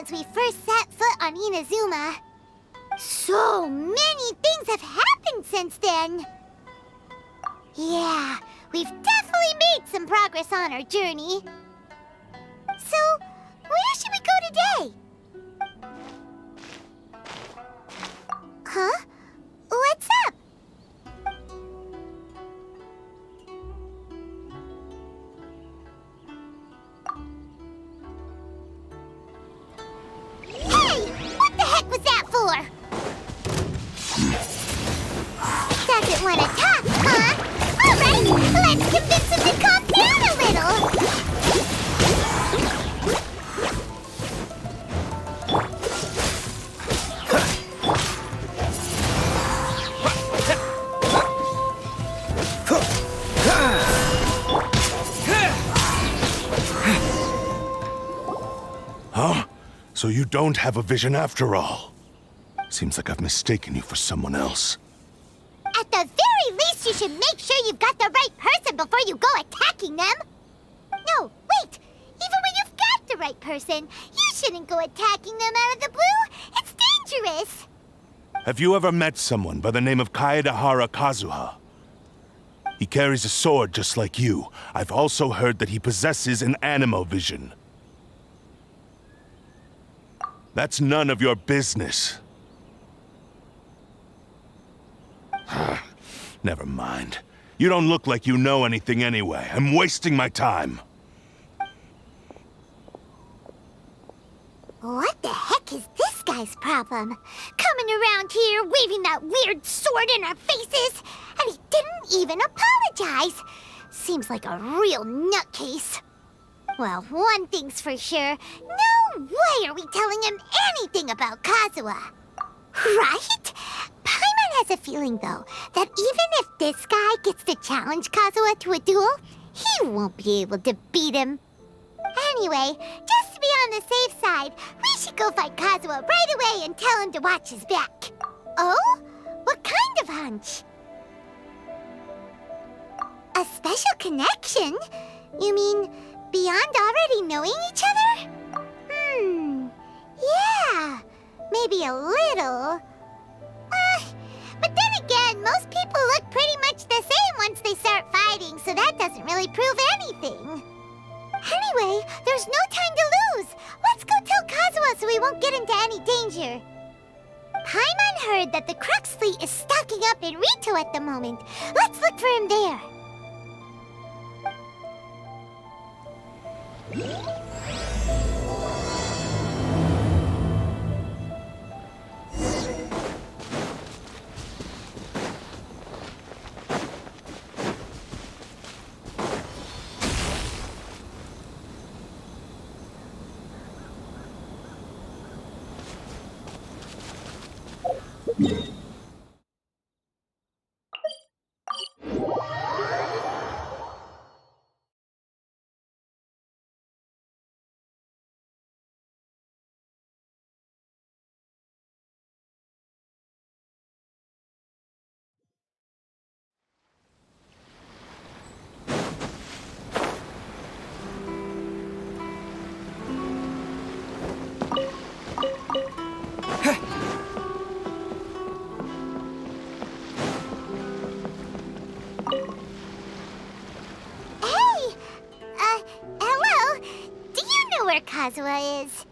since we first set foot on Inazuma. So many things have happened since then. Yeah, we've definitely made some progress on our journey. So, where should we go today? Huh? What's up? Hey! What the heck was that for? Doesn't want to talk, huh? Alright, let's convince him to calm down a little. Huh? So you don't have a vision after all? Seems like I've mistaken you for someone else. At the very least, you should make sure you've got the right person before you go attacking them. No, wait! Even when you've got the right person, you shouldn't go attacking them out of the blue. It's dangerous. Have you ever met someone by the name of Kaedahara Kazuha? He carries a sword just like you. I've also heard that he possesses an anemo vision. That's none of your business. Never mind. You don't look like you know anything anyway. I'm wasting my time. What the heck is this guy's problem? Coming around here, waving that weird sword in our faces, and he didn't even apologize. Seems like a real nutcase. Well, one thing's for sure. No way are we telling him anything about Kazuha. Right? Paimon has a feeling, though, that even if this guy gets to challenge Kazuha to a duel, he won't be able to beat him. Anyway, just to be on the safe side, we should go find Kazuha right away and tell him to watch his back. Oh? What kind of hunch? A special connection? You mean beyond already knowing each other? Yeah, maybe a little. But then again, most people look pretty much the same once they start fighting, so that doesn't really prove anything. Anyway, there's no time to lose. Let's go tell Kazuha so we won't get into any danger. Paimon heard that the Crux fleet is stocking up in Rito at the moment. Let's look for him there. Kazuha is.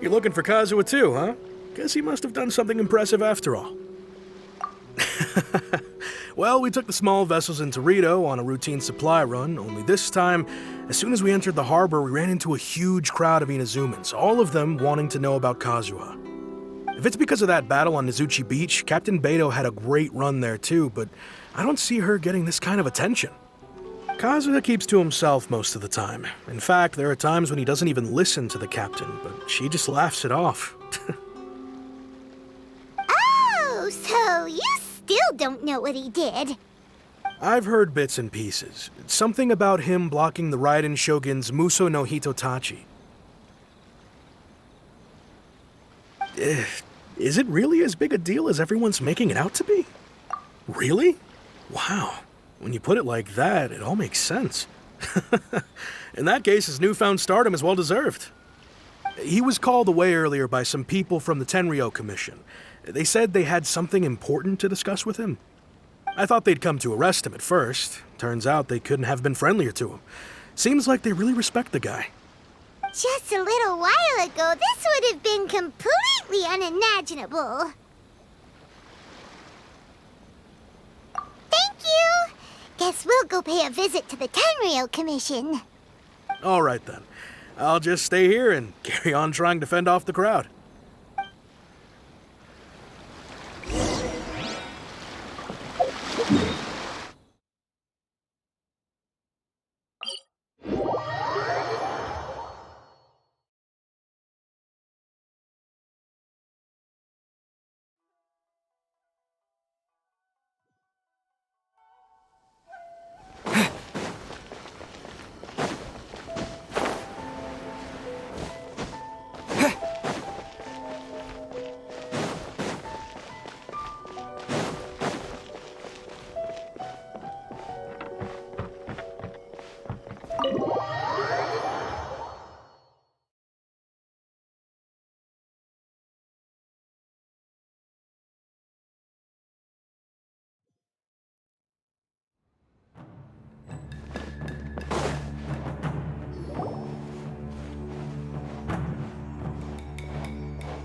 You're looking for Kazuha too, huh? Guess he must have done something impressive after all. Well, we took the small vessels into Rito on a routine supply run, only this time, as soon as we entered the harbor, we ran into a huge crowd of Inazumans, all of them wanting to know about Kazuha. If it's because of that battle on Nizuchi Beach, Captain Beto had a great run there too, but I don't see her getting this kind of attention. Kazuha keeps to himself most of the time. In fact, there are times when he doesn't even listen to the captain, but she just laughs it off. Oh, so you still don't know what he did? I've heard bits and pieces. Something about him blocking the Raiden Shogun's Muso no Hitotachi. Is it really as big a deal as everyone's making it out to be? Really? Wow. When you put it like that, it all makes sense. In that case, his newfound stardom is well-deserved. He was called away earlier by some people from the Tenryou Commission. They said they had something important to discuss with him. I thought they'd come to arrest him at first. Turns out they couldn't have been friendlier to him. Seems like they really respect the guy. Just a little while ago, this would have been completely unimaginable. Thank you! Guess we'll go pay a visit to the Tenryou Commission. All right then. I'll just stay here and carry on trying to fend off the crowd.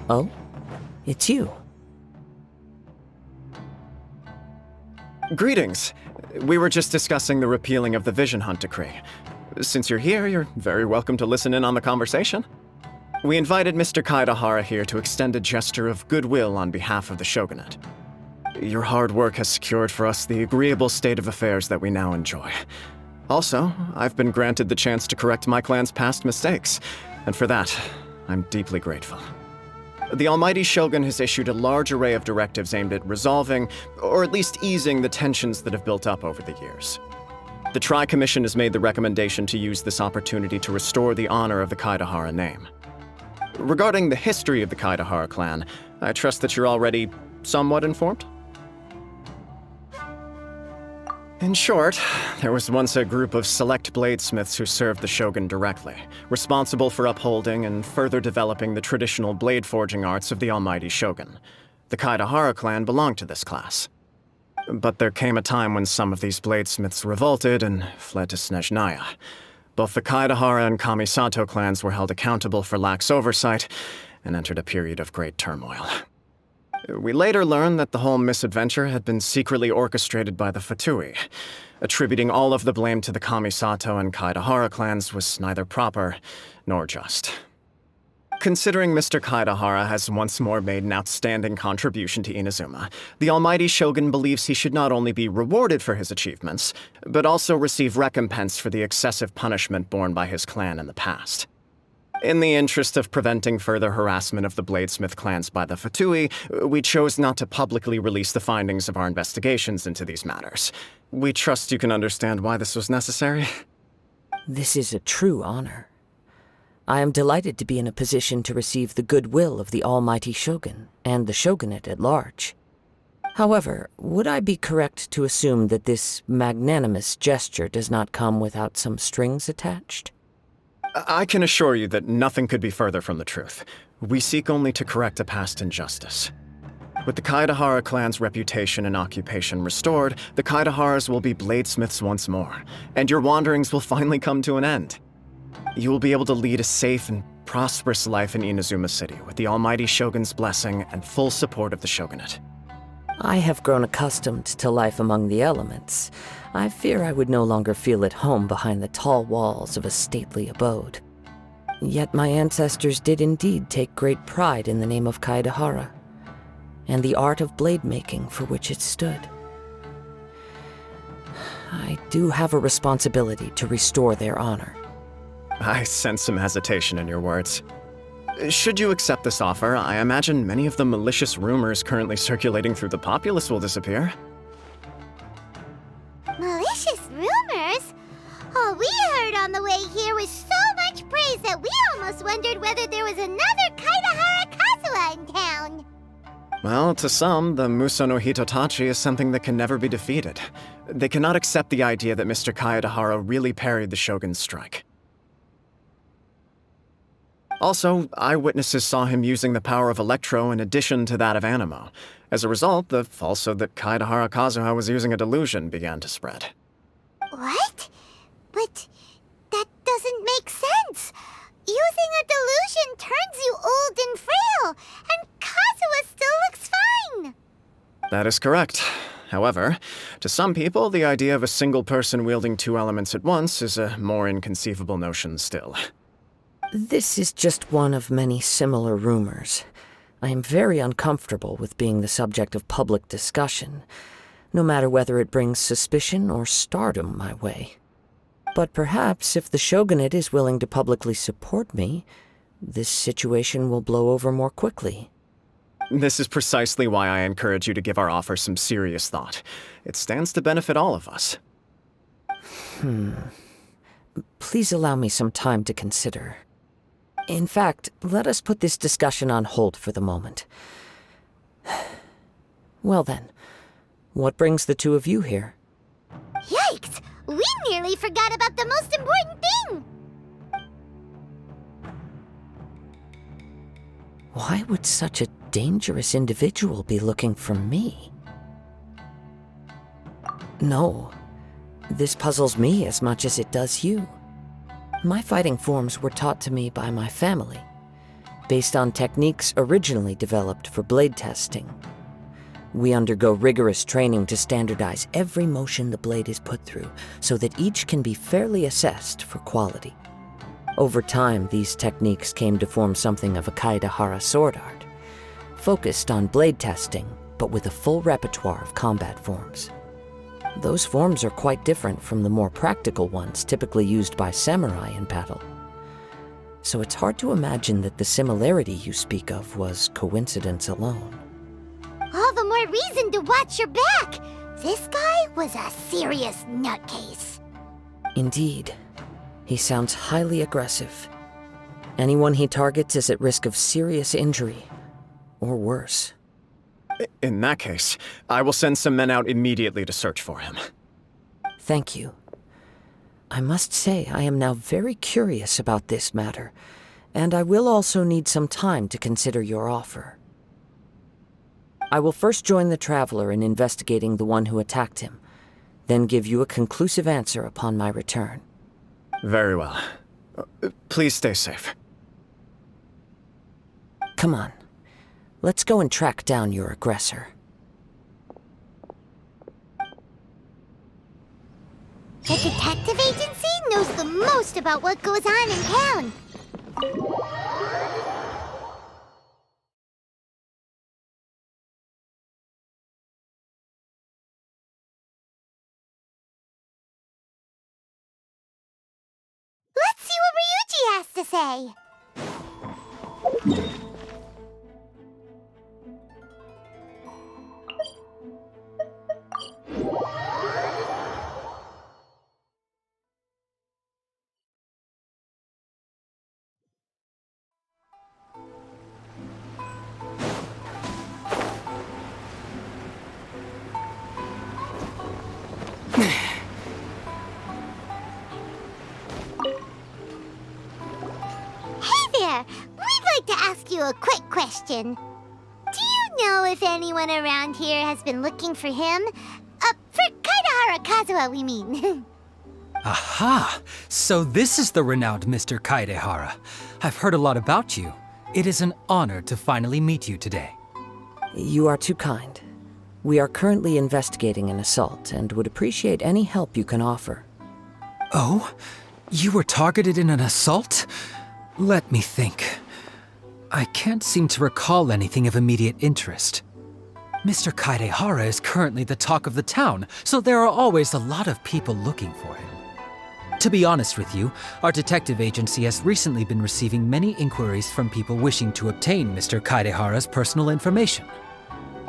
Oh? It's you. Greetings. We were just discussing the repealing of the Vision Hunt Decree. Since you're here, you're very welcome to listen in on the conversation. We invited Mr. Kaedahara here to extend a gesture of goodwill on behalf of the Shogunate. Your hard work has secured for us the agreeable state of affairs that we now enjoy. Also, I've been granted the chance to correct my clan's past mistakes, and for that, I'm deeply grateful. The Almighty Shogun has issued a large array of directives aimed at resolving, or at least easing, the tensions that have built up over the years. The Tri-Commission has made the recommendation to use this opportunity to restore the honor of the Kaedahara name. Regarding the history of the Kaedahara clan, I trust that you're already somewhat informed? In short, there was once a group of select bladesmiths who served the Shogun directly, responsible for upholding and further developing the traditional blade forging arts of the Almighty Shogun. The Kaedahara clan belonged to this class. But there came a time when some of these bladesmiths revolted and fled to Snezhnaya. Both the Kaedahara and Kamisato clans were held accountable for lax oversight and entered a period of great turmoil. We later learned that the whole misadventure had been secretly orchestrated by the Fatui. Attributing all of the blame to the Kamisato and Kaedahara clans was neither proper nor just. Considering Mr. Kaedahara has once more made an outstanding contribution to Inazuma, the Almighty Shogun believes he should not only be rewarded for his achievements, but also receive recompense for the excessive punishment borne by his clan in the past. In the interest of preventing further harassment of the bladesmith clans by the Fatui, we chose not to publicly release the findings of our investigations into these matters. We trust you can understand why this was necessary. This is a true honor. I am delighted to be in a position to receive the goodwill of the Almighty Shogun and the Shogunate at large. However, would I be correct to assume that this magnanimous gesture does not come without some strings attached? I can assure you that nothing could be further from the truth. We seek only to correct a past injustice. With the Kaedahara clan's reputation and occupation restored, the Kaedaharas will be bladesmiths once more, and your wanderings will finally come to an end. You will be able to lead a safe and prosperous life in Inazuma City with the Almighty Shogun's blessing and full support of the Shogunate. I have grown accustomed to life among the elements. I fear I would no longer feel at home behind the tall walls of a stately abode. Yet my ancestors did indeed take great pride in the name of Kaedahara, and the art of blade making for which it stood. I do have a responsibility to restore their honor. I sense some hesitation in your words. Should you accept this offer, I imagine many of the malicious rumors currently circulating through the populace will disappear. Malicious rumors? All we heard on the way here was so much praise that we almost wondered whether there was another Kaedahara Kazuha in town. Well, to some, the Muso no Hitotachi is something that can never be defeated. They cannot accept the idea that Mr. Kaedahara really parried the Shogun's strike. Also, eyewitnesses saw him using the power of Electro in addition to that of Animo. As a result, the falsehood that Kaedehara Kazuha was using a delusion began to spread. What? But that doesn't make sense. Using a delusion turns you old and frail, and Kazuha still looks fine. That is correct. However, to some people, the idea of a single person wielding two elements at once is a more inconceivable notion still. This is just one of many similar rumors. I am very uncomfortable with being the subject of public discussion, no matter whether it brings suspicion or stardom my way. But perhaps if the Shogunate is willing to publicly support me, this situation will blow over more quickly. This is precisely why I encourage you to give our offer some serious thought. It stands to benefit all of us. Please allow me some time to consider. In fact, let us put this discussion on hold for the moment. Well then, what brings the two of you here? Yikes! We nearly forgot about the most important thing! Why would such a dangerous individual be looking for me? No, this puzzles me as much as it does you. My fighting forms were taught to me by my family, based on techniques originally developed for blade testing. We undergo rigorous training to standardize every motion the blade is put through, so that each can be fairly assessed for quality. Over time, these techniques came to form something of a Kaedehara sword art, focused on blade testing, but with a full repertoire of combat forms. Those forms are quite different from the more practical ones typically used by samurai in battle. So it's hard to imagine that the similarity you speak of was coincidence alone. All the more reason to watch your back! This guy was a serious nutcase. Indeed. He sounds highly aggressive. Anyone he targets is at risk of serious injury, or worse. In that case, I will send some men out immediately to search for him. Thank you. I must say I am now very curious about this matter, and I will also need some time to consider your offer. I will first join the Traveler in investigating the one who attacked him, then give you a conclusive answer upon my return. Very well. Please stay safe. Come on. Let's go and track down your aggressor. The detective agency knows the most about what goes on in town. Let's see what Ryuji has to say. We'd like to ask you a quick question. Do you know if anyone around here has been looking for him? For Kaedehara Kazuha, we mean. Aha! So this is the renowned Mr. Kaedehara. I've heard a lot about you. It is an honor to finally meet you today. You are too kind. We are currently investigating an assault and would appreciate any help you can offer. Oh? You were targeted in an assault? Let me think. I can't seem to recall anything of immediate interest. Mr. Kaedehara is currently the talk of the town, so there are always a lot of people looking for him. To be honest with you, our detective agency has recently been receiving many inquiries from people wishing to obtain Mr. Kaedehara's personal information.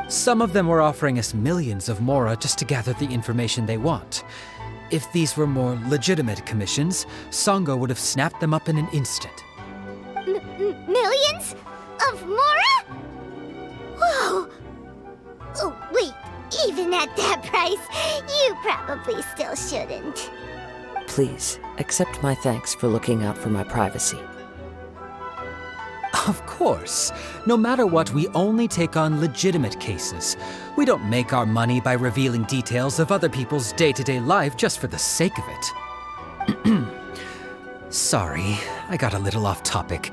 Some of them were offering us millions of mora just to gather the information they want. If these were more legitimate commissions, Sango would have snapped them up in an instant. Millions? Of mora? Whoa! Oh, wait, even at that price, you probably still shouldn't. Please, accept my thanks for looking out for my privacy. Of course. No matter what, we only take on legitimate cases. We don't make our money by revealing details of other people's day-to-day life just for the sake of it. Sorry, I got a little off topic.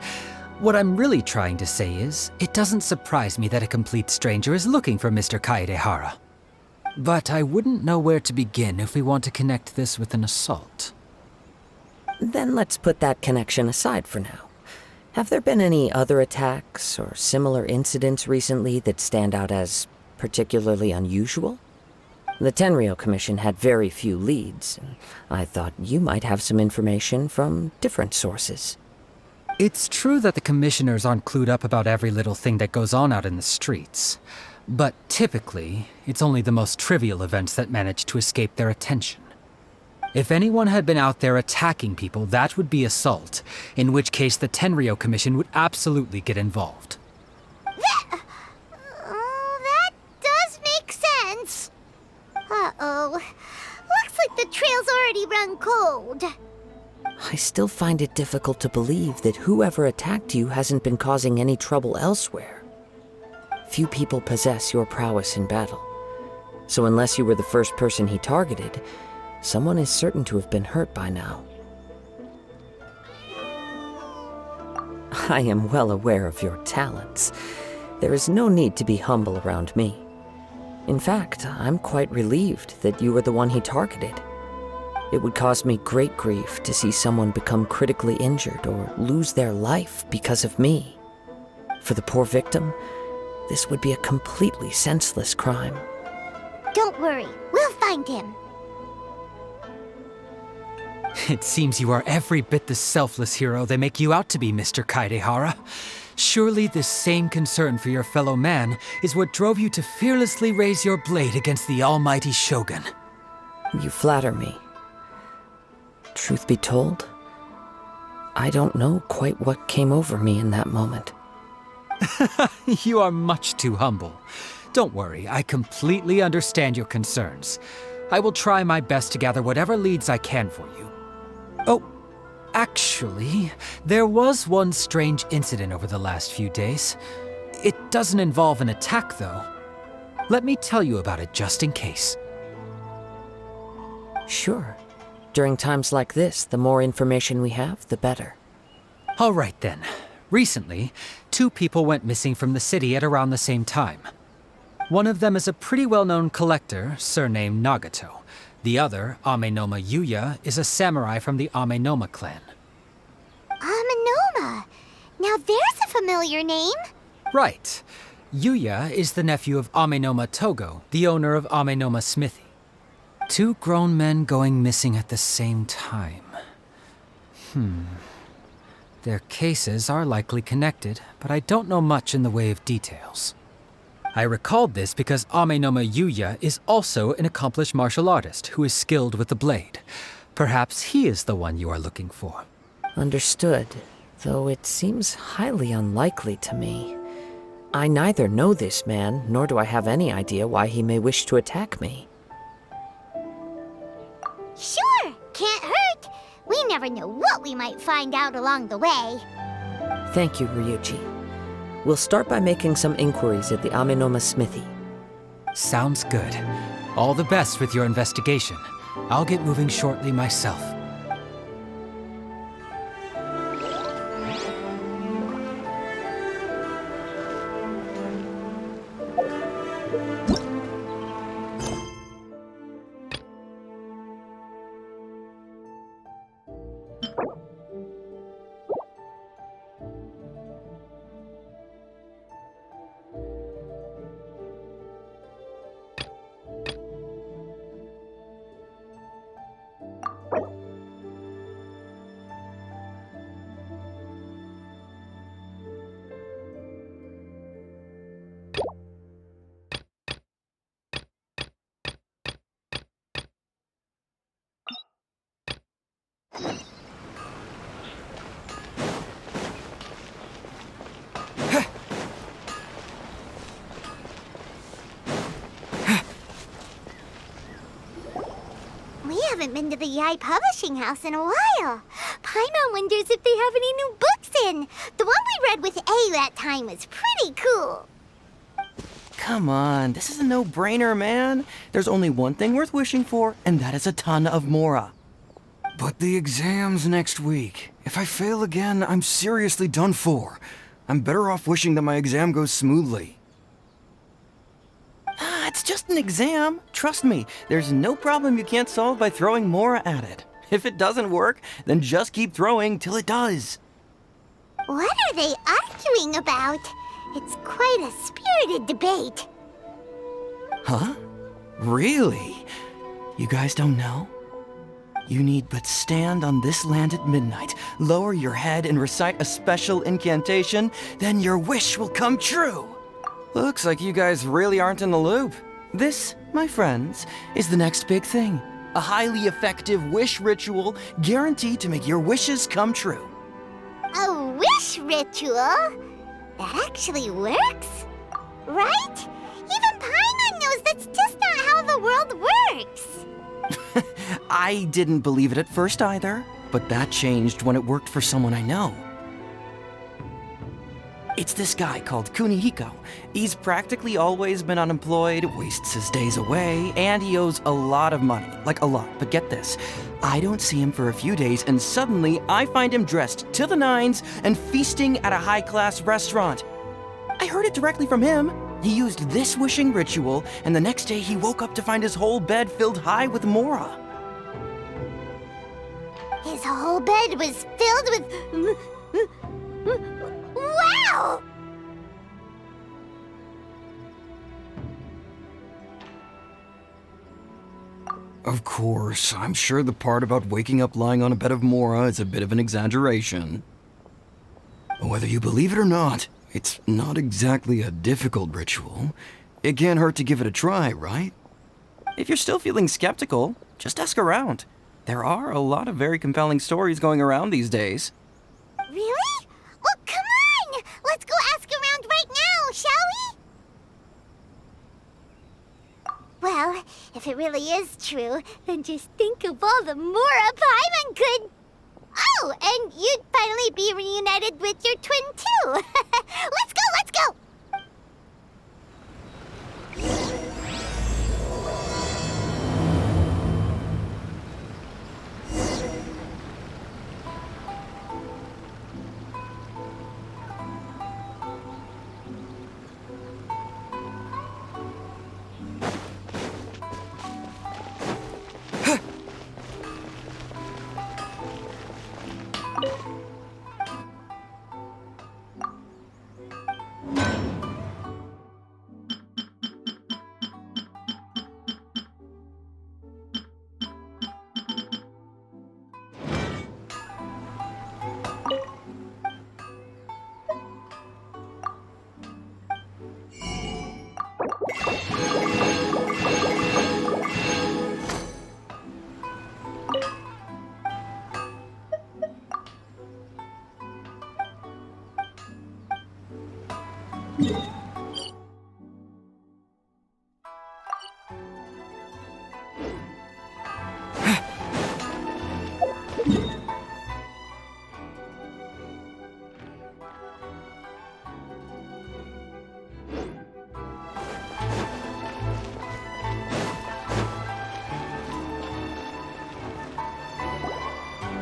What I'm really trying to say is, it doesn't surprise me that a complete stranger is looking for Mr. Kaedehara. But I wouldn't know where to begin if we want to connect this with an assault. Then let's put that connection aside for now. Have there been any other attacks or similar incidents recently that stand out as particularly unusual? The Tenryou Commission had very few leads, and I thought you might have some information from different sources. It's true that the commissioners aren't clued up about every little thing that goes on out in the streets. But typically, it's only the most trivial events that manage to escape their attention. If anyone had been out there attacking people, that would be assault, in which case the Tenryou Commission would absolutely get involved. That does make sense. Uh-oh. Looks like the trail's already run cold. I still find it difficult to believe that whoever attacked you hasn't been causing any trouble elsewhere. Few people possess your prowess in battle. So unless you were the first person he targeted, someone is certain to have been hurt by now. I am well aware of your talents. There is no need to be humble around me. In fact, I'm quite relieved that you were the one he targeted. It would cause me great grief to see someone become critically injured or lose their life because of me. For the poor victim, this would be a completely senseless crime. Don't worry, we'll find him. It seems you are every bit the selfless hero they make you out to be, Mr. Kaedehara. Surely this same concern for your fellow man is what drove you to fearlessly raise your blade against the almighty Shogun. You flatter me. Truth be told, I don't know quite what came over me in that moment. You are much too humble. Don't worry, I completely understand your concerns. I will try my best to gather whatever leads I can for you. Oh, actually, there was one strange incident over the last few days. It doesn't involve an attack, though. Let me tell you about it just in case. Sure. During times like this, the more information we have, the better. All right then. Recently, 2 people went missing from the city at around the same time. One of them is a pretty well-known collector, surnamed Nagato. The other, Amenoma Yuya, is a samurai from the Amenoma clan. Amenoma. Now there's a familiar name. Right. Yuya is the nephew of Amenoma Togo, the owner of Amenoma Smithy. 2 grown men going missing at the same time. Their cases are likely connected, but I don't know much in the way of details. I recalled this because Amenoma Yuya is also an accomplished martial artist who is skilled with the blade. Perhaps he is the one you are looking for. Understood, though it seems highly unlikely to me. I neither know this man, nor do I have any idea why he may wish to attack me. Sure, can't hurt. We never know what we might find out along the way. Thank you, Ryuji. We'll start by making some inquiries at the Amenoma Smithy. Sounds good. All the best with your investigation. I'll get moving shortly myself. We haven't been to the Yai Publishing House in a while. Paimon wonders if they have any new books Listen, the one we read with A that time was pretty cool. Come on, this is a no-brainer, man. There's only one thing worth wishing for, and that is a ton of Mora. But the exam's next week. If I fail again, I'm seriously done for. I'm better off wishing that my exam goes smoothly. Ah, it's just an exam. Trust me, there's no problem you can't solve by throwing Mora at it. If it doesn't work, then just keep throwing till it does. What are they arguing about? It's quite a spirited debate. Huh? Really? You guys don't know? You need but stand on this land at midnight, lower your head and recite a special incantation, then your wish will come true. Looks like you guys really aren't in the loop. This, my friends, is the next big thing. A highly effective wish ritual guaranteed to make your wishes come true. A wish ritual? That actually works? Right? Even Paimon knows that's just not how the world works. I didn't believe it at first either, but that changed when it worked for someone I know. It's this guy called Kunihiko. He's practically always been unemployed, wastes his days away, and he owes a lot of money. Like a lot, but get this. I don't see him for a few days, and suddenly I find him dressed to the nines and feasting at a high-class restaurant. I heard it directly from him. He used this wishing ritual, and the next day he woke up to find his whole bed filled high with Mora. His whole bed was filled with... Wow! Of course, I'm sure the part about waking up lying on a bed of Mora is a bit of an exaggeration. Whether you believe it or not, it's not exactly a difficult ritual. It can't hurt to give it a try, right? If you're still feeling skeptical, just ask around. There are a lot of very compelling stories going around these days. Really? Well, come on! Let's go ask around right now, shall we? Well, if it really is true, then just think of all the Mora Paimon could... Oh, and you'd finally be reunited with your twin, too. Let's go, let's go!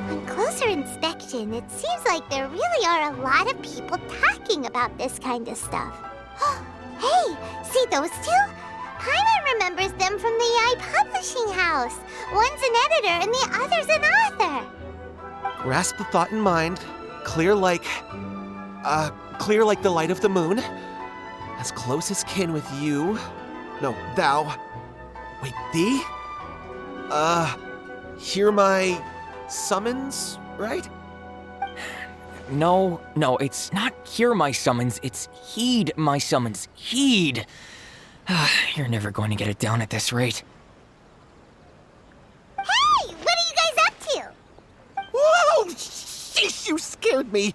On closer inspection, it seems like there really are a lot of people talking about this kind of stuff. Hey, see those two? Paimon remembers them from the AI publishing house. One's an editor and the other's an author. Grasp the thought in mind. Clear like the light of the moon. As close as kin with you. No, thou. Wait, thee? Hear my summons, right? No, it's not hear my summons, it's heed my summons. Heed! You're never going to get it down at this rate. Hey, what are you guys up to? Whoa! Sheesh, you scared me.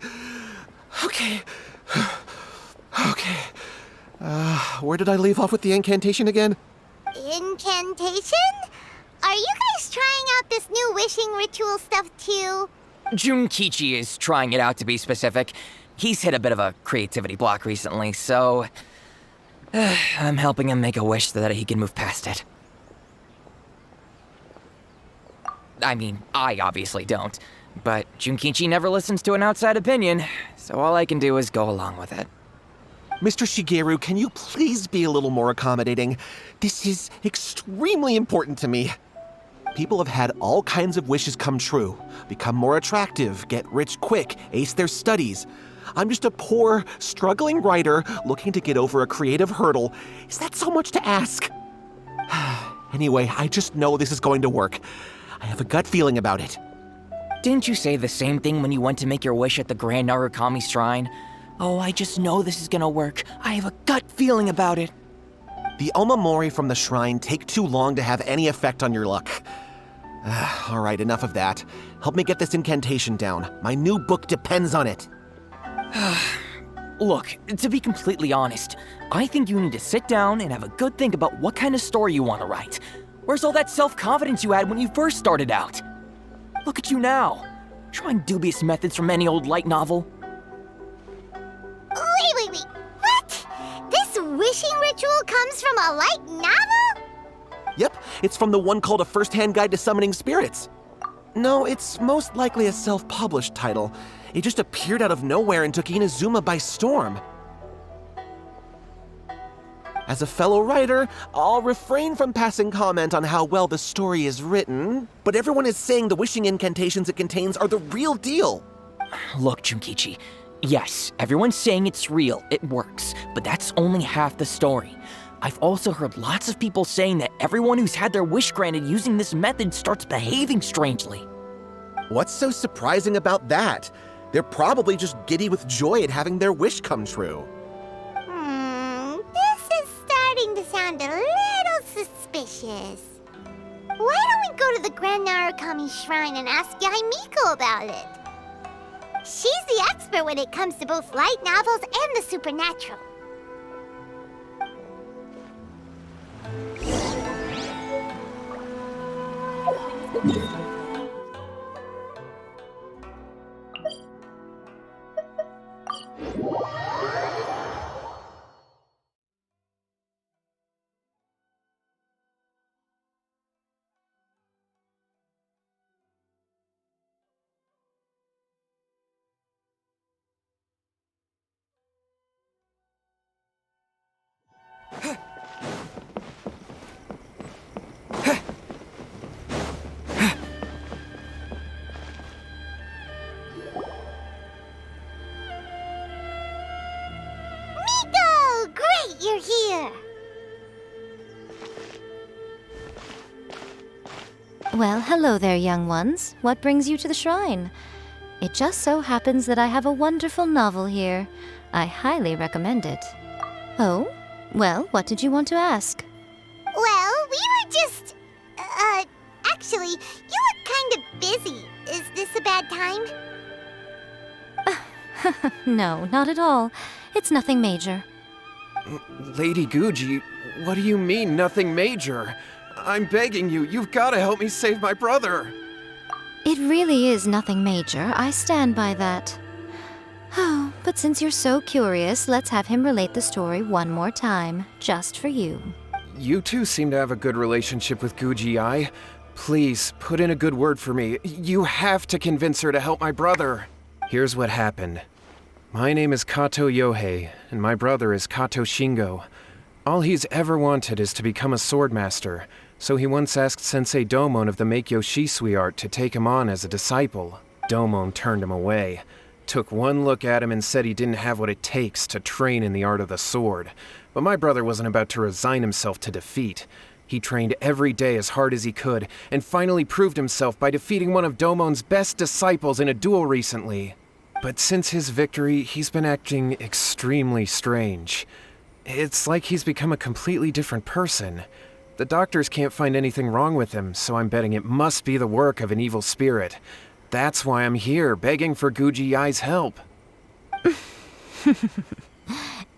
Okay. Okay. Where did I leave off with the incantation again? Incantation? Are you guys trying out this new wishing ritual stuff too? Junkichi is trying it out, to be specific. He's hit a bit of a creativity block recently, so I'm helping him make a wish so that he can move past it. I mean, I obviously don't, but Junkichi never listens to an outside opinion, so all I can do is go along with it. Mr. Shigeru, can you please be a little more accommodating? This is extremely important to me. People have had all kinds of wishes come true. Become more attractive, get rich quick, ace their studies. I'm just a poor, struggling writer looking to get over a creative hurdle. Is that so much to ask? Anyway, I just know this is going to work. I have a gut feeling about it. Didn't you say the same thing when you went to make your wish at the Grand Narukami Shrine? Oh, I just know this is gonna work. I have a gut feeling about it. The omamori from the shrine take too long to have any effect on your luck. All right, enough of that. Help me get this incantation down. My new book depends on it. Look, to be completely honest, I think you need to sit down and have a good think about what kind of story you want to write. Where's all that self-confidence you had when you first started out? Look at you now, trying dubious methods from any old light novel. Wait. What? This wishing ritual comes from a light novel? Yep, it's from the one called A First-Hand Guide to Summoning Spirits. No, it's most likely a self-published title. It just appeared out of nowhere and took Inazuma by storm. As a fellow writer, I'll refrain from passing comment on how well the story is written, but everyone is saying the wishing incantations it contains are the real deal. Look, Junkichi, yes, everyone's saying it's real, it works, but that's only half the story. I've also heard lots of people saying that everyone who's had their wish granted using this method starts behaving strangely. What's so surprising about that? They're probably just giddy with joy at having their wish come true. This is starting to sound a little suspicious. Why don't we go to the Grand Narukami Shrine and ask Yaimiko about it? She's the expert when it comes to both light novels and the supernatural. Miko! Great, you're here! Well, hello there, young ones. What brings you to the shrine? It just so happens that I have a wonderful novel here. I highly recommend it. Oh? Well, what did you want to ask? Well, we were just... actually, you look kind of busy. Is this a bad time? No, not at all. It's nothing major. Lady Guji, what do you mean, nothing major? I'm begging you, you've got to help me save my brother. It really is nothing major. I stand by that. Oh, but since you're so curious, let's have him relate the story one more time, just for you. You two seem to have a good relationship with Guji-ai. Please, put in a good word for me. You have to convince her to help my brother. Here's what happened. My name is Kato Yohei, and my brother is Kato Shingo. All he's ever wanted is to become a swordmaster, so he once asked Sensei Domon of the Meikyo Shisui art to take him on as a disciple. Domon turned him away, took one look at him and said he didn't have what it takes to train in the art of the sword. But my brother wasn't about to resign himself to defeat. He trained every day as hard as he could, and finally proved himself by defeating one of Domon's best disciples in a duel recently. But since his victory, he's been acting extremely strange. It's like he's become a completely different person. The doctors can't find anything wrong with him, so I'm betting it must be the work of an evil spirit. That's why I'm here, begging for Guji-ai's help.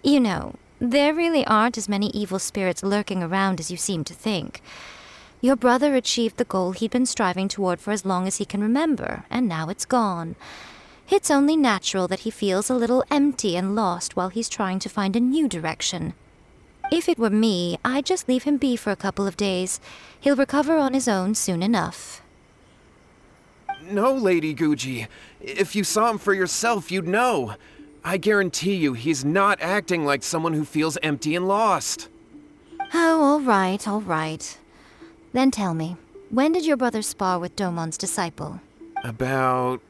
You know, there really aren't as many evil spirits lurking around as you seem to think. Your brother achieved the goal he'd been striving toward for as long as he can remember, and now it's gone. It's only natural that he feels a little empty and lost while he's trying to find a new direction. If it were me, I'd just leave him be for a couple of days. He'll recover on his own soon enough. No, Lady Guji. If you saw him for yourself, you'd know. I guarantee you he's not acting like someone who feels empty and lost. Oh, all right. Then tell me, when did your brother spar with Domon's disciple? About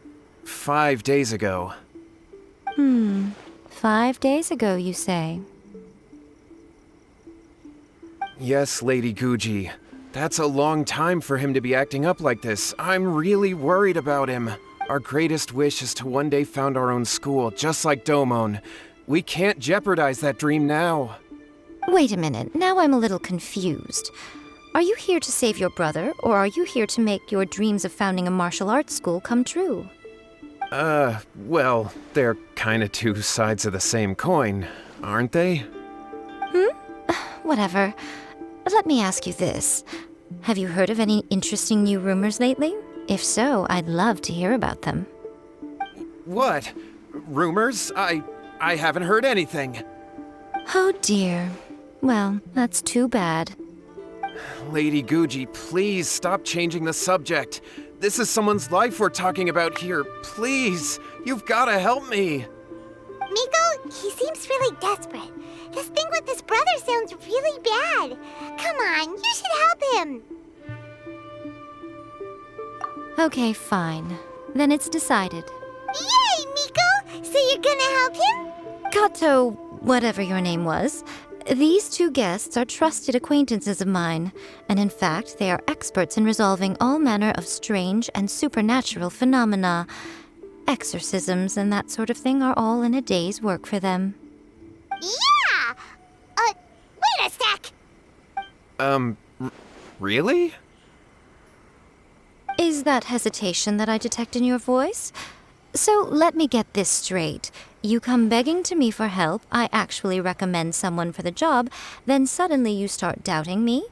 5 days ago. 5 days ago, you say? Yes, Lady Guji. That's a long time for him to be acting up like this. I'm really worried about him. Our greatest wish is to one day found our own school, just like Domon. We can't jeopardize that dream now. Wait a minute, now I'm a little confused. Are you here to save your brother, or are you here to make your dreams of founding a martial arts school come true? Well, they're kinda two sides of the same coin, aren't they? Whatever. Let me ask you this. Have you heard of any interesting new rumors lately? If so, I'd love to hear about them. What? Rumors? I haven't heard anything. Oh dear. Well, that's too bad. Lady Guji, please stop changing the subject. This is someone's life we're talking about here. Please, you've gotta help me. Miko, he seems really desperate. This thing with his brother sounds really bad. Come on, you should help him. Okay, fine. Then it's decided. Yay, Miko! So you're gonna help him? Kato, whatever your name was, these two guests are trusted acquaintances of mine, and in fact, they are experts in resolving all manner of strange and supernatural phenomena. Exorcisms and that sort of thing are all in a day's work for them. Yeah! Wait a sec! Really? Is that hesitation that I detect in your voice? So let me get this straight. You come begging to me for help, I actually recommend someone for the job, then suddenly you start doubting me?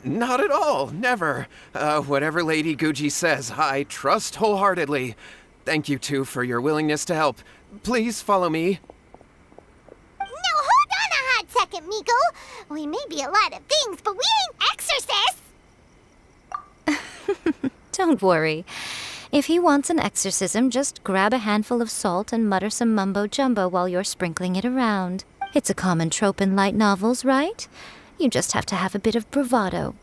Not at all, never. Whatever Lady Guji says, I trust wholeheartedly. Thank you two for your willingness to help. Please follow me. No, hold on a hot second, Miko. We may be a lot of things, but we ain't exorcists! Don't worry. If he wants an exorcism, just grab a handful of salt and mutter some mumbo-jumbo while you're sprinkling it around. It's a common trope in light novels, right? You just have to have a bit of bravado.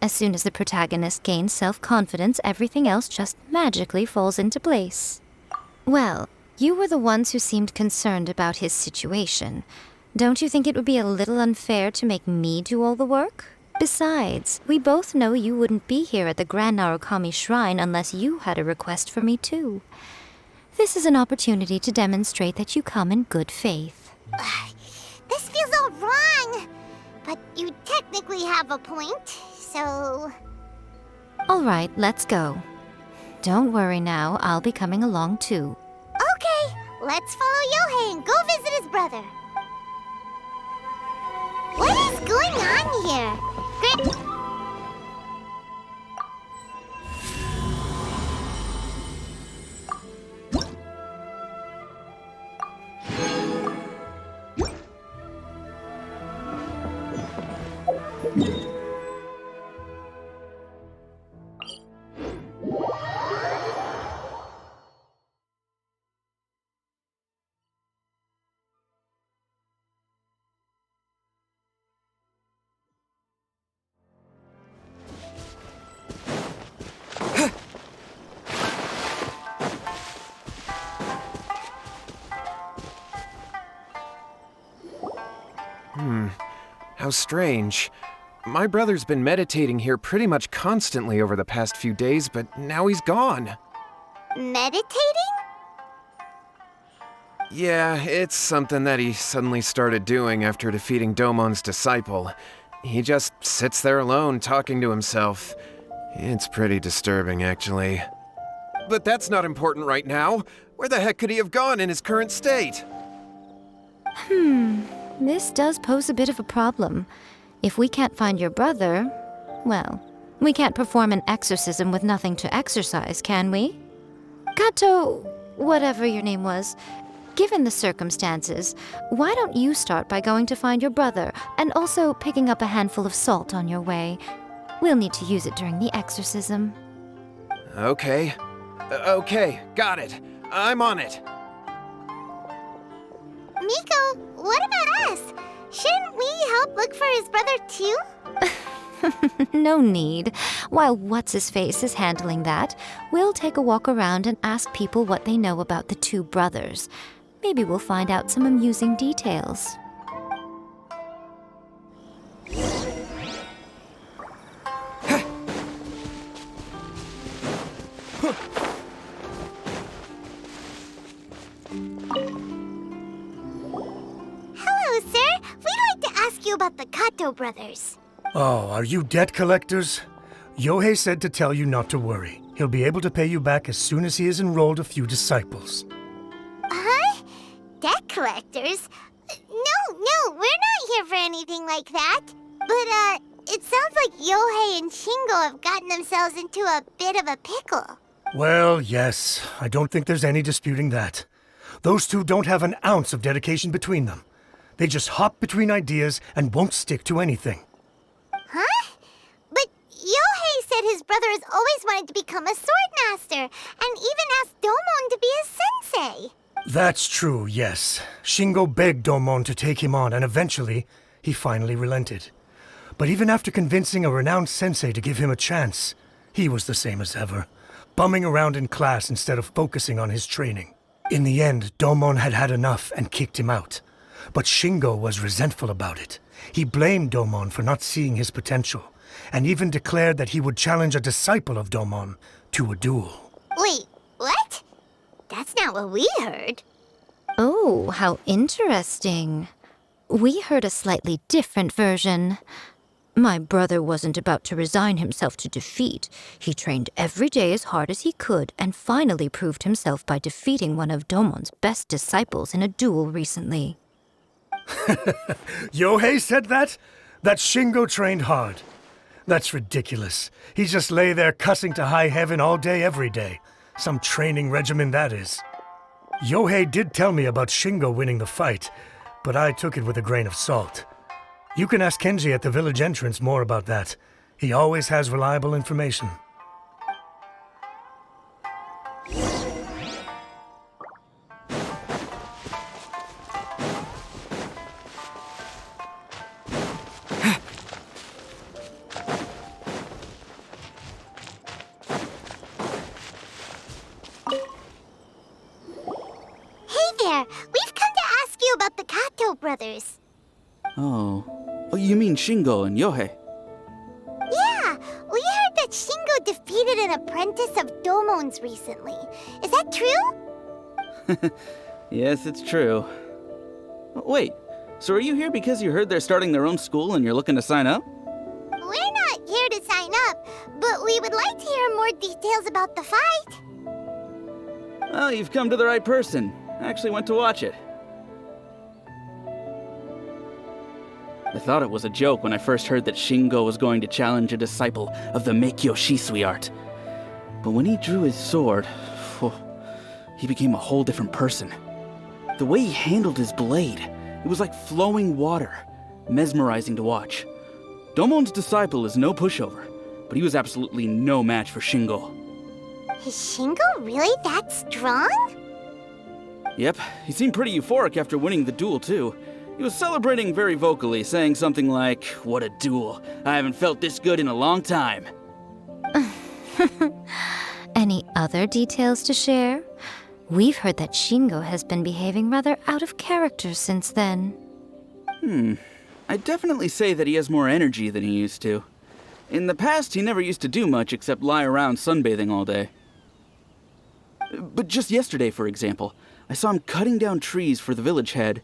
As soon as the protagonist gains self-confidence, everything else just magically falls into place. Well, you were the ones who seemed concerned about his situation. Don't you think it would be a little unfair to make me do all the work? Besides, we both know you wouldn't be here at the Grand Narukami Shrine unless you had a request for me too. This is an opportunity to demonstrate that you come in good faith. This feels all wrong. But you technically have a point, so... All right, let's go. Don't worry now, I'll be coming along too. Okay, let's follow Yohei and go visit his brother. What is going on here? How strange. My brother's been meditating here pretty much constantly over the past few days, but now he's gone. Meditating? Yeah, it's something that he suddenly started doing after defeating Domon's disciple. He just sits there alone, talking to himself. It's pretty disturbing, actually. But that's not important right now. Where the heck could he have gone in his current state? This does pose a bit of a problem. If we can't find your brother, well, We can't perform an exorcism with nothing to exorcise, can we? Kato, whatever your name was, given the circumstances, why don't you start by going to find your brother and also picking up a handful of salt on your way? We'll need to use it during the exorcism. Okay. Okay, got it. I'm on it. Miko, what about us? Shouldn't we help look for his brother too? No need. While What's-His-Face is handling that, we'll take a walk around and ask people what they know about the two brothers. Maybe we'll find out some amusing details. Hello, sir. We'd like to ask you about the Kato brothers. Oh, are you debt collectors? Yohei said to tell you not to worry. He'll be able to pay you back as soon as he has enrolled a few disciples. Huh? Debt collectors? No, we're not here for anything like that. But, it sounds like Yohei and Shingo have gotten themselves into a bit of a pickle. Well, yes, I don't think there's any disputing that. Those two don't have an ounce of dedication between them. They just hop between ideas and won't stick to anything. Huh? But Yohei said his brother has always wanted to become a sword master, and even asked Domon to be his sensei. That's true, yes. Shingo begged Domon to take him on, and eventually, he finally relented. But even after convincing a renowned sensei to give him a chance, he was the same as ever, bumming around in class instead of focusing on his training. In the end, Domon had had enough and kicked him out. But Shingo was resentful about it. He blamed Domon for not seeing his potential, and even declared that he would challenge a disciple of Domon to a duel. Wait, what? That's not what we heard. Oh, how interesting. We heard a slightly different version. My brother wasn't about to resign himself to defeat. He trained every day as hard as he could and finally proved himself by defeating one of Domon's best disciples in a duel recently. Yohei said that? That Shingo trained hard. That's ridiculous. He just lay there cussing to high heaven all day, every day. Some training regimen, that is. Yohei did tell me about Shingo winning the fight, but I took it with a grain of salt. You can ask Kenji at the village entrance more about that. He always has reliable information. We've come to ask you about the Kato brothers. Oh, you mean Shingo and Yohei? Yeah, we heard that Shingo defeated an apprentice of Domon's recently. Is that true? Yes, it's true. Wait, so are you here because you heard they're starting their own school and you're looking to sign up? We're not here to sign up, but we would like to hear more details about the fight. Well, you've come to the right person. I actually went to watch it. I thought it was a joke when I first heard that Shingo was going to challenge a disciple of the Meikyo Shisui art. But when he drew his sword, he became a whole different person. The way he handled his blade, it was like flowing water, mesmerizing to watch. Domon's disciple is no pushover, but he was absolutely no match for Shingo. Is Shingo really that strong? Yep, he seemed pretty euphoric after winning the duel too. He was celebrating very vocally, saying something like, "What a duel. I haven't felt this good in a long time." Any other details to share? We've heard that Shingo has been behaving rather out of character since then. I'd definitely say that he has more energy than he used to. In the past, he never used to do much except lie around sunbathing all day. But just yesterday, for example, I saw him cutting down trees for the village head.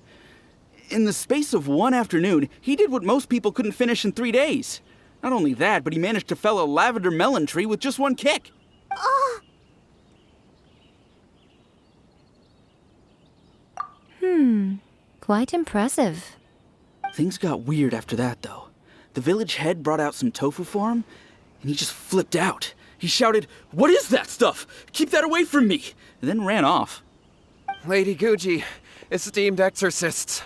In the space of one afternoon, he did what most people couldn't finish in 3 days. Not only that, but he managed to fell a lavender melon tree with just one kick. Oh. Quite impressive. Things got weird after that, though. The village head brought out some tofu for him, and he just flipped out. He shouted, "What is that stuff? Keep that away from me!" and then ran off. Lady Guji, esteemed exorcists.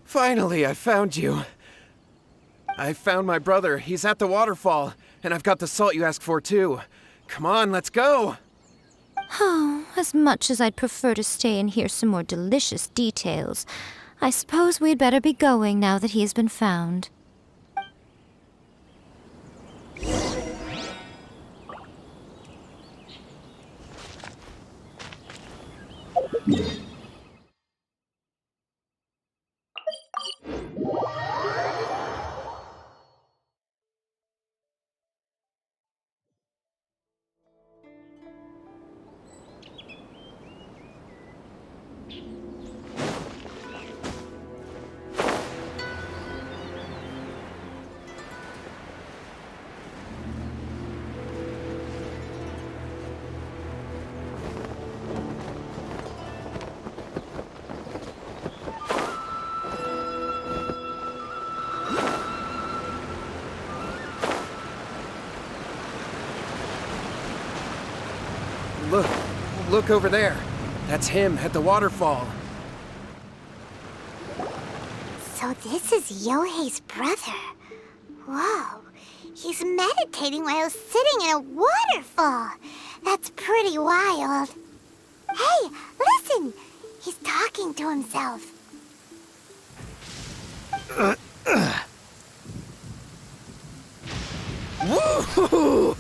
Finally, I found you. I found my brother. He's at the waterfall, and I've got the salt you asked for, too. Come on, let's go! Oh, as much as I'd prefer to stay and hear some more delicious details, I suppose we'd better be going now that he has been found. Look over there. That's him at the waterfall. So this is Yohei's brother. Whoa. He's meditating while sitting in a waterfall. That's pretty wild. Hey, listen! He's talking to himself. Woo!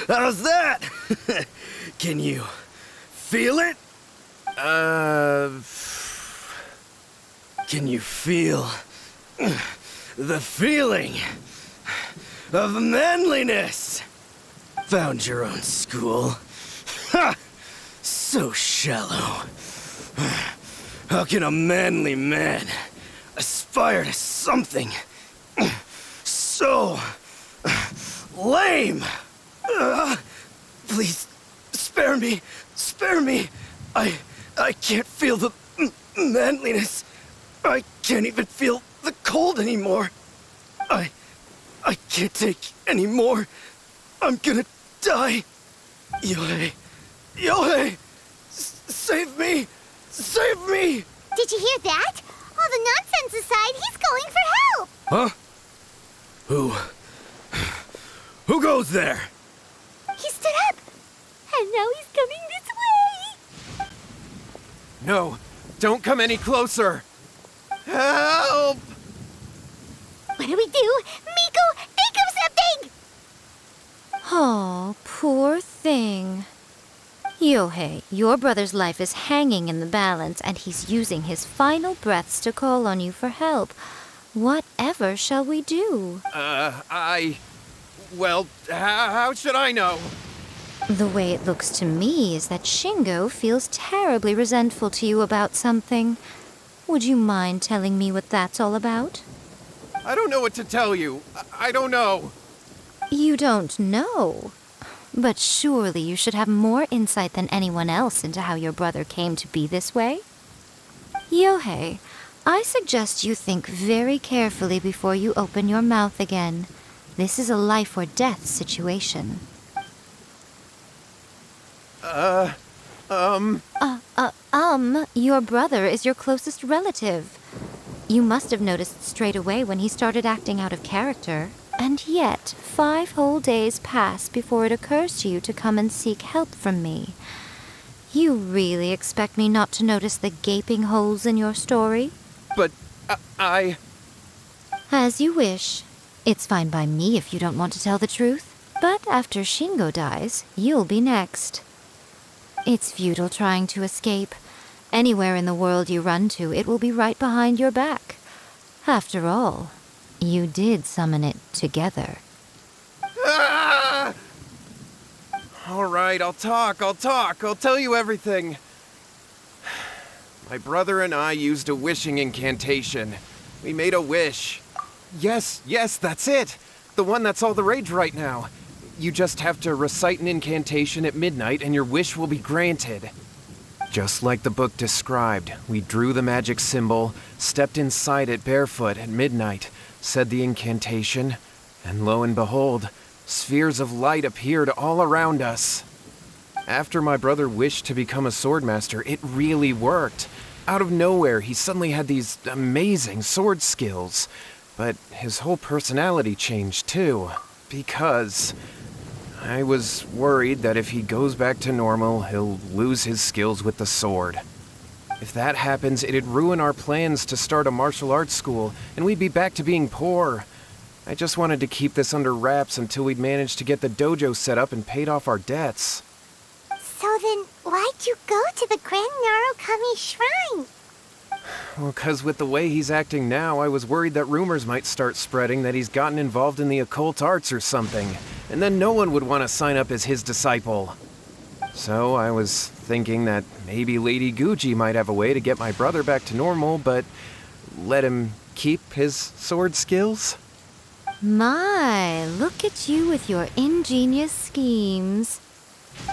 How's that? Can you feel it? Can you feel the feeling of manliness? Found your own school. Ha! So shallow. How can a manly man aspire to something so lame? Please, spare me. Spare me. I can't feel the manliness. I can't even feel the cold anymore. I can't take any more. I'm gonna die. Yohei. Yohei! Save me! Save me! Did you hear that? All the nonsense aside, he's going for help! Huh? Who goes there? He stood up, and now he's coming this way! No, don't come any closer! Help! What do we do? Miko, think of something! Oh, poor thing. Yohei, your brother's life is hanging in the balance, and he's using his final breaths to call on you for help. Whatever shall we do? Well, how should I know? The way it looks to me is that Shingo feels terribly resentful to you about something. Would you mind telling me what that's all about? I don't know what to tell you. I don't know. You don't know? But surely you should have more insight than anyone else into how your brother came to be this way? Yohei, I suggest you think very carefully before you open your mouth again. This is a life or death situation. Your brother is your closest relative. You must have noticed straight away when he started acting out of character. And yet, 5 whole days pass before it occurs to you to come and seek help from me. You really expect me not to notice the gaping holes in your story? But, As you wish. It's fine by me if you don't want to tell the truth. But after Shingo dies, you'll be next. It's futile trying to escape. Anywhere in the world you run to, it will be right behind your back. After all, you did summon it together. Ah! All right, I'll talk. I'll tell you everything. My brother and I used a wishing incantation. We made a wish. Yes, that's it. The one that's all the rage right now. You just have to recite an incantation at midnight and your wish will be granted. Just like the book described, we drew the magic symbol, stepped inside it barefoot at midnight, said the incantation, And lo and behold, spheres of light appeared all around us. After my brother wished to become a swordmaster, it really worked. Out of nowhere, he suddenly had these amazing sword skills. But his whole personality changed too, because I was worried that if he goes back to normal, he'll lose his skills with the sword. If that happens, it'd ruin our plans to start a martial arts school, and we'd be back to being poor. I just wanted to keep this under wraps until we'd managed to get the dojo set up and paid off our debts. So then, why'd you go to the Grand Narukami Shrine? Well, 'cause with the way he's acting now, I was worried that rumors might start spreading that he's gotten involved in the occult arts or something, and then no one would want to sign up as his disciple. So I was thinking that maybe Lady Gucci might have a way to get my brother back to normal, but let him keep his sword skills. My, look at you with your ingenious schemes.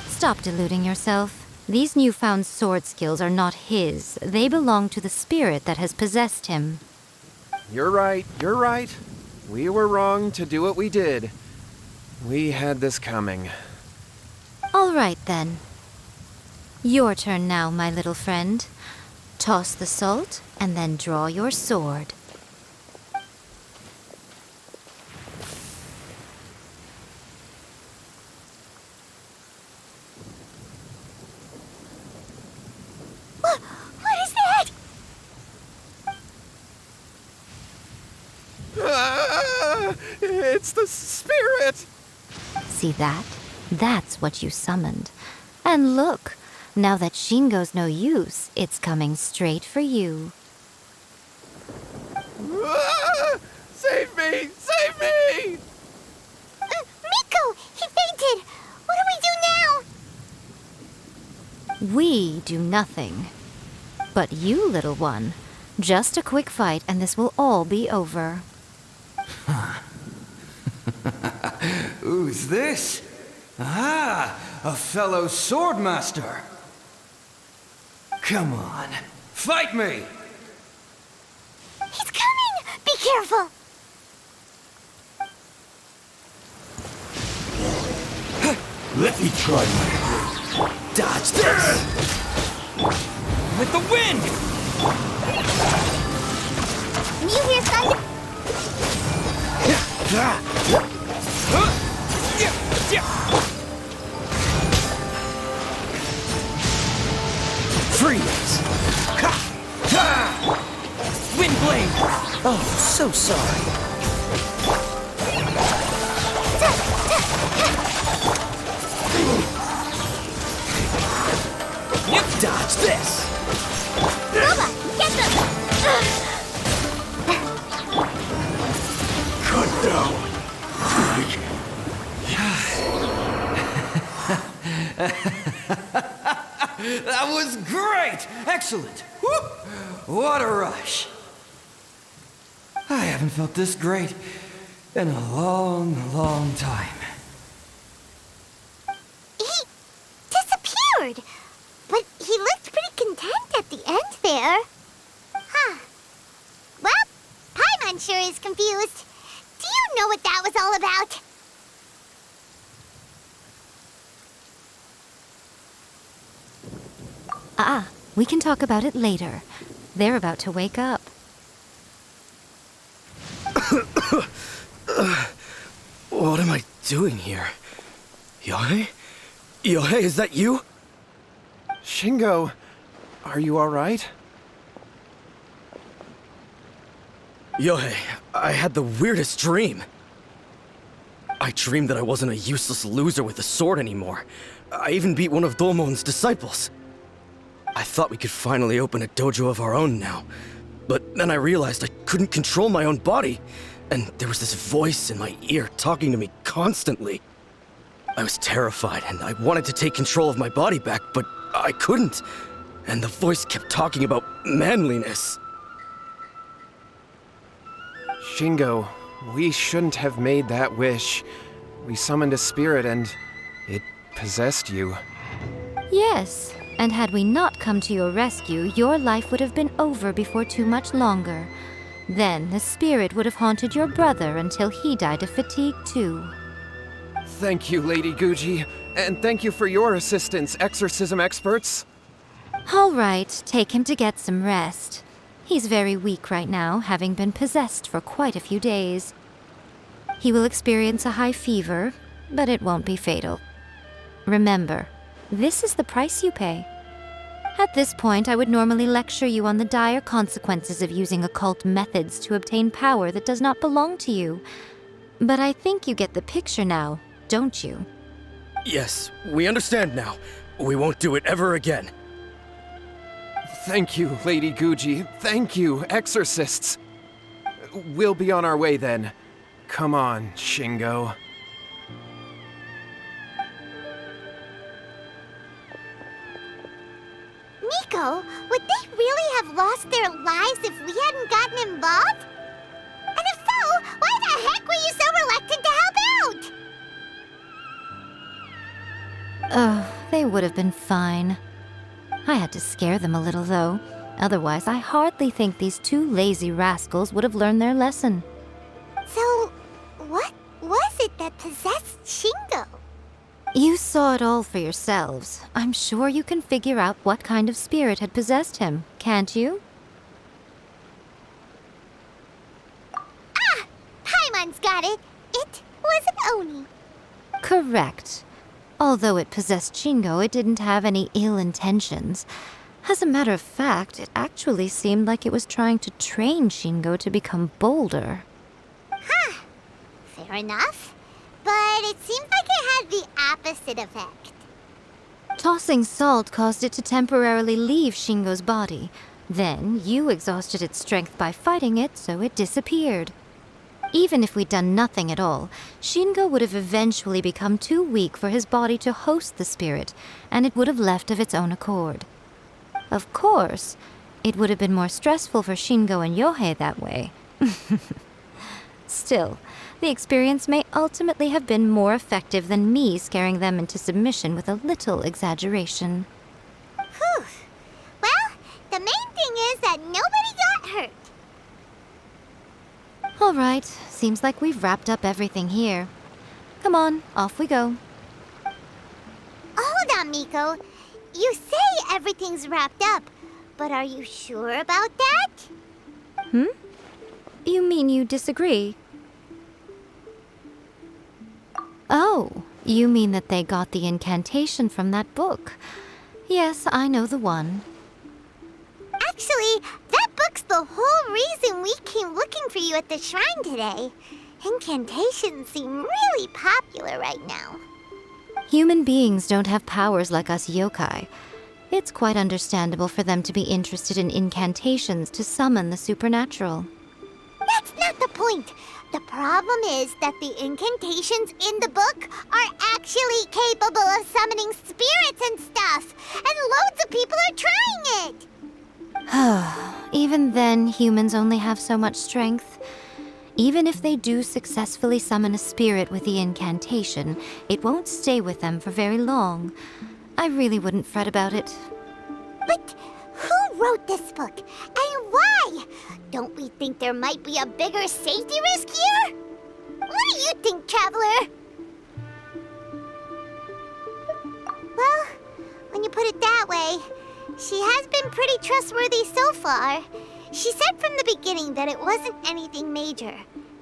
Stop deluding yourself. These newfound sword skills are not his. They belong to the spirit that has possessed him. You're right, you're right. We were wrong to do what we did. We had this coming. All right, then. Your turn now, my little friend. Toss the salt, and then draw your sword. What is that? It's the spirit! See that? That's what you summoned. And look, now that Shingo's no use, it's coming straight for you. Save me! Save me! Miko! He fainted! What do we do now? We do nothing. But you, little one, just a quick fight and this will all be over. Who's this? Ah, a fellow swordmaster. Come on, fight me! He's coming! Be careful! Let me try my Dodge this! With the wind! You hear thunder? Freeze! Wind blade! Oh, so sorry. You dodge this! Nova, get them! cut down. That was great! Excellent! Whoop! What a rush! I haven't felt this great in a long, long time. He disappeared! But he looked pretty content at the end there. Huh. Well, Paimon sure is confused. Do you know what that was all about? We can talk about it later. They're about to wake up. What am I doing here? Yohei? Yohei, is that you? Shingo, are you alright? Yohei, I had the weirdest dream. I dreamed that I wasn't a useless loser with a sword anymore. I even beat one of Domon's disciples. I thought we could finally open a dojo of our own now. But then I realized I couldn't control my own body. And there was this voice in my ear talking to me constantly. I was terrified and I wanted to take control of my body back, but I couldn't. And the voice kept talking about manliness. Shingo, we shouldn't have made that wish. We summoned a spirit and it possessed you. Yes, and had we not come to your rescue, your life would have been over before too much longer. Then the spirit would have haunted your brother until he died of fatigue too. Thank you, Lady Guji. And thank you for your assistance, exorcism experts. All right, take him to get some rest. He's very weak right now, having been possessed for quite a few days. He will experience a high fever, but it won't be fatal. Remember, this is the price you pay. At this point, I would normally lecture you on the dire consequences of using occult methods to obtain power that does not belong to you. But I think you get the picture now, don't you? Yes, we understand now. We won't do it ever again. Thank you, Lady Guji. Thank you, exorcists. We'll be on our way then. Come on, Shingo. Miko, would they really have lost their lives if we hadn't gotten involved? And if so, why the heck were you so reluctant to help out? Oh, they would have been fine. I had to scare them a little, though. Otherwise, I hardly think these two lazy rascals would have learned their lesson. So, what was it that possessed Shingo? You saw it all for yourselves. I'm sure you can figure out what kind of spirit had possessed him, can't you? Ah! Paimon's got it. It was an Oni. Correct. Although it possessed Shingo, it didn't have any ill intentions. As a matter of fact, it actually seemed like it was trying to train Shingo to become bolder. Huh. Fair enough. But it seemed like it had the opposite effect. Tossing salt caused it to temporarily leave Shingo's body. Then, you exhausted its strength by fighting it, so it disappeared. Even if we'd done nothing at all, Shingo would have eventually become too weak for his body to host the spirit, and it would have left of its own accord. Of course, it would have been more stressful for Shingo and Yohei that way. Still, the experience may ultimately have been more effective than me scaring them into submission with a little exaggeration. Whew. Well, the main thing is that nobody got hurt. All right, seems like we've wrapped up everything here. Come on, off we go. Hold on, Miko. You say everything's wrapped up, but are you sure about that? You mean you disagree? Oh, you mean that they got the incantation from that book. Yes, I know the one. Actually, that book's the whole reason we came looking for you at the shrine today. Incantations seem really popular right now. Human beings don't have powers like us yokai. It's quite understandable for them to be interested in incantations to summon the supernatural. That's not the point. The problem is that the incantations in the book are actually capable of summoning spirits and stuff, and loads of people are trying it. Even then, humans only have so much strength. Even if they do successfully summon a spirit with the incantation, it won't stay with them for very long. I really wouldn't fret about it. But who wrote this book, and why? Don't we think there might be a bigger safety risk here? What do you think, Traveler? Well, when you put it that way, she has been pretty trustworthy so far. She said from the beginning that it wasn't anything major.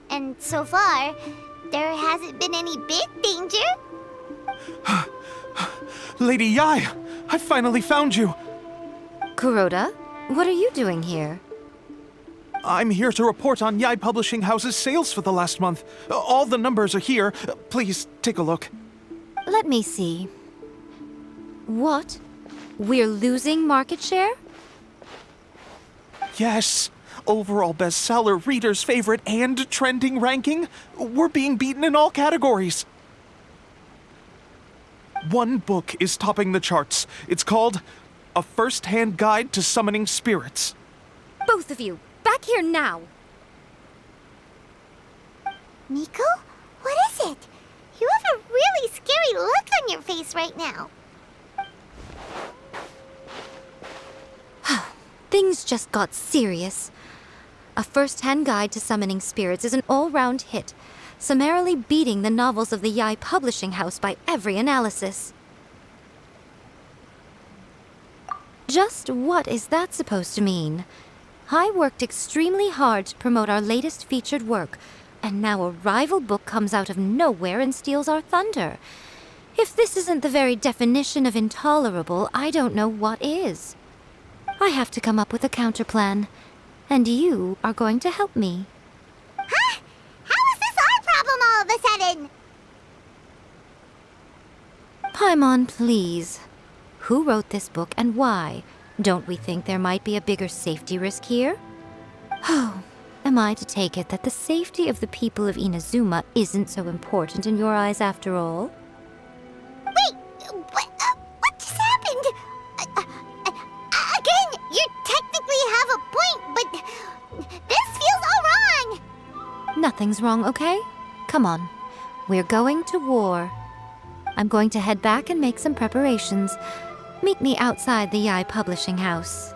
And so far, there hasn't been any big danger. Lady Yai, I finally found you. Kuroda, what are you doing here? I'm here to report on Yai Publishing House's sales for the last month. All the numbers are here. Please, take a look. Let me see. What? We're losing market share? Yes. Overall bestseller, reader's favorite, and trending ranking. We're being beaten in all categories. One book is topping the charts. It's called A First-Hand Guide to Summoning Spirits. Both of you, back here now! Miko? What is it? You have a really scary look on your face right now. Things just got serious. A first-hand guide to summoning spirits is an all-round hit, summarily beating the novels of the Yai Publishing House by every analysis. Just what is that supposed to mean? I worked extremely hard to promote our latest featured work, and now a rival book comes out of nowhere and steals our thunder. If this isn't the very definition of intolerable, I don't know what is. I have to come up with a counterplan, and you are going to help me. Huh? How is this our problem all of a sudden? Paimon, please. Who wrote this book and why? Don't we think there might be a bigger safety risk here? Oh, am I to take it that the safety of the people of Inazuma isn't so important in your eyes after all? Wait, what just happened? Again, you technically have a point, but this feels all wrong. Nothing's wrong, okay? Come on. We're going to war. I'm going to head back and make some preparations. Meet me outside the Yai Publishing House.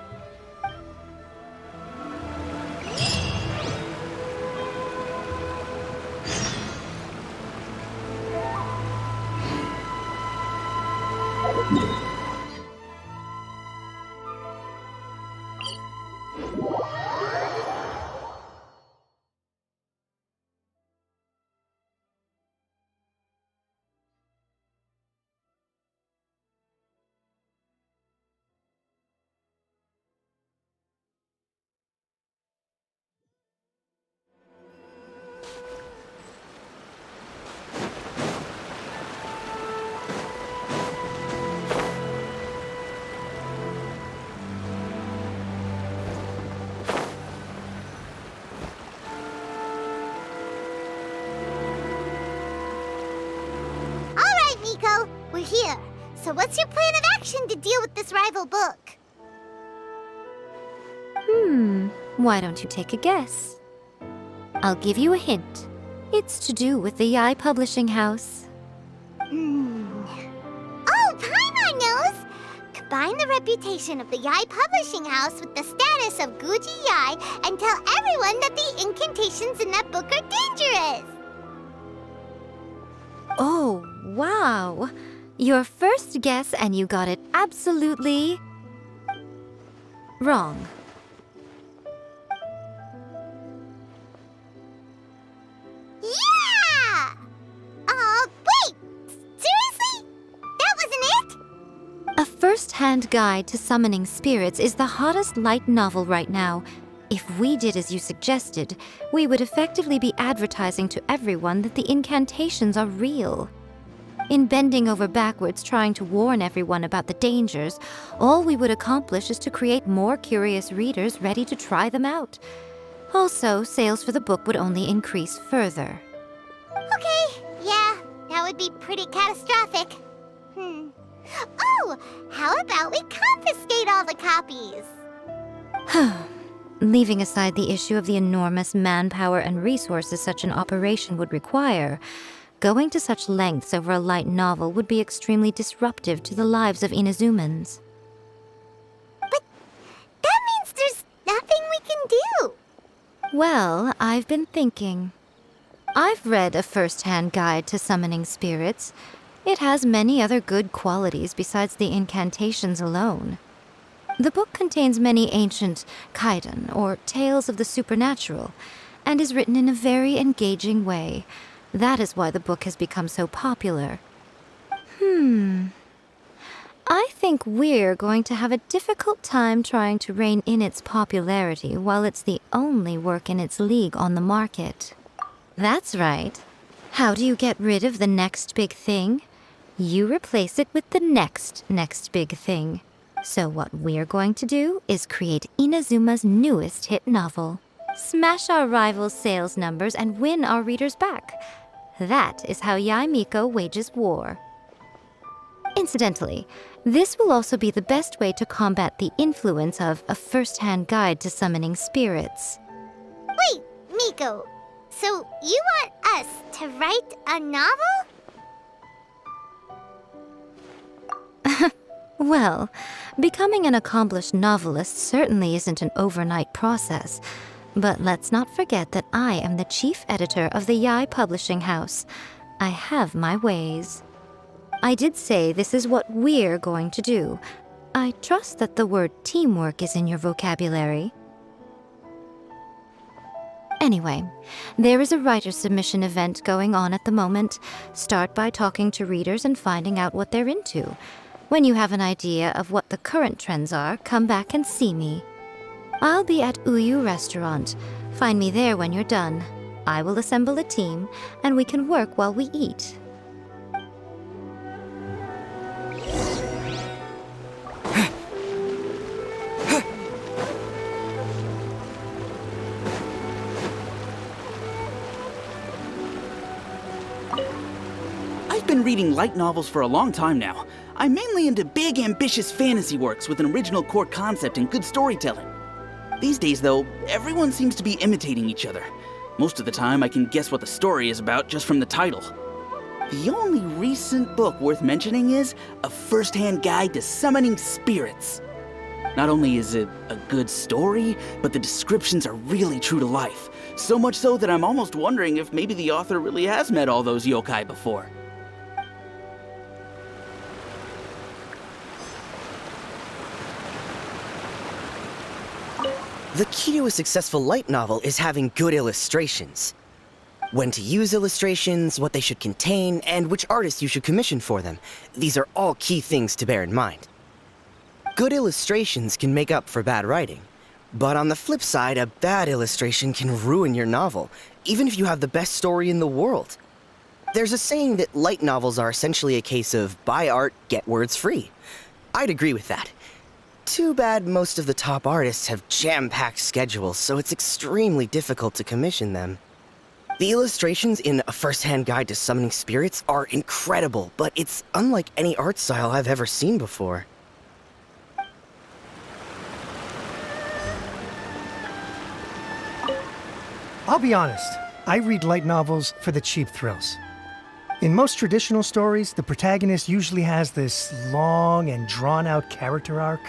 We're here. So what's your plan of action to deal with this rival book? Why don't you take a guess? I'll give you a hint. It's to do with the Yai Publishing House. Oh, Paimon knows! Combine the reputation of the Yai Publishing House with the status of Guji Yai and tell everyone that the incantations in that book are dangerous! Oh, wow! Your first guess and you got it absolutely wrong. Yeah! Wait! Seriously? That wasn't it? A first-hand guide to summoning spirits is the hottest light novel right now. If we did as you suggested, we would effectively be advertising to everyone that the incantations are real. In bending over backwards trying to warn everyone about the dangers, all we would accomplish is to create more curious readers ready to try them out. Also, sales for the book would only increase further. Okay, yeah, that would be pretty catastrophic. Oh, how about we confiscate all the copies? Leaving aside the issue of the enormous manpower and resources such an operation would require, going to such lengths over a light novel would be extremely disruptive to the lives of Inazumans. But that means there's nothing we can do. Well, I've been thinking. I've read A First-Hand Guide to Summoning Spirits. It has many other good qualities besides the incantations alone. The book contains many ancient kaidan, or tales of the supernatural, and is written in a very engaging way. That is why the book has become so popular. I think we're going to have a difficult time trying to rein in its popularity while it's the only work in its league on the market. That's right. How do you get rid of the next big thing? You replace it with the next big thing. So what we're going to do is create Inazuma's newest hit novel. Smash our rivals' sales numbers and win our readers back. That is how Yae Miko wages war. Incidentally, this will also be the best way to combat the influence of A First-Hand Guide to Summoning Spirits. Wait, Miko, so you want us to write a novel? Well, becoming an accomplished novelist certainly isn't an overnight process. But let's not forget that I am the chief editor of the Yai Publishing House. I have my ways. I did say this is what we're going to do. I trust that the word teamwork is in your vocabulary. Anyway, there is a writer submission event going on at the moment. Start by talking to readers and finding out what they're into. When you have an idea of what the current trends are, come back and see me. I'll be at Uyu Restaurant. Find me there when you're done. I will assemble a team, and we can work while we eat. I've been reading light novels for a long time now. I'm mainly into big, ambitious fantasy works with an original core concept and good storytelling. These days, though, everyone seems to be imitating each other. Most of the time, I can guess what the story is about just from the title. The only recent book worth mentioning is A First-Hand Guide to Summoning Spirits. Not only is it a good story, but the descriptions are really true to life. So much so that I'm almost wondering if maybe the author really has met all those yokai before. The key to a successful light novel is having good illustrations. When to use illustrations, what they should contain, and which artists you should commission for them. These are all key things to bear in mind. Good illustrations can make up for bad writing. But on the flip side, a bad illustration can ruin your novel, even if you have the best story in the world. There's a saying that light novels are essentially a case of buy art, get words free. I'd agree with that. Too bad most of the top artists have jam-packed schedules, so it's extremely difficult to commission them. The illustrations in A First-Hand Guide to Summoning Spirits are incredible, but it's unlike any art style I've ever seen before. I'll be honest, I read light novels for the cheap thrills. In most traditional stories, the protagonist usually has this long and drawn-out character arc,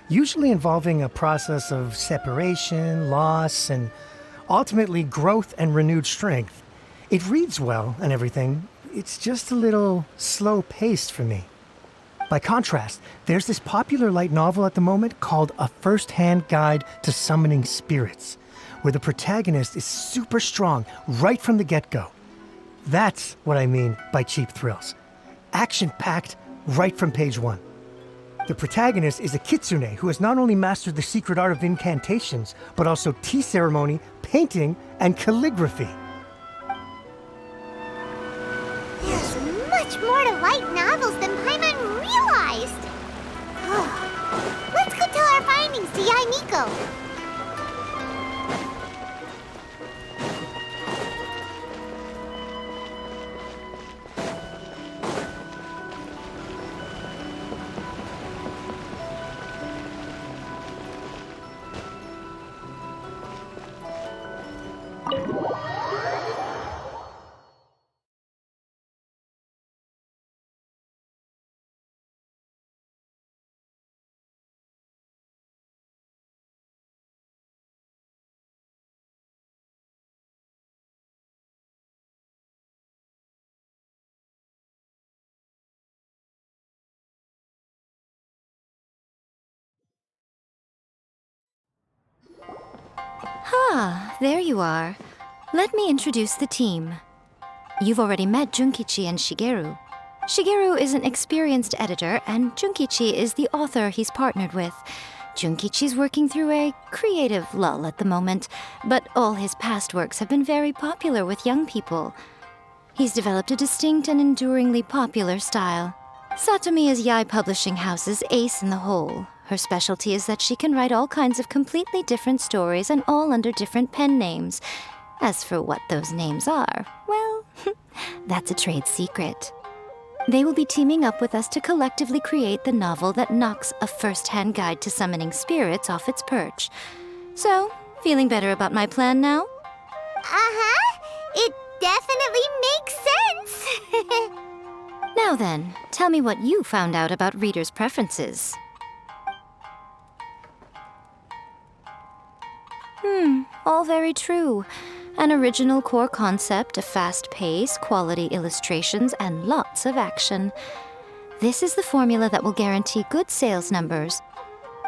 usually involving a process of separation, loss, and ultimately growth and renewed strength. It reads well and everything, it's just a little slow-paced for me. By contrast, there's this popular light novel at the moment called A First-Hand Guide to Summoning Spirits, where the protagonist is super strong right from the get-go. That's what I mean by cheap thrills. Action-packed right from page one. The protagonist is a kitsune who has not only mastered the secret art of incantations, but also tea ceremony, painting, and calligraphy. There's much more to light novels than Paimon realized. Let's go tell our findings to Yai Miko. Ah, there you are. Let me introduce the team. You've already met Junkichi and Shigeru. Shigeru is an experienced editor, and Junkichi is the author he's partnered with. Junkichi's working through a creative lull at the moment, but all his past works have been very popular with young people. He's developed a distinct and enduringly popular style. Satomi is Yai Publishing House's ace in the hole. Her specialty is that she can write all kinds of completely different stories and all under different pen names. As for what those names are, well, that's a trade secret. They will be teaming up with us to collectively create the novel that knocks A First-Hand Guide to Summoning Spirits off its perch. So, feeling better about my plan now? Uh-huh. It definitely makes sense. Now then, tell me what you found out about readers' preferences. All very true. An original core concept, a fast pace, quality illustrations, and lots of action. This is the formula that will guarantee good sales numbers.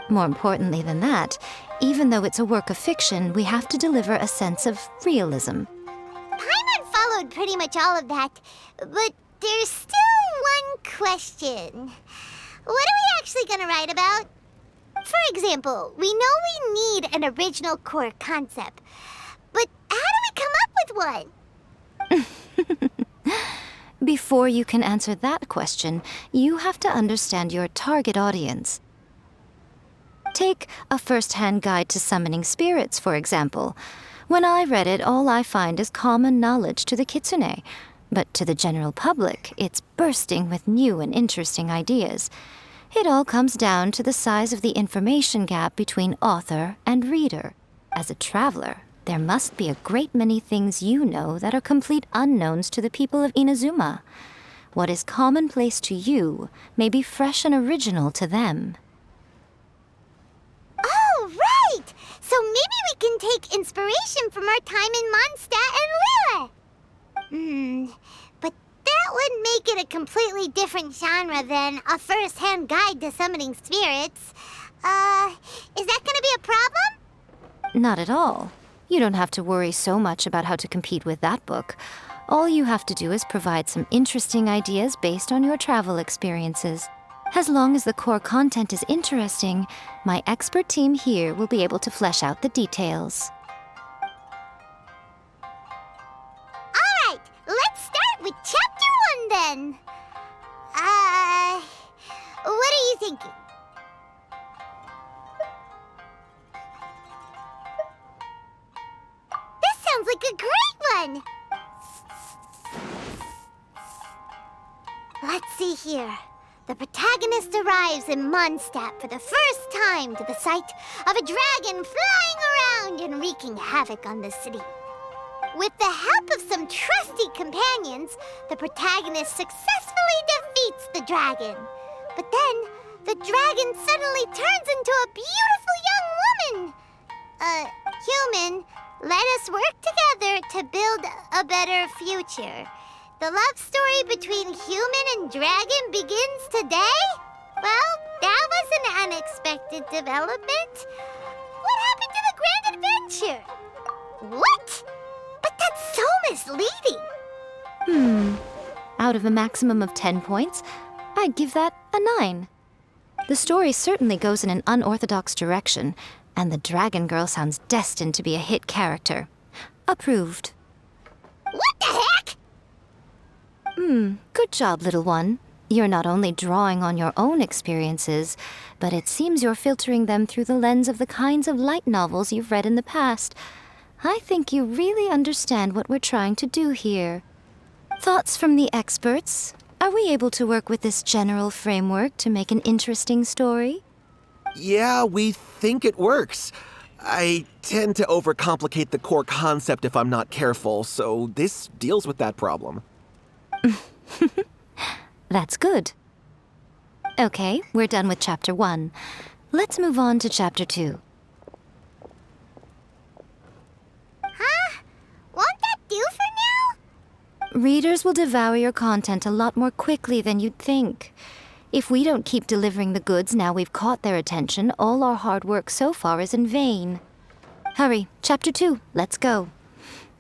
More importantly than that, even though it's a work of fiction, we have to deliver a sense of realism. Paimon followed pretty much all of that, but there's still one question. What are we actually gonna write about? For example, we know we need an original core concept, but how do we come up with one? Before you can answer that question, you have to understand your target audience. Take a first-hand guide to summoning spirits, for example. When I read it, all I find is common knowledge to the kitsune. But to the general public, it's bursting with new and interesting ideas. It all comes down to the size of the information gap between author and reader. As a traveler, there must be a great many things you know that are complete unknowns to the people of Inazuma. What is commonplace to you may be fresh and original to them. Oh, right! So maybe we can take inspiration from our time in Mondstadt and Liyue. But that would make it a completely different genre than a first-hand guide to summoning spirits. Is that gonna be a problem? Not at all. You don't have to worry so much about how to compete with that book. All you have to do is provide some interesting ideas based on your travel experiences. As long as the core content is interesting, my expert team here will be able to flesh out the details. Alright, let's start with Chapter 1 then. What are you thinking? This sounds like a great one! Let's see here. The protagonist arrives in Mondstadt for the first time to the sight of a dragon flying around and wreaking havoc on the city. With the help of some trusty companions, the protagonist successfully defeats the dragon. But then, the dragon suddenly turns into a beautiful young woman. Human, let us work together to build a better future. The love story between human and dragon begins today? Well, that was an unexpected development. What happened to the grand adventure? What? But that's so misleading. Out of a maximum of 10 points, I'd give that a 9. The story certainly goes in an unorthodox direction, and the Dragon Girl sounds destined to be a hit character. Approved. What the heck? Good job, little one. You're not only drawing on your own experiences, but it seems you're filtering them through the lens of the kinds of light novels you've read in the past. I think you really understand what we're trying to do here. Thoughts from the experts? Are we able to work with this general framework to make an interesting story? Yeah, we think it works. I tend to overcomplicate the core concept if I'm not careful, so this deals with that problem. That's good. Okay, we're done with Chapter 1. Let's move on to Chapter 2. Huh? Won't that do for now? Readers will devour your content a lot more quickly than you'd think. If we don't keep delivering the goods now we've caught their attention, all our hard work so far is in vain. Hurry, Chapter 2, let's go.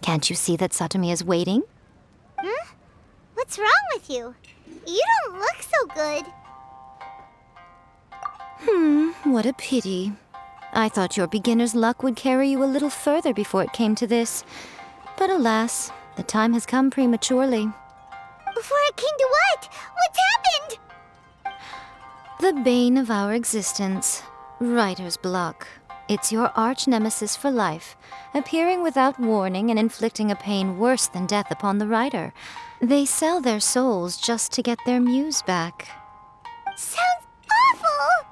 Can't you see that Satomi is waiting? What's wrong with you? You don't look so good. What a pity. I thought your beginner's luck would carry you a little further before it came to this. But alas, the time has come prematurely. Before it came to what? What's happened? The bane of our existence, writer's block. It's your arch-nemesis for life, appearing without warning and inflicting a pain worse than death upon the writer. They sell their souls just to get their muse back. Sounds awful!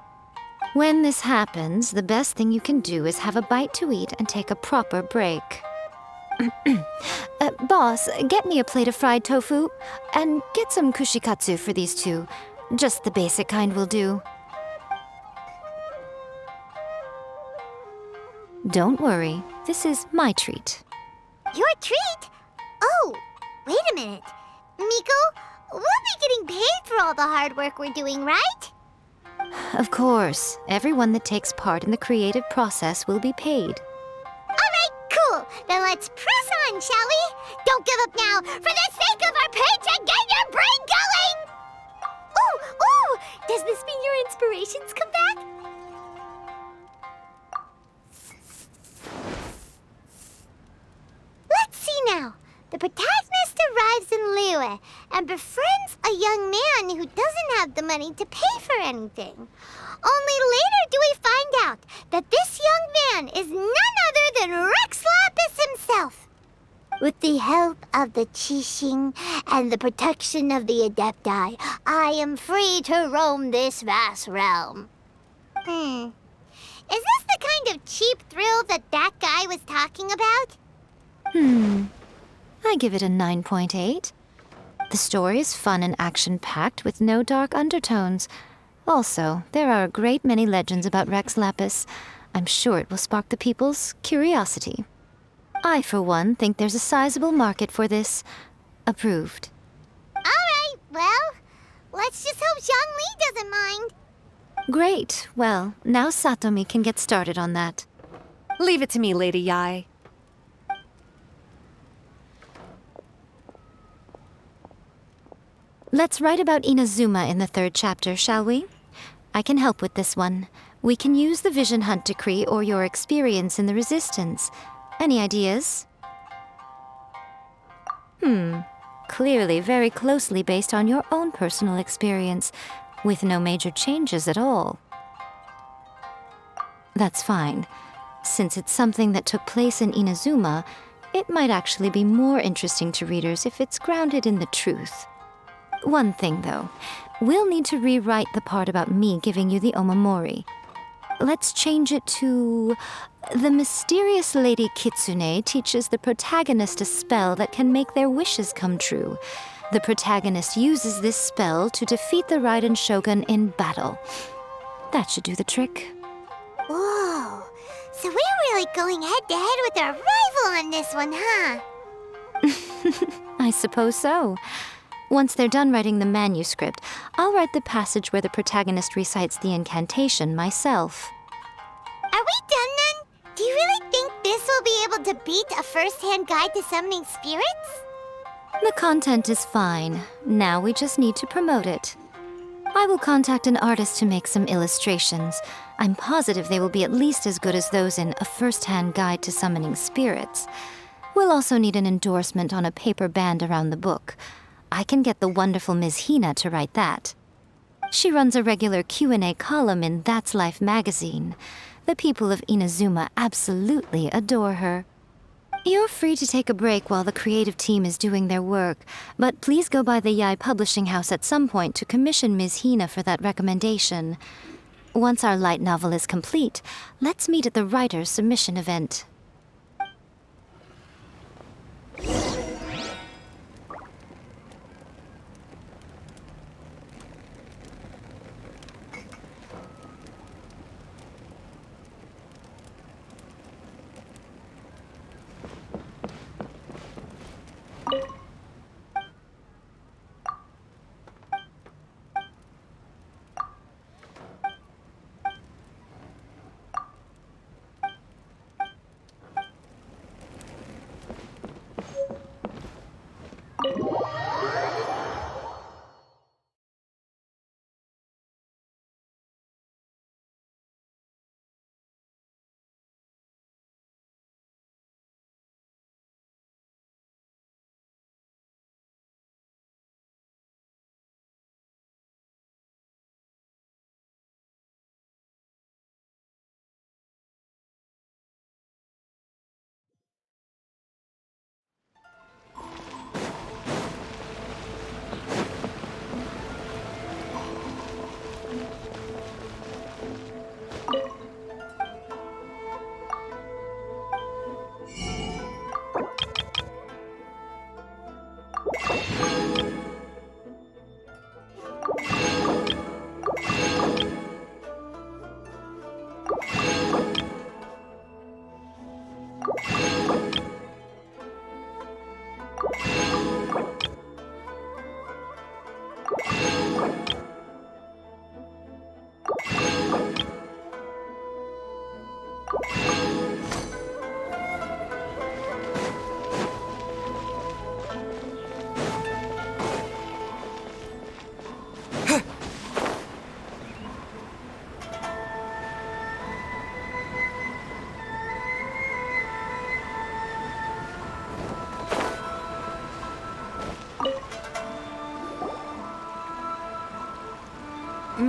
When this happens, the best thing you can do is have a bite to eat and take a proper break. Boss, get me a plate of fried tofu, and get some kushikatsu for these two. Just the basic kind will do. Don't worry, this is my treat. Your treat? Oh, wait a minute. Miko, we'll be getting paid for all the hard work we're doing, right? Of course, everyone that takes part in the creative process will be paid. Alright, cool. Then let's press on, shall we? Don't give up now. For the sake of our paycheck, get your brain going! Ooh! Does this mean your inspirations come back? Let's see now. The protagonist arrives in Liyue and befriends a young man who doesn't have the money to pay for anything. Only later do we find out that this young man is none other than Rex Lapis himself. With the help of the Qixing and the protection of the Adepti, I am free to roam this vast realm. Is this the kind of cheap thrill that guy was talking about? I give it a 9.8. The story is fun and action-packed with no dark undertones. Also, there are a great many legends about Rex Lapis. I'm sure it will spark the people's curiosity. I, for one, think there's a sizable market for this. Approved. Alright, well, let's just hope Zhongli doesn't mind. Great. Well, now Satomi can get started on that. Leave it to me, Lady Yai. Let's write about Inazuma in the 3rd chapter, shall we? I can help with this one. We can use the Vision Hunt Decree or your experience in the Resistance. Any ideas? Clearly very closely based on your own personal experience, with no major changes at all. That's fine. Since it's something that took place in Inazuma, it might actually be more interesting to readers if it's grounded in the truth. One thing, though. We'll need to rewrite the part about me giving you the Omamori. Let's change it to... The mysterious Lady Kitsune teaches the protagonist a spell that can make their wishes come true. The protagonist uses this spell to defeat the Raiden Shogun in battle. That should do the trick. Whoa, so we're really going head-to-head with our rival on this one, huh? I suppose so. Once they're done writing the manuscript, I'll write the passage where the protagonist recites the incantation myself. Are we done then? Do you really think this will be able to beat a first-hand guide to summoning spirits? The content is fine. Now we just need to promote it. I will contact an artist to make some illustrations. I'm positive they will be at least as good as those in A First-Hand Guide to Summoning Spirits. We'll also need an endorsement on a paper band around the book. I can get the wonderful Ms. Hina to write that. She runs a regular Q&A column in That's Life magazine. The people of Inazuma absolutely adore her. You're free to take a break while the creative team is doing their work, but please go by the Yai Publishing House at some point to commission Ms. Hina for that recommendation. Once our light novel is complete, let's meet at the writer's submission event.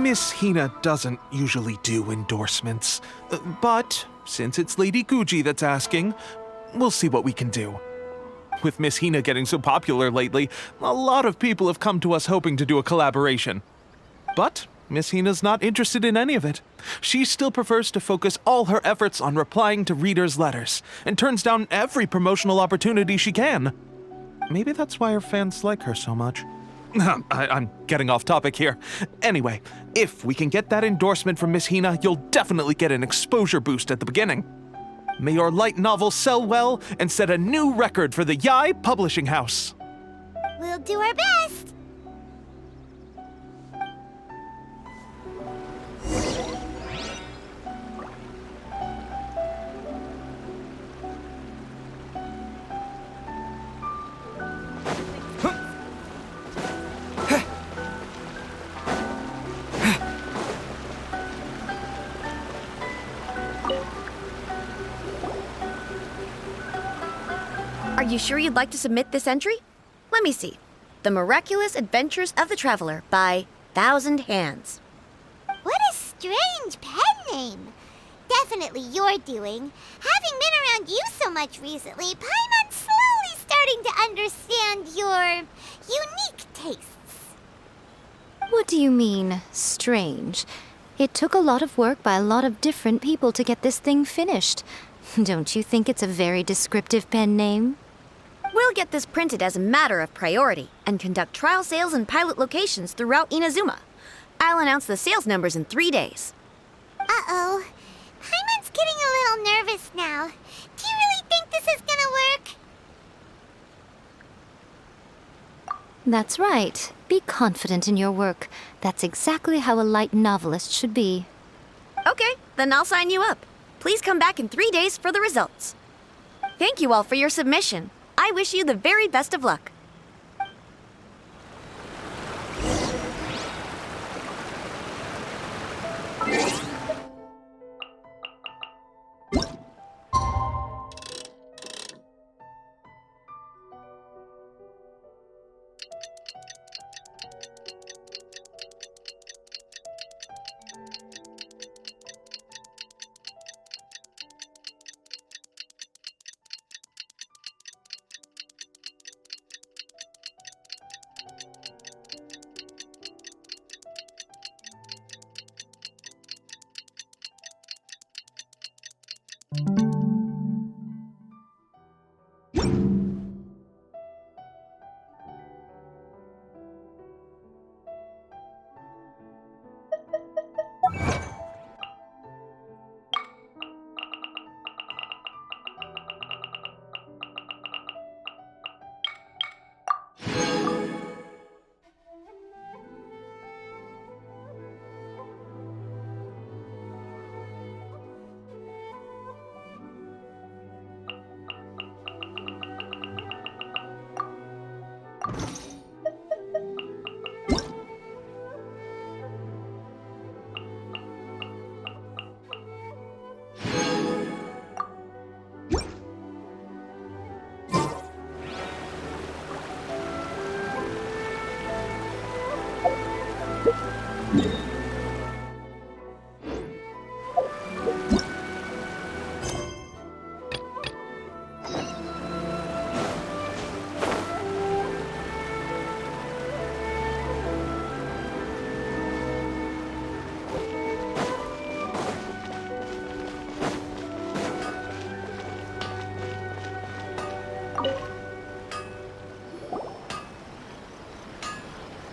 Miss Hina doesn't usually do endorsements, but since it's Lady Guji that's asking, we'll see what we can do. With Miss Hina getting so popular lately, a lot of people have come to us hoping to do a collaboration. But Miss Hina's not interested in any of it. She still prefers to focus all her efforts on replying to readers' letters, and turns down every promotional opportunity she can. Maybe that's why her fans like her so much. I'm getting off topic here. Anyway, if we can get that endorsement from Miss Hina, you'll definitely get an exposure boost at the beginning. May your light novel sell well and set a new record for the Yai Publishing House. We'll do our best. Are you sure you'd like to submit this entry? Let me see. The Miraculous Adventures of the Traveler by Thousand Hands. What a strange pen name. Definitely your doing. Having been around you so much recently, Paimon's slowly starting to understand your unique tastes. What do you mean, strange? It took a lot of work by a lot of different people to get this thing finished. Don't you think it's a very descriptive pen name? We'll get this printed as a matter of priority and conduct trial sales in pilot locations throughout Inazuma. I'll announce the sales numbers in 3 days. Uh-oh. Paimon's getting a little nervous now. Do you really think this is gonna work? That's right. Be confident in your work. That's exactly how a light novelist should be. Okay, then I'll sign you up. Please come back in 3 days for the results. Thank you all for your submission. I wish you the very best of luck.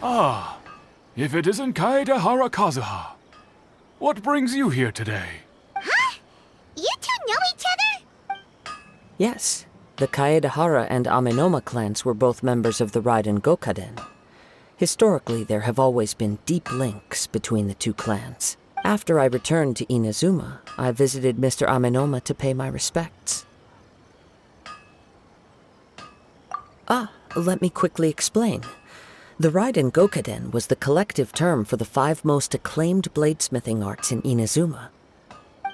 Ah, if it isn't Kaedehara Kazuha. What brings you here today? Huh? You two know each other? Yes, the Kaedehara and Amenoma clans were both members of the Raiden Gokaden. Historically, there have always been deep links between the two clans. After I returned to Inazuma, I visited Mr. Amenoma to pay my respects. Let me quickly explain. The Raiden Gokaden was the collective term for the 5 most acclaimed bladesmithing arts in Inazuma.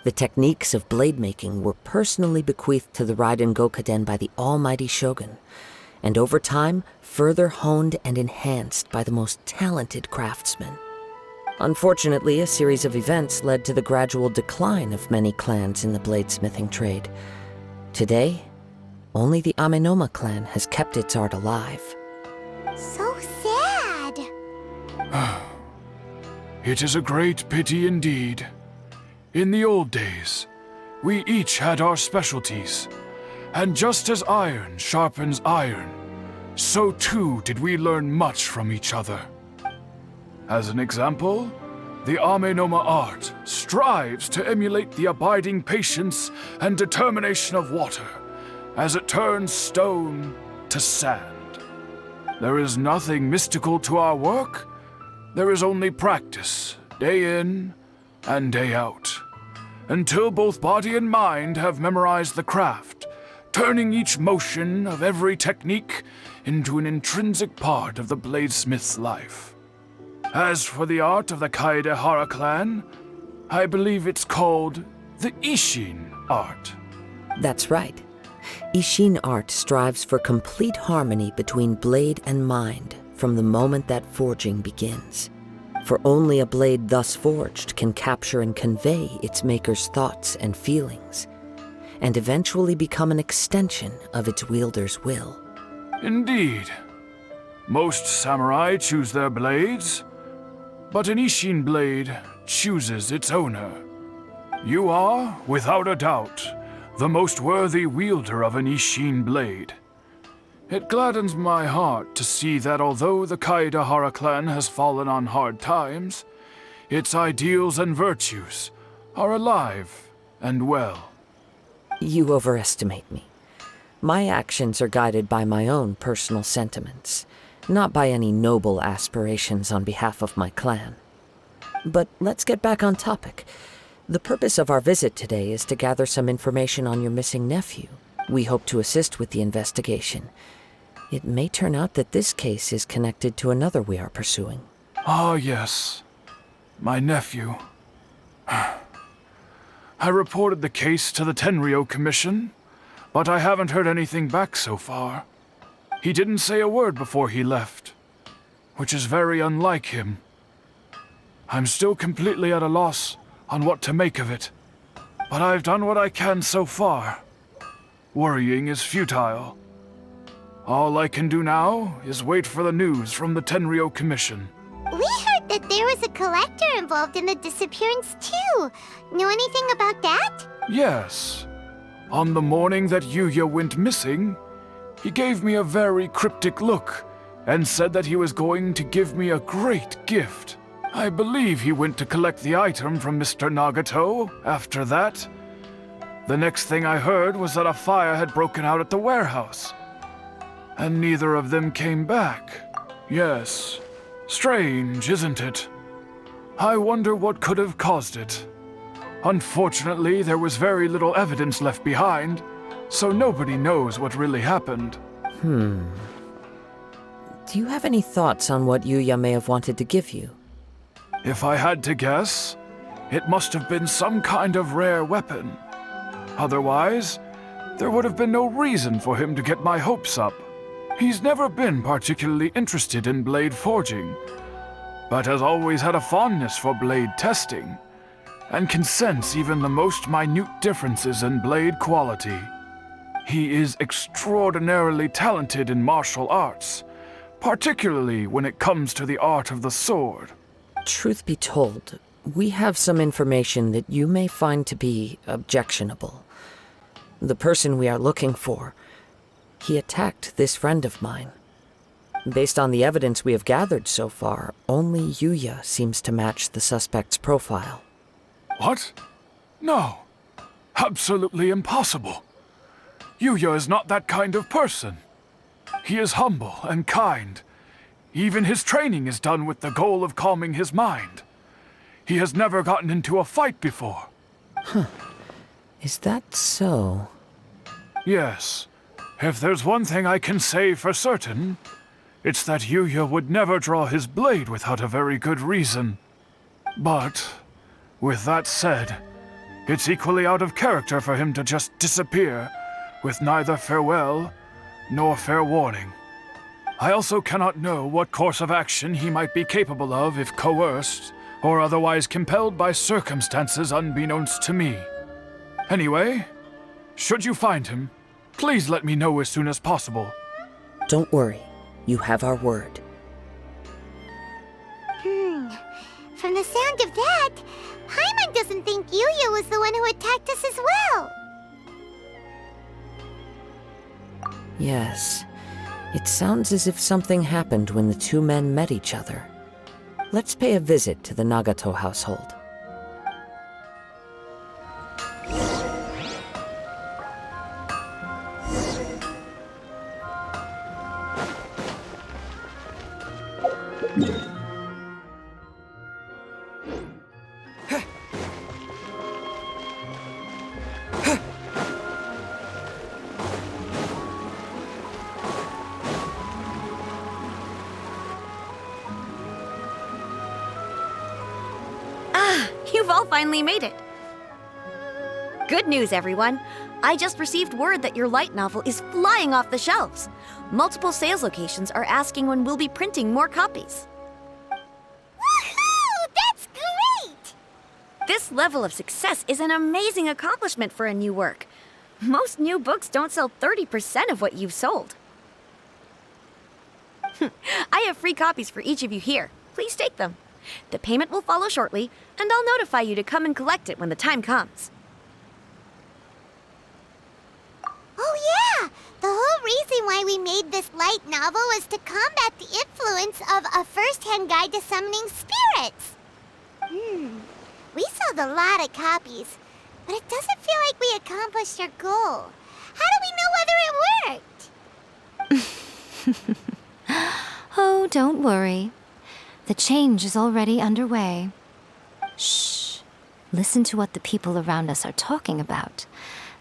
The techniques of blade making were personally bequeathed to the Raiden Gokaden by the almighty shogun, and over time, further honed and enhanced by the most talented craftsmen. Unfortunately, a series of events led to the gradual decline of many clans in the bladesmithing trade. Today, only the Amenoma clan has kept its art alive. So sad. It is a great pity indeed. In the old days, we each had our specialties, and just as iron sharpens iron, so too did we learn much from each other. As an example, the Amenoma art strives to emulate the abiding patience and determination of water as it turns stone to sand. There is nothing mystical to our work. There is only practice, day in and day out, until both body and mind have memorized the craft, turning each motion of every technique into an intrinsic part of the bladesmith's life. As for the art of the Kaedehara clan, I believe it's called the Ishin art. That's right. Ishin art strives for complete harmony between blade and mind from the moment that forging begins. For only a blade thus forged can capture and convey its maker's thoughts and feelings, and eventually become an extension of its wielder's will. Indeed. Most samurai choose their blades, but an Ishin blade chooses its owner. You are, without a doubt, the most worthy wielder of an Ishin blade. It gladdens my heart to see that although the Kaedehara clan has fallen on hard times, its ideals and virtues are alive and well. You overestimate me. My actions are guided by my own personal sentiments, not by any noble aspirations on behalf of my clan. But let's get back on topic. The purpose of our visit today is to gather some information on your missing nephew. We hope to assist with the investigation. It may turn out that this case is connected to another we are pursuing. Ah, yes. My nephew. I reported the case to the Tenryou Commission, but I haven't heard anything back so far. He didn't say a word before he left, which is very unlike him. I'm still completely at a loss on what to make of it, but I've done what I can so far. Worrying is futile. All I can do now is wait for the news from the Tenryou Commission. We heard that there was a collector involved in the disappearance too. Know anything about that? Yes. On the morning that Yuya went missing, he gave me a very cryptic look and said that he was going to give me a great gift. I believe he went to collect the item from Mr. Nagato after that. The next thing I heard was that a fire had broken out at the warehouse, and neither of them came back. Yes, strange, isn't it? I wonder what could have caused it. Unfortunately, there was very little evidence left behind, so nobody knows what really happened. Do you have any thoughts on what Yuya may have wanted to give you? If I had to guess, it must have been some kind of rare weapon. Otherwise, there would have been no reason for him to get my hopes up. He's never been particularly interested in blade forging, but has always had a fondness for blade testing, and can sense even the most minute differences in blade quality. He is extraordinarily talented in martial arts, particularly when it comes to the art of the sword. Truth be told, we have some information that you may find to be objectionable. The person we are looking for, he attacked this friend of mine. Based on the evidence we have gathered so far, only Yuya seems to match the suspect's profile. What? No. Absolutely impossible. Yuya is not that kind of person. He is humble and kind. Even his training is done with the goal of calming his mind. He has never gotten into a fight before. Is that so? Yes. If there's one thing I can say for certain, it's that Yuya would never draw his blade without a very good reason. But, with that said, it's equally out of character for him to just disappear, with neither farewell nor fair warning. I also cannot know what course of action he might be capable of if coerced or otherwise compelled by circumstances unbeknownst to me. Anyway, should you find him, please let me know as soon as possible. Don't worry. You have our word. From the sound of that, Paimon doesn't think Yuya was the one who attacked us as well. Yes. It sounds as if something happened when the two men met each other. Let's pay a visit to the Nagato household. You've all finally made it. Good news, everyone. I just received word that your light novel is flying off the shelves. Multiple sales locations are asking when we'll be printing more copies. Woohoo! That's great! This level of success is an amazing accomplishment for a new work. Most new books don't sell 30% of what you've sold. I have free copies for each of you here. Please take them. The payment will follow shortly, and I'll notify you to come and collect it when the time comes. Oh yeah! The whole reason why we made this light novel was to combat the influence of a first-hand guide to summoning spirits. We sold a lot of copies, but it doesn't feel like we accomplished our goal. How do we know whether it worked? Oh, don't worry. The change is already underway. Shh. Listen to what the people around us are talking about.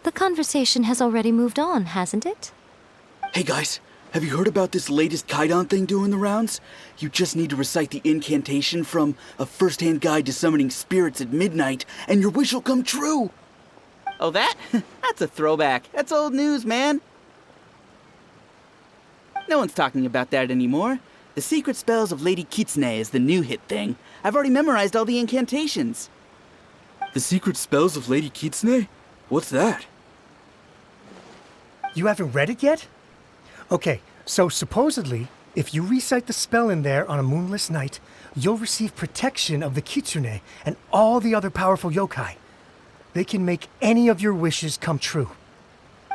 The conversation has already moved on, hasn't it? Hey guys, have you heard about this latest Kaidan thing doing the rounds? You just need to recite the incantation from A First-Hand Guide to Summoning Spirits at Midnight, and your wish will come true! Oh, that? That's a throwback. That's old news, man. No one's talking about that anymore. The Secret Spells of Lady Kitsune is the new hit thing. I've already memorized all the incantations. The Secret Spells of Lady Kitsune? What's that? You haven't read it yet? Okay, so supposedly, if you recite the spell in there on a moonless night, you'll receive protection of the Kitsune and all the other powerful yokai. They can make any of your wishes come true.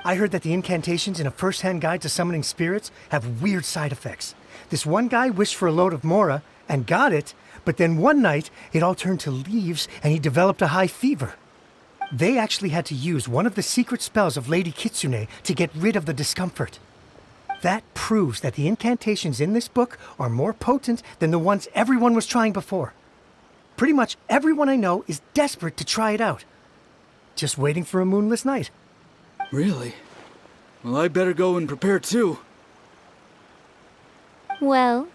I heard that the incantations in A First-Hand Guide to Summoning Spirits have weird side effects. This one guy wished for a load of mora and got it, but then one night it all turned to leaves and he developed a high fever. They actually had to use one of the secret spells of Lady Kitsune to get rid of the discomfort. That proves that the incantations in this book are more potent than the ones everyone was trying before. Pretty much everyone I know is desperate to try it out. Just waiting for a moonless night. Really? Well, I better go and prepare too. Well,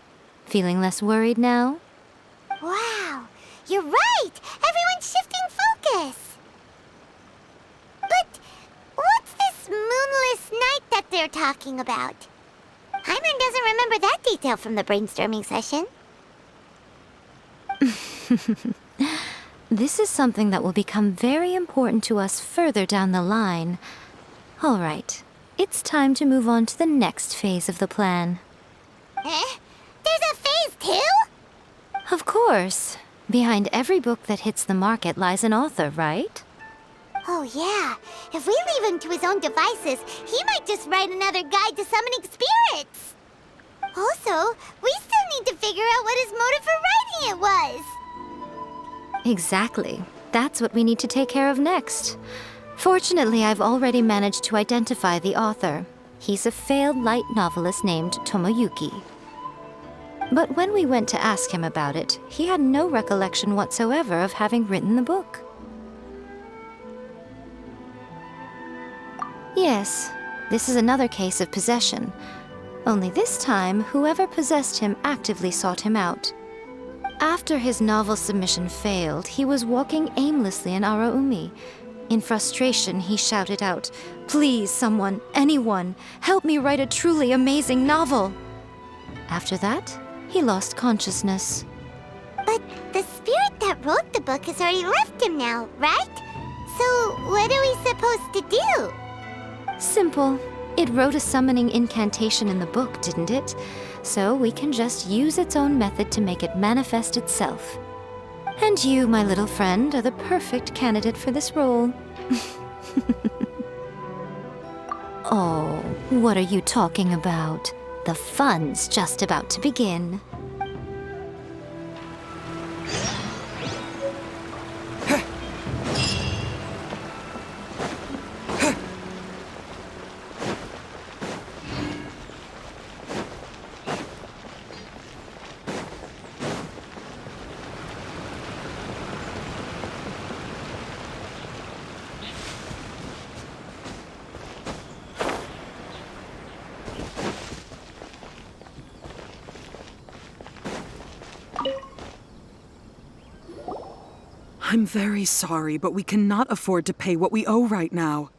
feeling less worried now? Wow, you're right! Everyone's shifting focus! But what's this moonless night that they're talking about? Hyman doesn't remember that detail from the brainstorming session. This is something that will become very important to us further down the line. All right, it's time to move on to the next phase of the plan. There's a phase 2? Of course. Behind every book that hits the market lies an author, right? Oh yeah, if we leave him to his own devices, he might just write another guide to summoning spirits. Also, we still need to figure out what his motive for writing it was. Exactly. That's what we need to take care of next. Fortunately, I've already managed to identify the author. He's a failed light novelist named Tomoyuki. But when we went to ask him about it, he had no recollection whatsoever of having written the book. Yes, this is another case of possession. Only this time, whoever possessed him actively sought him out. After his novel submission failed, he was walking aimlessly in Araumi. In frustration, he shouted out, "Please, someone, anyone, help me write a truly amazing novel!" After that, he lost consciousness. But the spirit that that wrote the book has already left him now, right? So what are we supposed to do? Simple. It wrote a summoning incantation in the book, didn't it? So we can just use its own method to make it manifest itself. And you, my little friend, are the perfect candidate for this role. Oh, what are you talking about? The fun's just about to begin. I'm very sorry, but we cannot afford to pay what we owe right now.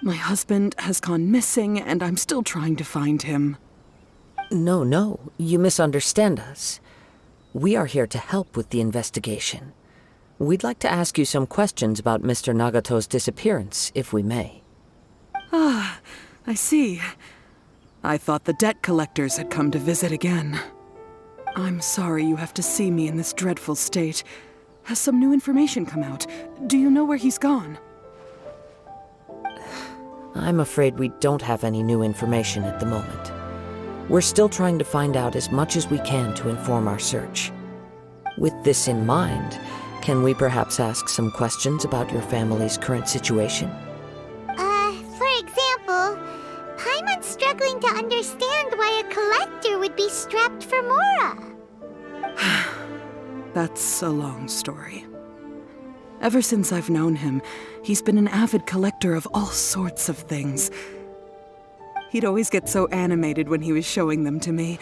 My husband has gone missing, and I'm still trying to find him. No, you misunderstand us. We are here to help with the investigation. We'd like to ask you some questions about Mr. Nagato's disappearance, if we may. Ah, I see. I thought the debt collectors had come to visit again. I'm sorry you have to see me in this dreadful state. Has some new information come out? Do you know where he's gone? I'm afraid we don't have any new information at the moment. We're still trying to find out as much as we can to inform our search. With this in mind, can we perhaps ask some questions about your family's current situation? For example, Paimon's struggling to understand why a collector would be strapped for Mora. That's a long story. Ever since I've known him, he's been an avid collector of all sorts of things. He'd always get so animated when he was showing them to me.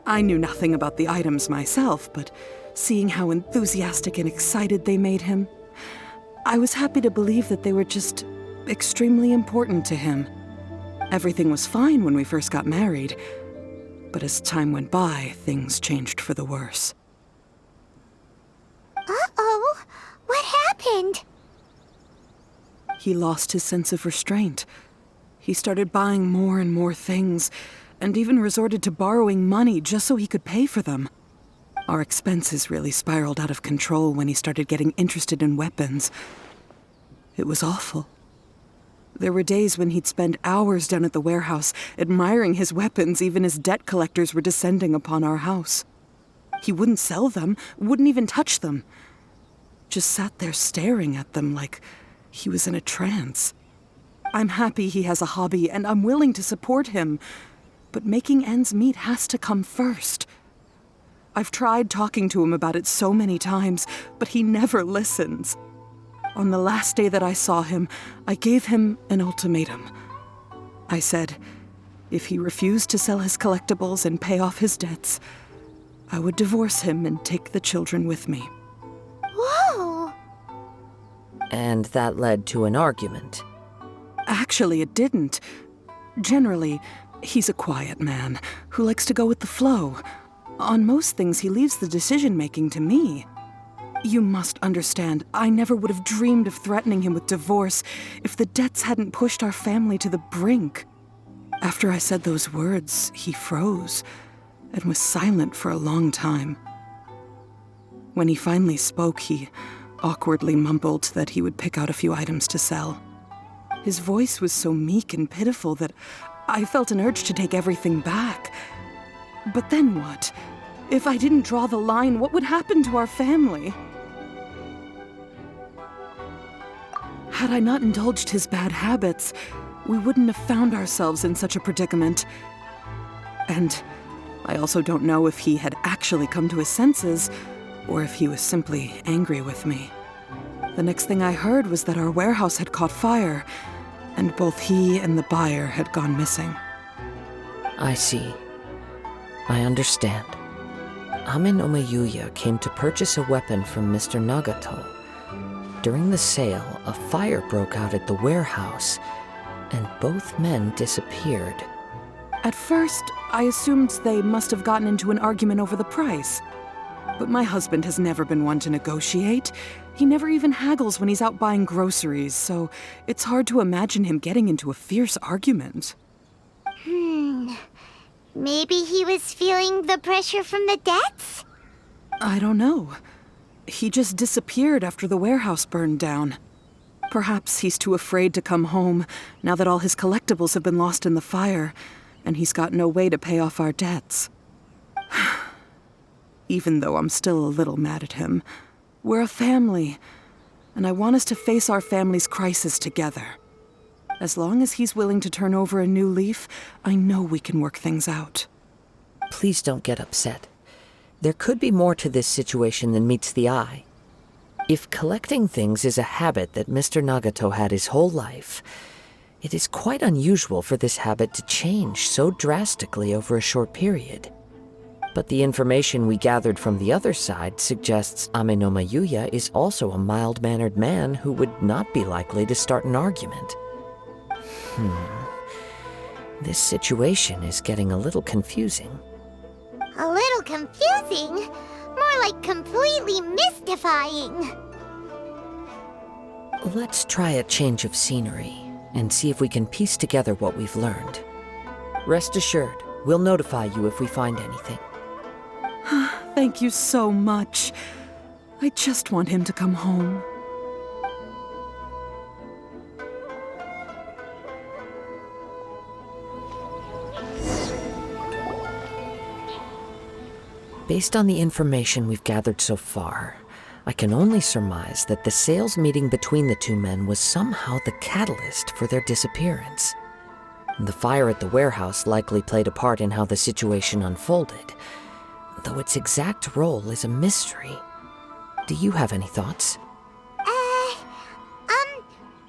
I knew nothing about the items myself, but seeing how enthusiastic and excited they made him, I was happy to believe that they were just extremely important to him. Everything was fine when we first got married, but as time went by, things changed for the worse. Uh-oh, what happened? He lost his sense of restraint. He started buying more and more things, and even resorted to borrowing money just so he could pay for them. Our expenses really spiraled out of control when he started getting interested in weapons. It was awful. There were days when he'd spend hours down at the warehouse, admiring his weapons even as debt collectors were descending upon our house. He wouldn't sell them, wouldn't even touch them. Just sat there staring at them like he was in a trance. I'm happy he has a hobby, and I'm willing to support him. But making ends meet has to come first. I've tried talking to him about it so many times, but he never listens. On the last day that I saw him, I gave him an ultimatum. I said, if he refused to sell his collectibles and pay off his debts, I would divorce him and take the children with me. Whoa! And that led to an argument. Actually, it didn't. Generally, he's a quiet man who likes to go with the flow. On most things, he leaves the decision-making to me. You must understand, I never would have dreamed of threatening him with divorce if the debts hadn't pushed our family to the brink. After I said those words, he froze and was silent for a long time. When he finally spoke, he awkwardly mumbled that he would pick out a few items to sell. His voice was so meek and pitiful that I felt an urge to take everything back. But then what? If I didn't draw the line, what would happen to our family? Had I not indulged his bad habits, we wouldn't have found ourselves in such a predicament. And I also don't know if he had actually come to his senses, or if he was simply angry with me. The next thing I heard was that our warehouse had caught fire, and both he and the buyer had gone missing. I see. I understand. Amin Omeyuya came to purchase a weapon from Mr. Nagato. During the sale, a fire broke out at the warehouse, and both men disappeared. At first, I assumed they must have gotten into an argument over the price. But my husband has never been one to negotiate. He never even haggles when he's out buying groceries, so it's hard to imagine him getting into a fierce argument. Maybe he was feeling the pressure from the debts? I don't know. He just disappeared after the warehouse burned down. Perhaps he's too afraid to come home now that all his collectibles have been lost in the fire, and he's got no way to pay off our debts. Even though I'm still a little mad at him, we're a family, and I want us to face our family's crisis together. As long as he's willing to turn over a new leaf, I know we can work things out. Please don't get upset. There could be more to this situation than meets the eye. If collecting things is a habit that Mr. Nagato had his whole life, it is quite unusual for this habit to change so drastically over a short period. But the information we gathered from the other side suggests Amenoma Yuya is also a mild-mannered man who would not be likely to start an argument. This situation is getting a little confusing. A little confusing? More like completely mystifying. Let's try a change of scenery and see if we can piece together what we've learned. Rest assured, we'll notify you if we find anything. Thank you so much. I just want him to come home. Based on the information we've gathered so far, I can only surmise that the sales meeting between the two men was somehow the catalyst for their disappearance. The fire at the warehouse likely played a part in how the situation unfolded, though its exact role is a mystery. Do you have any thoughts?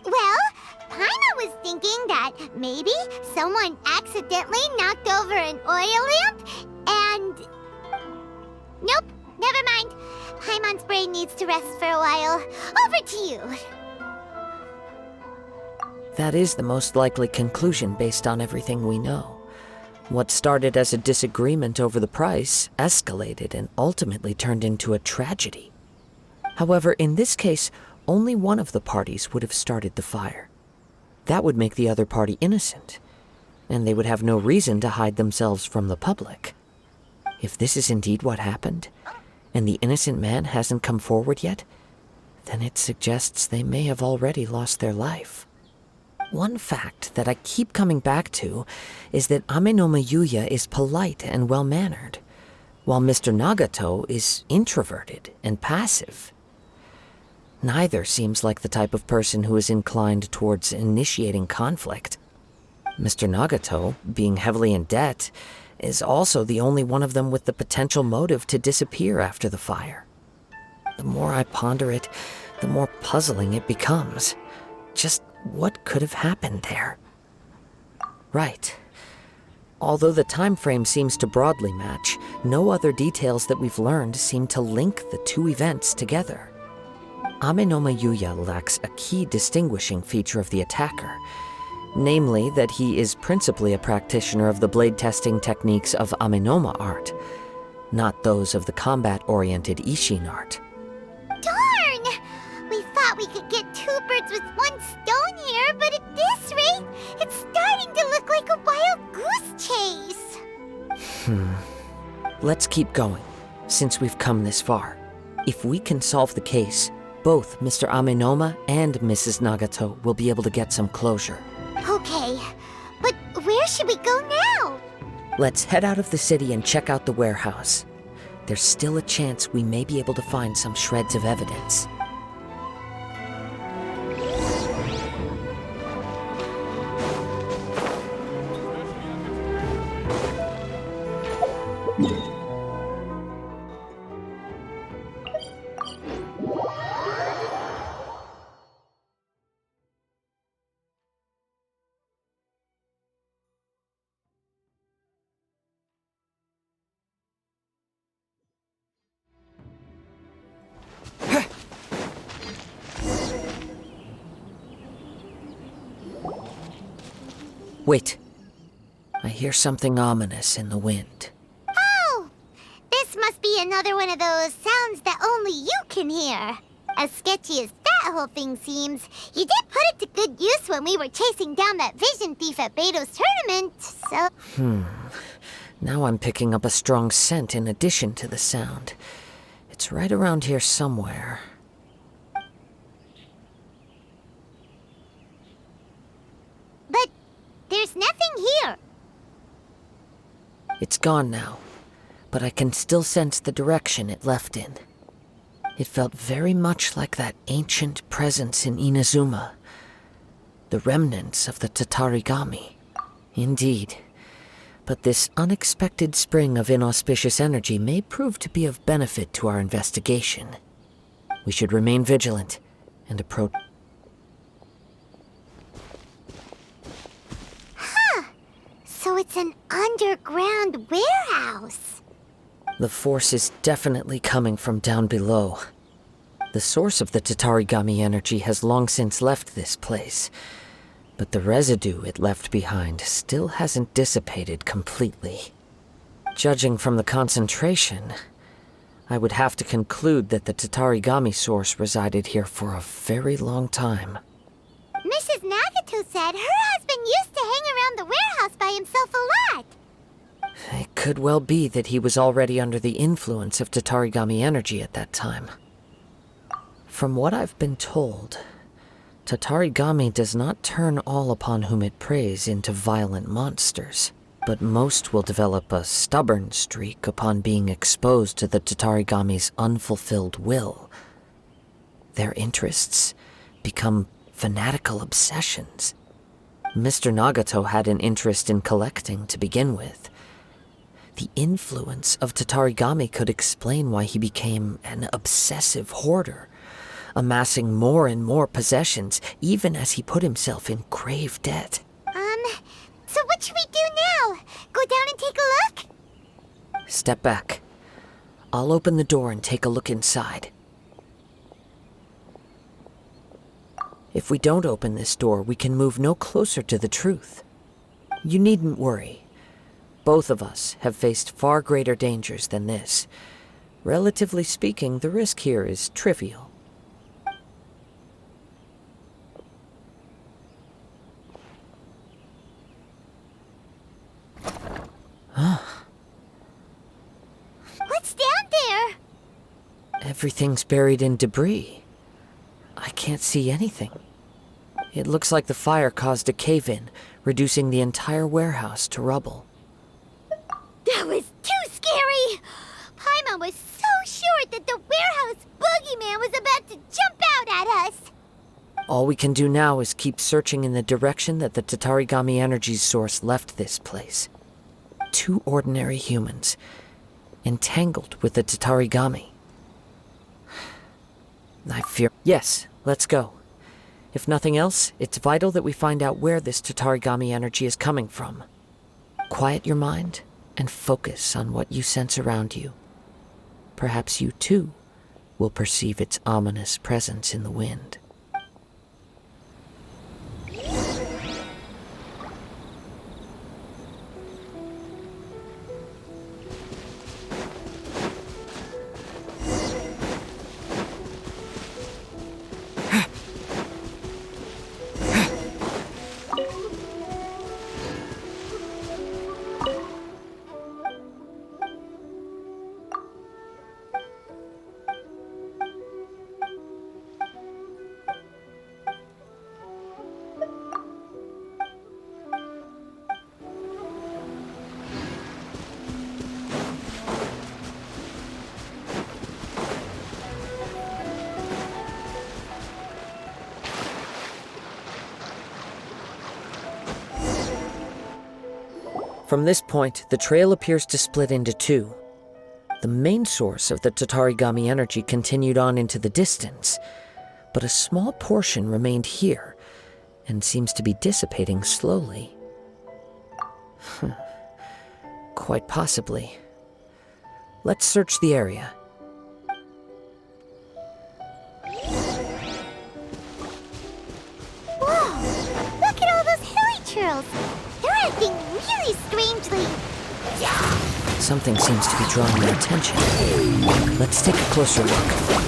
Well, Paimon was thinking that maybe someone accidentally knocked over an oil lamp and... Nope, never mind. Paimon's brain needs to rest for a while. Over to you. That is the most likely conclusion based on everything we know. What started as a disagreement over the price escalated and ultimately turned into a tragedy. However, in this case, only one of the parties would have started the fire. That would make the other party innocent, and they would have no reason to hide themselves from the public. If this is indeed what happened, and the innocent man hasn't come forward yet, then it suggests they may have already lost their life. One fact that I keep coming back to is that Amenoma Yuya is polite and well-mannered, while Mr. Nagato is introverted and passive. Neither seems like the type of person who is inclined towards initiating conflict. Mr. Nagato, being heavily in debt, is also the only one of them with the potential motive to disappear after the fire. The more I ponder it, the more puzzling it becomes. Just what could have happened there? Right. Although the time frame seems to broadly match, no other details that we've learned seem to link the two events together. Amenoma Yuya lacks a key distinguishing feature of the attacker, namely that he is principally a practitioner of the blade testing techniques of Amenoma art, not those of the combat-oriented Ishin art. Darn! We thought we could get two birds with one stone here, but at this rate, it's starting to look like a wild goose chase. Let's keep going, since we've come this far. If we can solve the case, both Mr. Amenoma and Mrs. Nagato will be able to get some closure. Okay, but where should we go now? Let's head out of the city and check out the warehouse. There's still a chance we may be able to find some shreds of evidence. Wait. I hear something ominous in the wind. Oh! This must be another one of those sounds that only you can hear. As sketchy as that whole thing seems, you did put it to good use when we were chasing down that vision thief at Beto's tournament, so... Now I'm picking up a strong scent in addition to the sound. It's right around here somewhere. But there's nothing here. It's gone now, but I can still sense the direction it left in. It felt very much like that ancient presence in Inazuma. The remnants of the Tatarigami. Indeed. But this unexpected spring of inauspicious energy may prove to be of benefit to our investigation. We should remain vigilant and approach... Huh! So it's an underground warehouse. The force is definitely coming from down below. The source of the Tatarigami energy has long since left this place, but the residue it left behind still hasn't dissipated completely. Judging from the concentration, I would have to conclude that the Tatarigami source resided here for a very long time. Mrs. Nagato said her husband used to hang around the warehouse by himself a lot. It could well be that he was already under the influence of Tatarigami energy at that time. From what I've been told, Tatarigami does not turn all upon whom it preys into violent monsters, but most will develop a stubborn streak upon being exposed to the Tatarigami's unfulfilled will. Their interests become fanatical obsessions. Mr. Nagato had an interest in collecting to begin with. The influence of Tatarigami could explain why he became an obsessive hoarder, amassing more and more possessions, even as he put himself in grave debt. So what should we do now? Go down and take a look? Step back. I'll open the door and take a look inside. If we don't open this door, we can move no closer to the truth. You needn't worry. Both of us have faced far greater dangers than this. Relatively speaking, the risk here is trivial. What's down there? Everything's buried in debris. I can't see anything. It looks like the fire caused a cave-in, reducing the entire warehouse to rubble. That was too scary! Paimon was so sure that the warehouse boogeyman was about to jump out at us! All we can do now is keep searching in the direction that the Tatarigami energy source left this place. 2 ordinary humans, entangled with the Tatarigami. I fear... Yes, let's go. If nothing else, it's vital that we find out where this Tatarigami energy is coming from. Quiet your mind and focus on what you sense around you. Perhaps you, too, will perceive its ominous presence in the wind. From this point, the trail appears to split into 2. The main source of the Tatarigami energy continued on into the distance, but a small portion remained here, and seems to be dissipating slowly. Quite possibly. Let's search the area. Whoa! Look at all those hilly trails! They're acting really strangely. Yeah! Something seems to be drawing my attention. Let's take a closer look.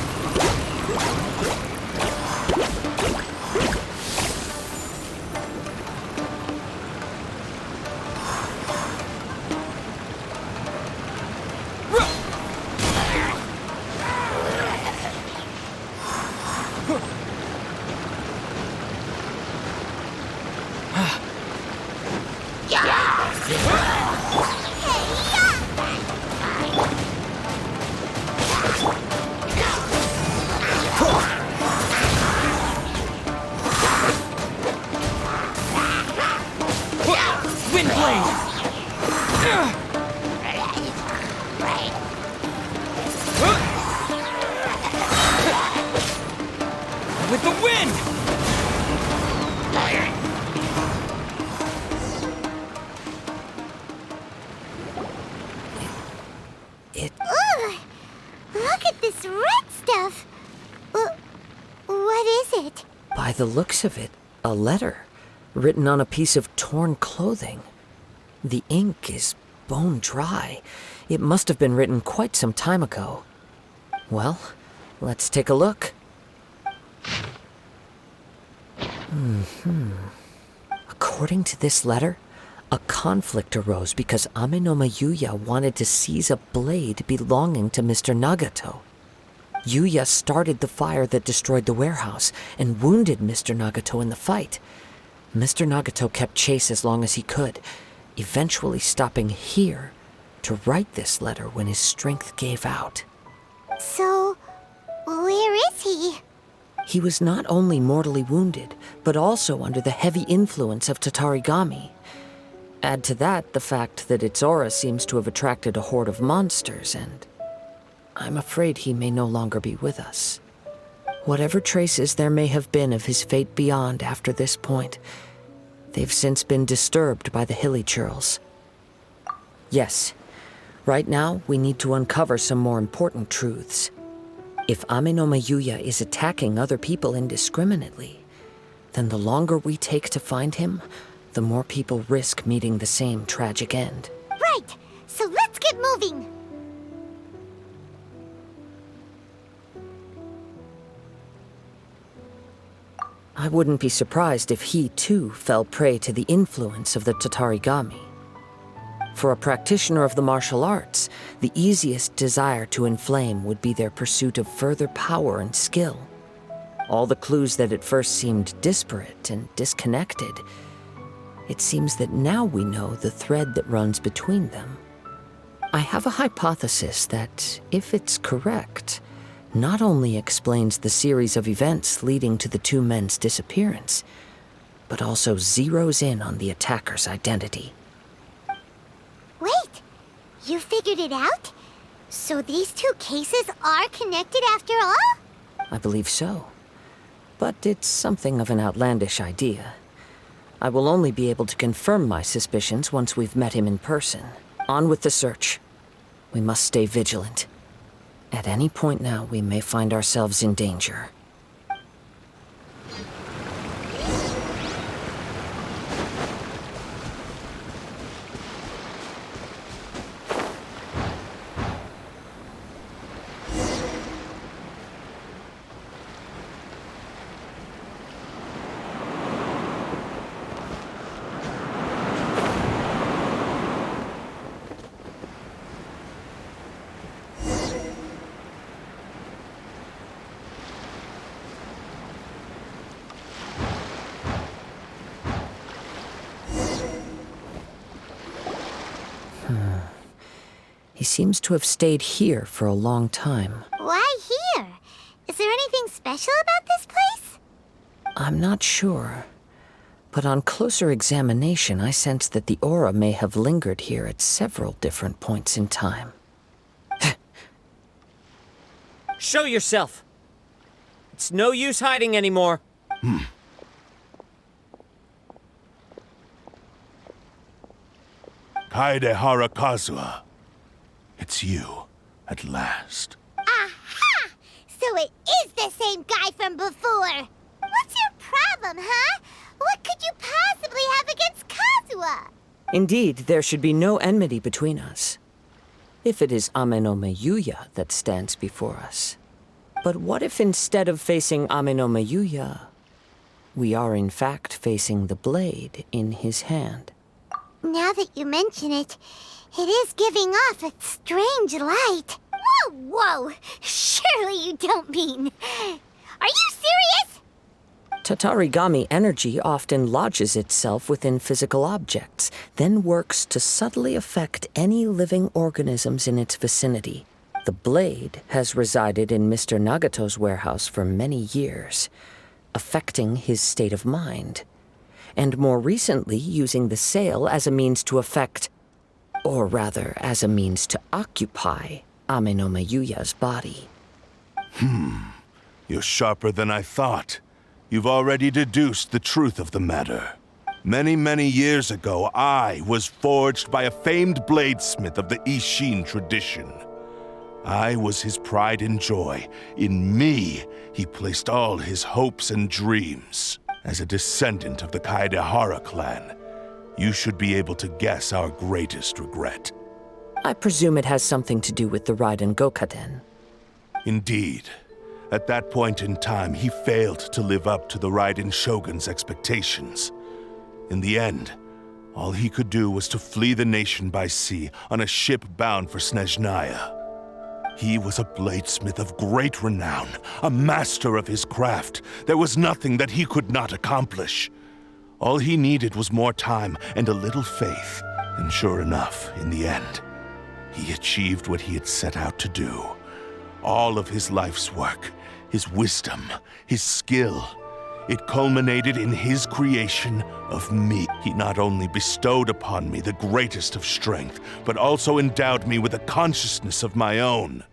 With the wind! Ugh! Look at this red stuff! What is it? By the looks of it, a letter written on a piece of torn clothing. The ink is bone dry. It must have been written quite some time ago. Well, let's take a look. According to this letter, a conflict arose because Amenoma Yuya wanted to seize a blade belonging to Mr. Nagato. Yuya started the fire that destroyed the warehouse and wounded Mr. Nagato in the fight. Mr. Nagato kept chase as long as he could, eventually stopping here to write this letter when his strength gave out. So, where is he? He was not only mortally wounded, but also under the heavy influence of Tatarigami. Add to that the fact that its aura seems to have attracted a horde of monsters, and I'm afraid he may no longer be with us. Whatever traces there may have been of his fate beyond after this point, they've since been disturbed by the hilly churls. Yes, right now we need to uncover some more important truths. If Amenoma Yuya is attacking other people indiscriminately, then the longer we take to find him, the more people risk meeting the same tragic end. Right! So let's get moving! I wouldn't be surprised if he, too, fell prey to the influence of the Tatarigami. For a practitioner of the martial arts, the easiest desire to inflame would be their pursuit of further power and skill. All the clues that at first seemed disparate and disconnected, it seems that now we know the thread that runs between them. I have a hypothesis that, if it's correct, not only explains the series of events leading to the two men's disappearance, but also zeroes in on the attacker's identity. Wait! You figured it out? So these two cases are connected after all? I believe so. But it's something of an outlandish idea. I will only be able to confirm my suspicions once we've met him in person. On with the search. We must stay vigilant. At any point now, we may find ourselves in danger. He seems to have stayed here for a long time. Why here? Is there anything special about this place? I'm not sure. But on closer examination, I sense that the aura may have lingered here at several different points in time. Show yourself! It's no use hiding anymore. Kaedehara Kazuha. It's you, at last. Aha! So it is the same guy from before! What's your problem, huh? What could you possibly have against Kazuha? Indeed, there should be no enmity between us. if it is Ame-no-me Yuya that stands before us. But what if instead of facing Ame-no-me Yuya, we are in fact facing the blade in his hand? Now that you mention it, it is giving off a strange light. Whoa! Surely you don't mean... Are you serious? Tatarigami energy often lodges itself within physical objects, then works to subtly affect any living organisms in its vicinity. The blade has resided in Mr. Nagato's warehouse for many years, affecting his state of mind, and more recently using the sale as a means to affect, or rather as a means to occupy, Ame-no-me Yuya's body. You're sharper than I thought. You've already deduced the truth of the matter. Many, many years ago, I was forged by a famed bladesmith of the Ishin tradition. I was his pride and joy. In me, he placed all his hopes and dreams. As a descendant of the Kaedehara clan, you should be able to guess our greatest regret. I presume it has something to do with the Raiden Gokaden. Indeed. At that point in time, he failed to live up to the Raiden Shogun's expectations. In the end, all he could do was to flee the nation by sea on a ship bound for Snezhnaya. He was a bladesmith of great renown, a master of his craft. There was nothing that he could not accomplish. All he needed was more time and a little faith. And sure enough, in the end, he achieved what he had set out to do. All of his life's work, his wisdom, his skill, it culminated in his creation of me. He not only bestowed upon me the greatest of strength, but also endowed me with a consciousness of my own.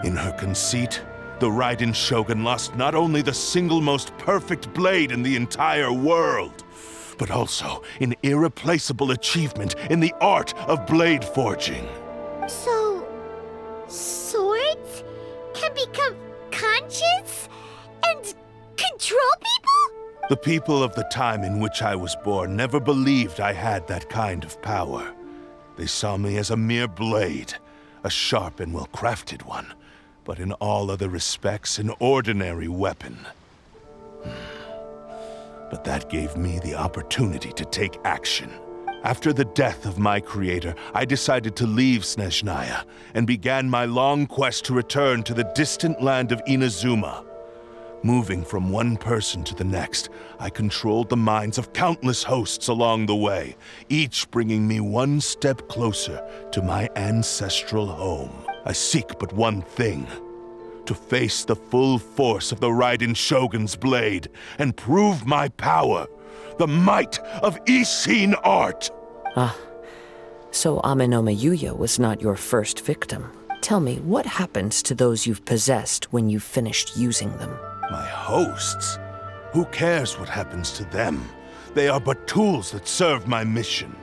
In her conceit, the Raiden Shogun lost not only the single most perfect blade in the entire world, but also an irreplaceable achievement in the art of blade forging. So, swords can become conscious and control people? The people of the time in which I was born never believed I had that kind of power. They saw me as a mere blade, a sharp and well-crafted one, but in all other respects an ordinary weapon. But that gave me the opportunity to take action. After the death of my creator, I decided to leave Snezhnaya and began my long quest to return to the distant land of Inazuma. Moving from one person to the next, I controlled the minds of countless hosts along the way, each bringing me one step closer to my ancestral home. I seek but one thing: to face the full force of the Raiden Shogun's blade and prove my power, the might of Ishin art. So Ame-no-me Yuya was not your first victim. Tell me, what happens to those you've possessed when you've finished using them? My hosts? Who cares what happens to them? They are but tools that serve my mission.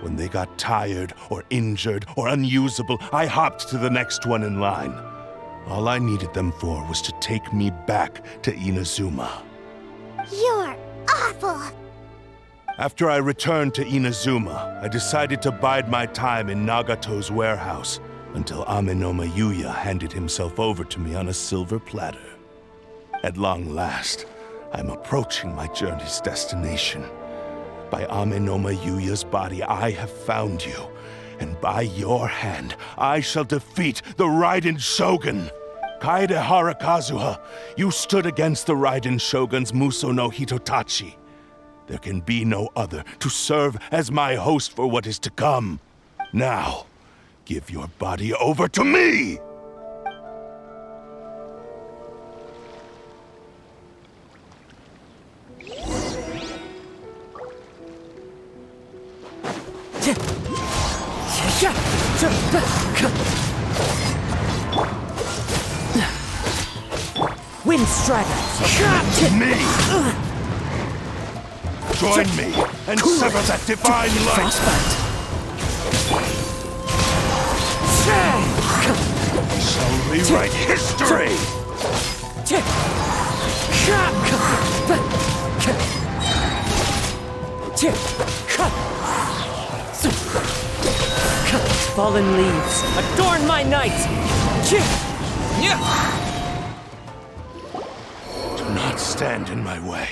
When they got tired or injured or unusable, I hopped to the next one in line. All I needed them for was to take me back to Inazuma. You're awful! After I returned to Inazuma, I decided to bide my time in Nagato's warehouse until Ame-no-me Yuya handed himself over to me on a silver platter. At long last, I'm approaching my journey's destination. By Ame-no-me Yuya's body, I have found you. And by your hand, I shall defeat the Raiden Shogun! Kaedehara Kazuha, you stood against the Raiden Shogun's Muso no Hitotachi. There can be no other to serve as my host for what is to come. Now, give your body over to me! Wind Strider! Me! Join me and sever that divine light! Shall rewrite history! fallen leaves, adorn my night! Do not stand in my way,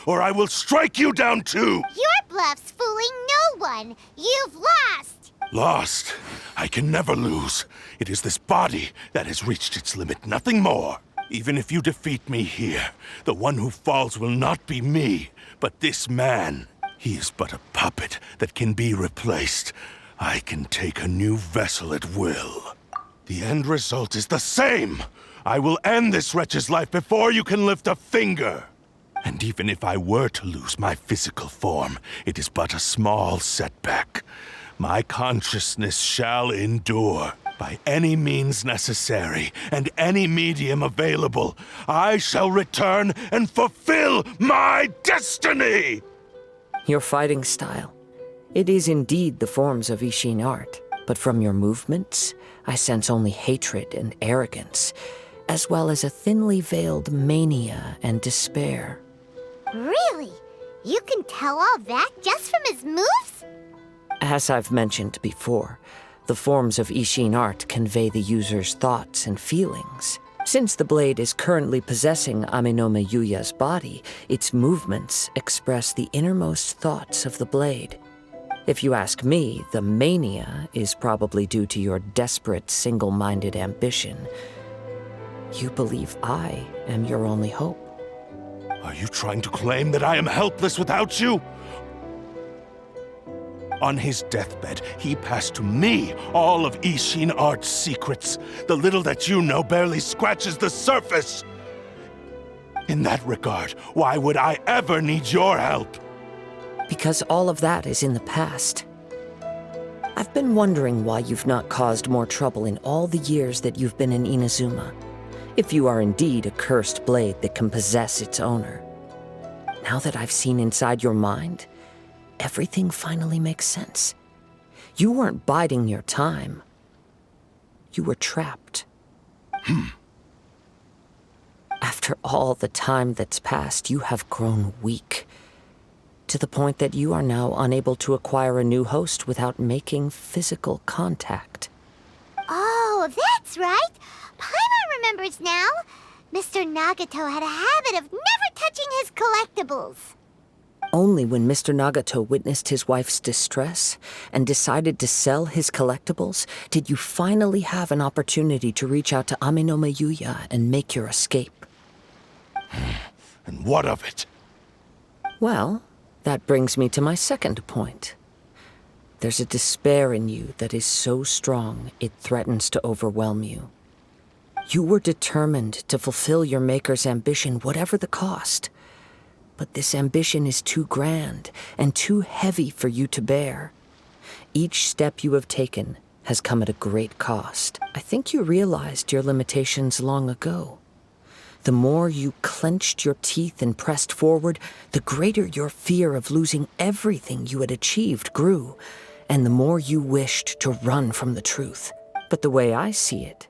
or I will strike you down too! Your bluff's fooling no one. You've lost. Lost? I can never lose. It is this body that has reached its limit, nothing more. Even if you defeat me here, the one who falls will not be me, but this man. He is but a puppet that can be replaced. I can take a new vessel at will. The end result is the same. I will end this wretch's life before you can lift a finger. And even if I were to lose my physical form, it is but a small setback. My consciousness shall endure. By any means necessary, and any medium available, I shall return and fulfill my destiny! Your fighting style. It is indeed the forms of Ishin art, but from your movements, I sense only hatred and arrogance, as well as a thinly veiled mania and despair. Really? You can tell all that just from his moves? As I've mentioned before, the forms of Ishin art convey the user's thoughts and feelings. Since the blade is currently possessing Aminome Yuya's body, its movements express the innermost thoughts of the blade. If you ask me, the mania is probably due to your desperate, single-minded ambition. You believe I am your only hope. Are you trying to claim that I am helpless without you? On his deathbed, he passed to me all of Ishin art's secrets. The little that you know barely scratches the surface. In that regard, why would I ever need your help? Because all of that is in the past. I've been wondering why you've not caused more trouble in all the years that you've been in Inazuma. If you are indeed a cursed blade that can possess its owner. Now that I've seen inside your mind, everything finally makes sense. You weren't biding your time. You were trapped. After all the time that's passed, you have grown weak. To the point that you are now unable to acquire a new host without making physical contact. Oh, that's right. Paimon remembers now. Mr. Nagato had a habit of never touching his collectibles. Only when Mr. Nagato witnessed his wife's distress and decided to sell his collectibles did you finally have an opportunity to reach out to Aminome Yuya and make your escape. And what of it? Well, that brings me to my second point. There's a despair in you that is so strong it threatens to overwhelm you. You were determined to fulfill your maker's ambition, whatever the cost. But this ambition is too grand and too heavy for you to bear. Each step you have taken has come at a great cost. I think you realized your limitations long ago. The more you clenched your teeth and pressed forward, the greater your fear of losing everything you had achieved grew, and the more you wished to run from the truth. But the way I see it,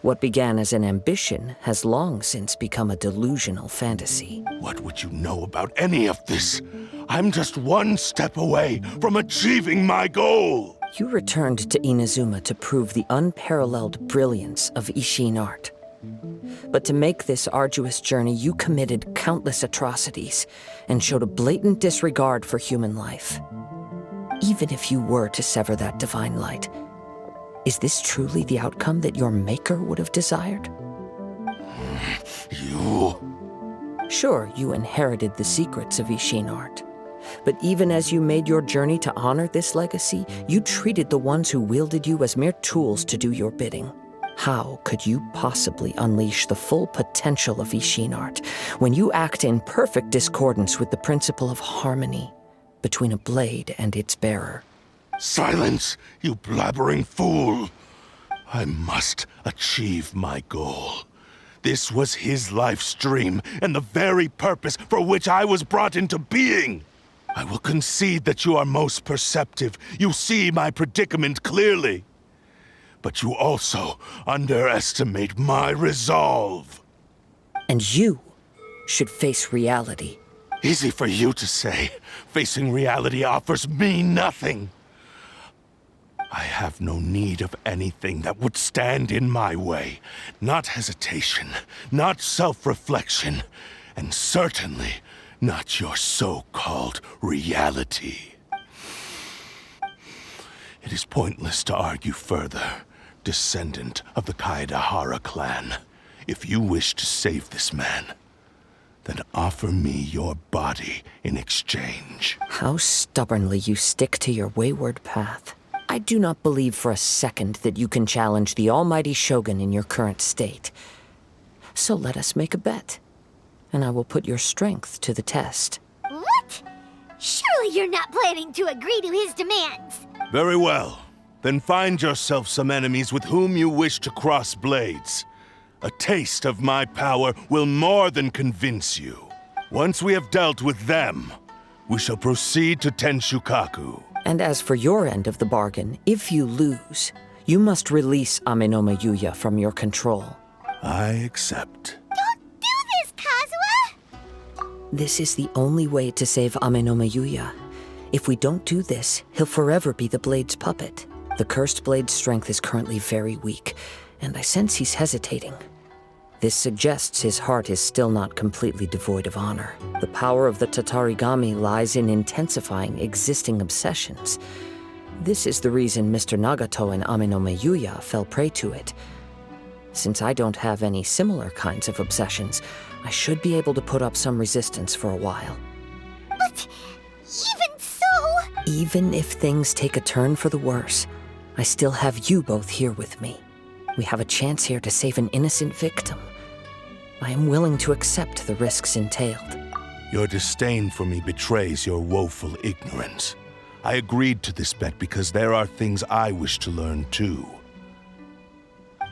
what began as an ambition has long since become a delusional fantasy. What would you know about any of this? I'm just one step away from achieving my goal! You returned to Inazuma to prove the unparalleled brilliance of Ishin art. But to make this arduous journey, you committed countless atrocities and showed a blatant disregard for human life. Even if you were to sever that divine light, is this truly the outcome that your maker would have desired? You... Sure, you inherited the secrets of Ishin art. But even as you made your journey to honor this legacy, you treated the ones who wielded you as mere tools to do your bidding. How could you possibly unleash the full potential of Ishin art when you act in perfect discordance with the principle of harmony between a blade and its bearer? Silence, you blabbering fool! I must achieve my goal. This was his life's dream, and the very purpose for which I was brought into being. I will concede that you are most perceptive. You see my predicament clearly. But you also underestimate my resolve. And you should face reality. Easy for you to say. Facing reality offers me nothing. I have no need of anything that would stand in my way. Not hesitation, not self-reflection, and certainly not your so-called reality. It is pointless to argue further, descendant of the Kaedahara clan. If you wish to save this man, then offer me your body in exchange. How stubbornly you stick to your wayward path. I do not believe for a second that you can challenge the almighty Shogun in your current state. So let us make a bet, and I will put your strength to the test. What? Surely you're not planning to agree to his demands. Very well. Then find yourself some enemies with whom you wish to cross blades. A taste of my power will more than convince you. Once we have dealt with them, we shall proceed to Tenshukaku. And as for your end of the bargain, if you lose, you must release Amenoma Yuya from your control. I accept. Don't do this, Kazuha! This is the only way to save Amenoma Yuya. If we don't do this, he'll forever be the Blade's puppet. The Cursed Blade's strength is currently very weak, and I sense he's hesitating. This suggests his heart is still not completely devoid of honor. The power of the Tatarigami lies in intensifying existing obsessions. This is the reason Mr. Nagato and Amenoma Yuya fell prey to it. Since I don't have any similar kinds of obsessions, I should be able to put up some resistance for a while. But even so... Even if things take a turn for the worse, I still have you both here with me. We have a chance here to save an innocent victim. I am willing to accept the risks entailed. Your disdain for me betrays your woeful ignorance. I agreed to this bet because there are things I wish to learn too.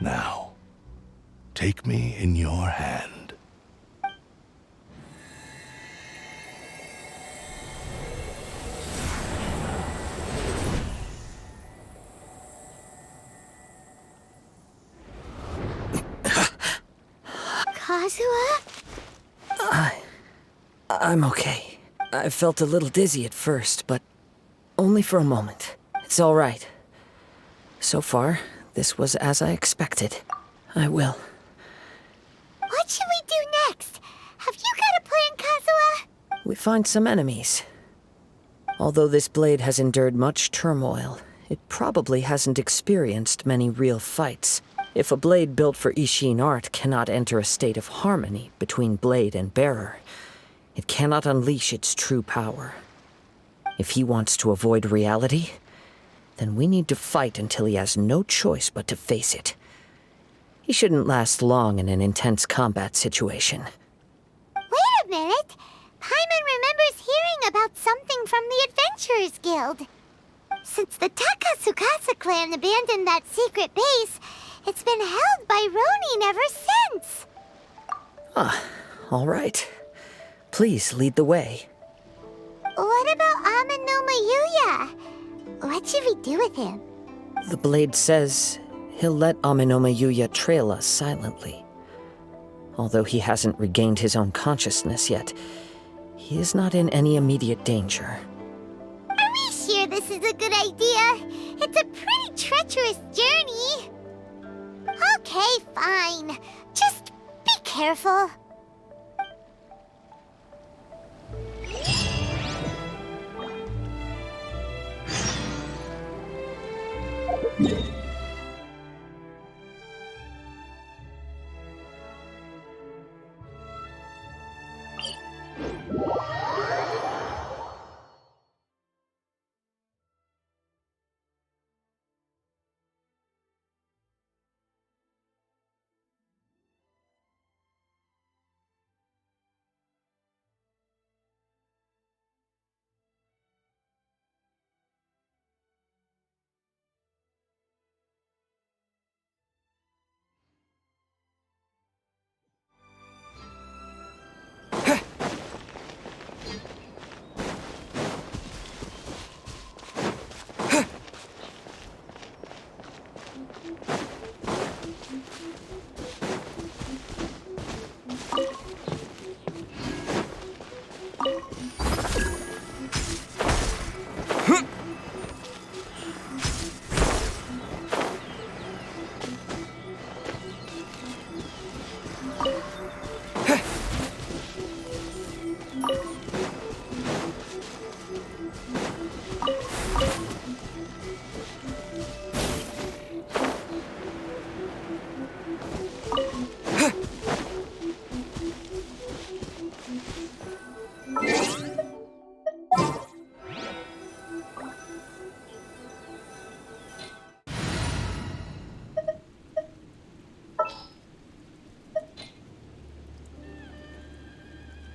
Now, take me in your hand. Kazuha? I'm okay. I felt a little dizzy at first, but only for a moment. It's all right. So far, this was as I expected. I will. What should we do next? Have you got a plan, Kazuha? We find some enemies. Although this blade has endured much turmoil, it probably hasn't experienced many real fights. If a blade built for Ishin art cannot enter a state of harmony between blade and bearer, it cannot unleash its true power. If he wants to avoid reality, then we need to fight until he has no choice but to face it. He shouldn't last long in an intense combat situation. Wait a minute! Paimon remembers hearing about something from the Adventurers Guild. Since the Takasukasa clan abandoned that secret base, it's been held by Ronin ever since. Ah, all right. Please lead the way. What about Amenoma Yuya? What should we do with him? The blade says he'll let Amenoma Yuya trail us silently. Although he hasn't regained his own consciousness yet, he is not in any immediate danger. Are we sure this is a good idea? It's a pretty treacherous journey. Okay, fine. Just be careful.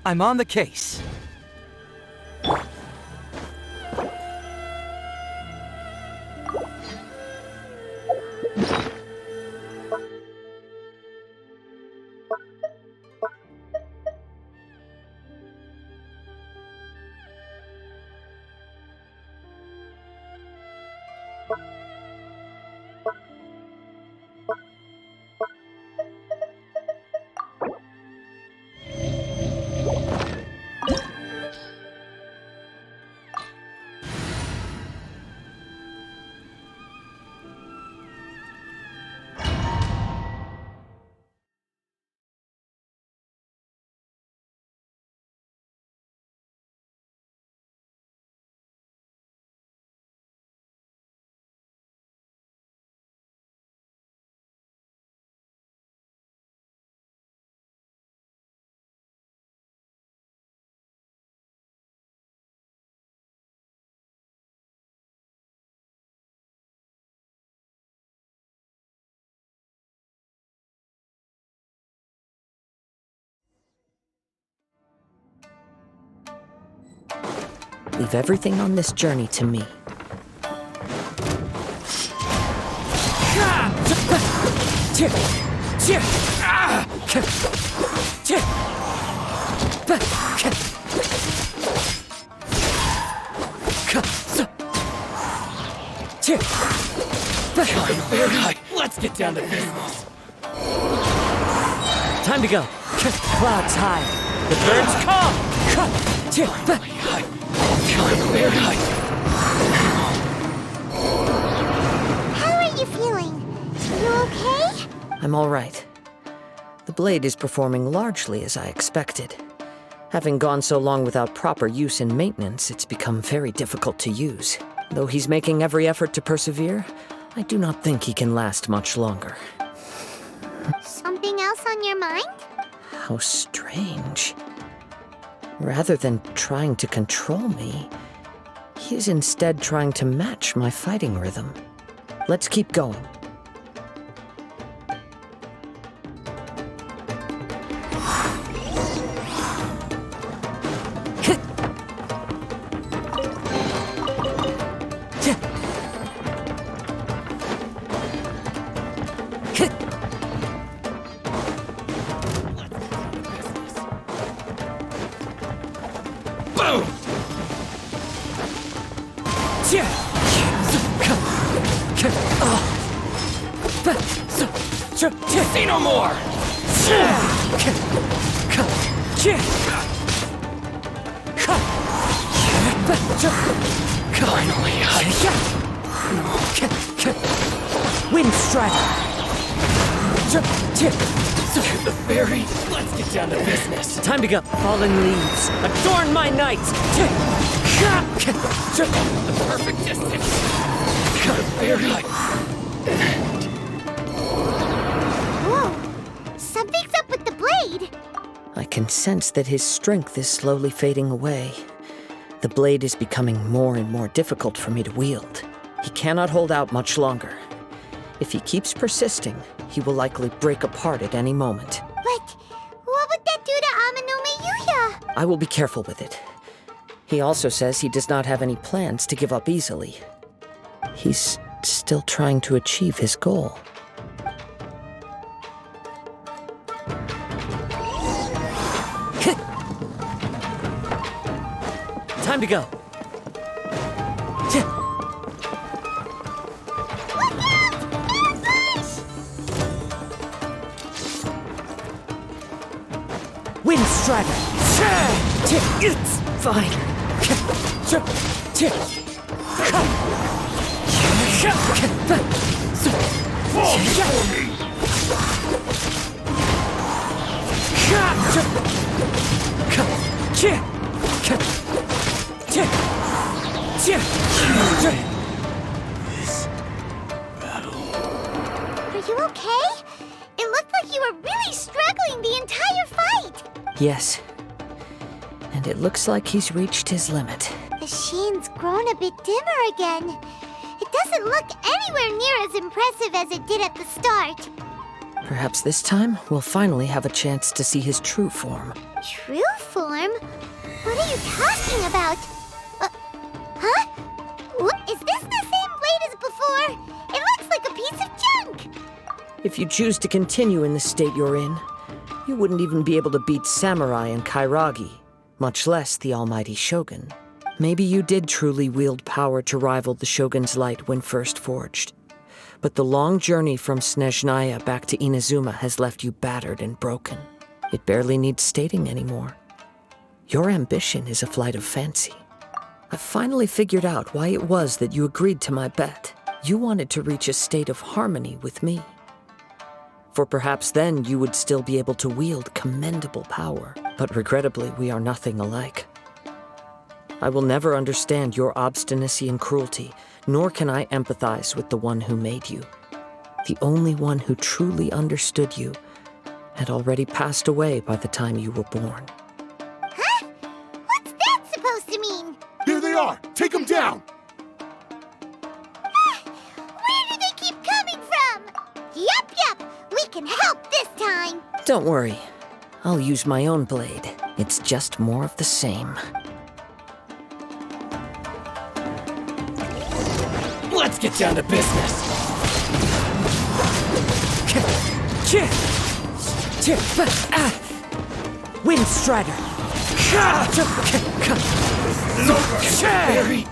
I'm on the case. Leave everything on this journey to me. Let's get down to business. Time to go. Clouds high. The birds call. How are you feeling? You okay? I'm all right. The blade is performing largely as I expected. Having gone so long without proper use and maintenance, it's become very difficult to use. Though he's making every effort to persevere, I do not think he can last much longer. Something else on your mind? How strange. Rather than trying to control me, he is instead trying to match my fighting rhythm. Let's keep going. Say no more! Finally, Wind Strider! The fairy, let's get down to business. Time to go. Fallen leaves, adorn my night! The perfect distance! The fairy! Whoa! Something's up with the blade! I can sense that his strength is slowly fading away. The blade is becoming more and more difficult for me to wield. He cannot hold out much longer. If he keeps persisting, he will likely break apart at any moment. But what would that do to Amanome Yuya? I will be careful with it. He also says he does not have any plans to give up easily. He's still trying to achieve his goal. Time to go. Wind Strider! It's fine! Are you okay? It looked like you were really struggling the entire fight! Yes. and it looks like he's reached his limit. The sheen's grown a bit dimmer again. It doesn't look anywhere near as impressive as it did at the start. Perhaps this time, we'll finally have a chance to see his true form. True form? What are you talking about? Huh? Is this the same blade as before? It looks like a piece of junk! If you choose to continue in the state you're in, you wouldn't even be able to beat Samurai and Kairagi, much less the almighty Shogun. Maybe you did truly wield power to rival the Shogun's light when first forged. But the long journey from Snezhnaya back to Inazuma has left you battered and broken. It barely needs stating anymore. Your ambition is a flight of fancy. I've finally figured out why it was that you agreed to my bet. You wanted to reach a state of harmony with me. For perhaps then you would still be able to wield commendable power. But regrettably, we are nothing alike. I will never understand your obstinacy and cruelty, nor can I empathize with the one who made you. The only one who truly understood you had already passed away by the time you were born. Huh? What's that supposed to mean? Here they are! Take them down! Where do they keep coming from? Yup, we can help this time. Don't worry. I'll use my own blade. It's just more of the same. Let's get down to business. Wind Strider. Barry.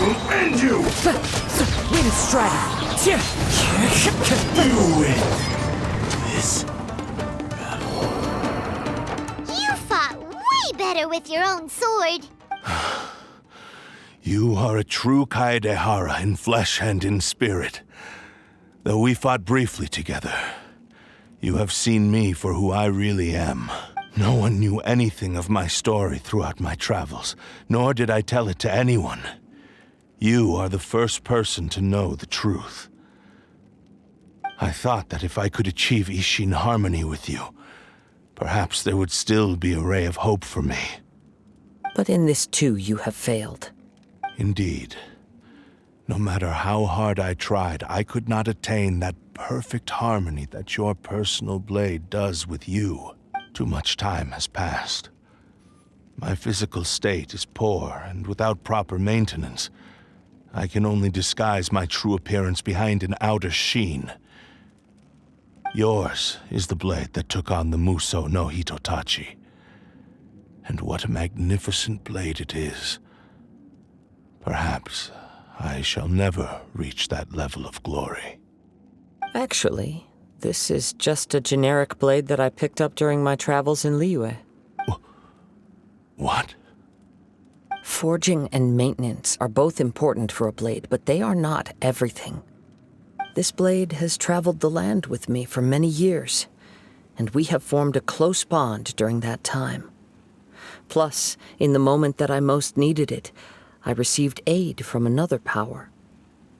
We'll end you! Wind Strider. You win this. You fought way better with your own sword. You are a true Kaedehara in flesh and in spirit. Though we fought briefly together, you have seen me for who I really am. No one knew anything of my story throughout my travels, nor did I tell it to anyone. You are the first person to know the truth. I thought that if I could achieve Ishin harmony with you, perhaps there would still be a ray of hope for me. But in this too, you have failed. Indeed. No matter how hard I tried, I could not attain that perfect harmony that your personal blade does with you. Too much time has passed. My physical state is poor, and without proper maintenance, I can only disguise my true appearance behind an outer sheen. Yours is the blade that took on the Muso no Hitotachi. And what a magnificent blade it is. Perhaps I shall never reach that level of glory. Actually, this is just a generic blade that I picked up during my travels in Liyue. What? Forging and maintenance are both important for a blade, but they are not everything. This blade has traveled the land with me for many years, and we have formed a close bond during that time. Plus, in the moment that I most needed it, I received aid from another power.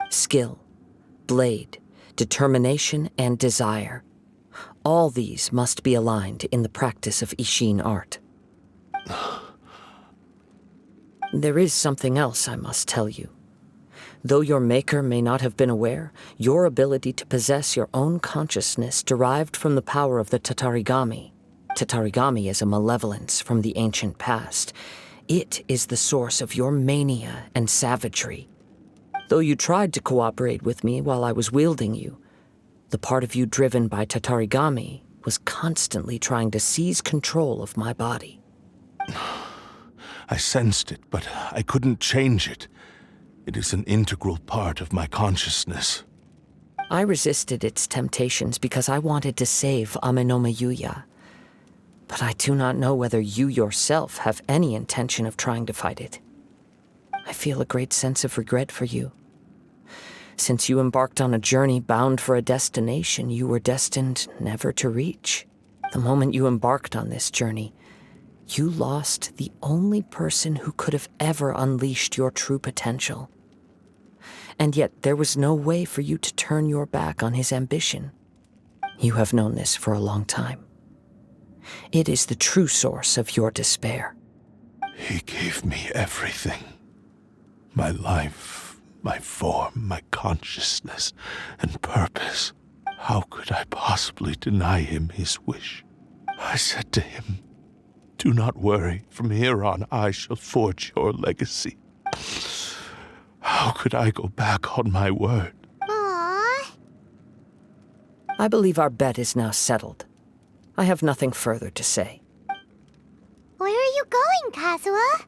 Skill, blade, determination, and desire. All these must be aligned in the practice of Ishin art. There is something else I must tell you. Though your maker may not have been aware, your ability to possess your own consciousness derived from the power of the Tatarigami. Tatarigami is a malevolence from the ancient past. It is the source of your mania and savagery. Though you tried to cooperate with me while I was wielding you, the part of you driven by Tatarigami was constantly trying to seize control of my body. I sensed it, but I couldn't change it. It is an integral part of my consciousness. I resisted its temptations because I wanted to save Amenoma Yuya. But I do not know whether you yourself have any intention of trying to fight it. I feel a great sense of regret for you. Since you embarked on a journey bound for a destination you were destined never to reach. The moment you embarked on this journey, you lost the only person who could have ever unleashed your true potential. And yet there was no way for you to turn your back on his ambition. You have known this for a long time. It is the true source of your despair. He gave me everything. My life, my form, my consciousness, and purpose. How could I possibly deny him his wish? I said to him, "Do not worry, from here on I shall forge your legacy." How could I go back on my word? Aww. I believe our bet is now settled. I have nothing further to say. Where are you going, Kazuha?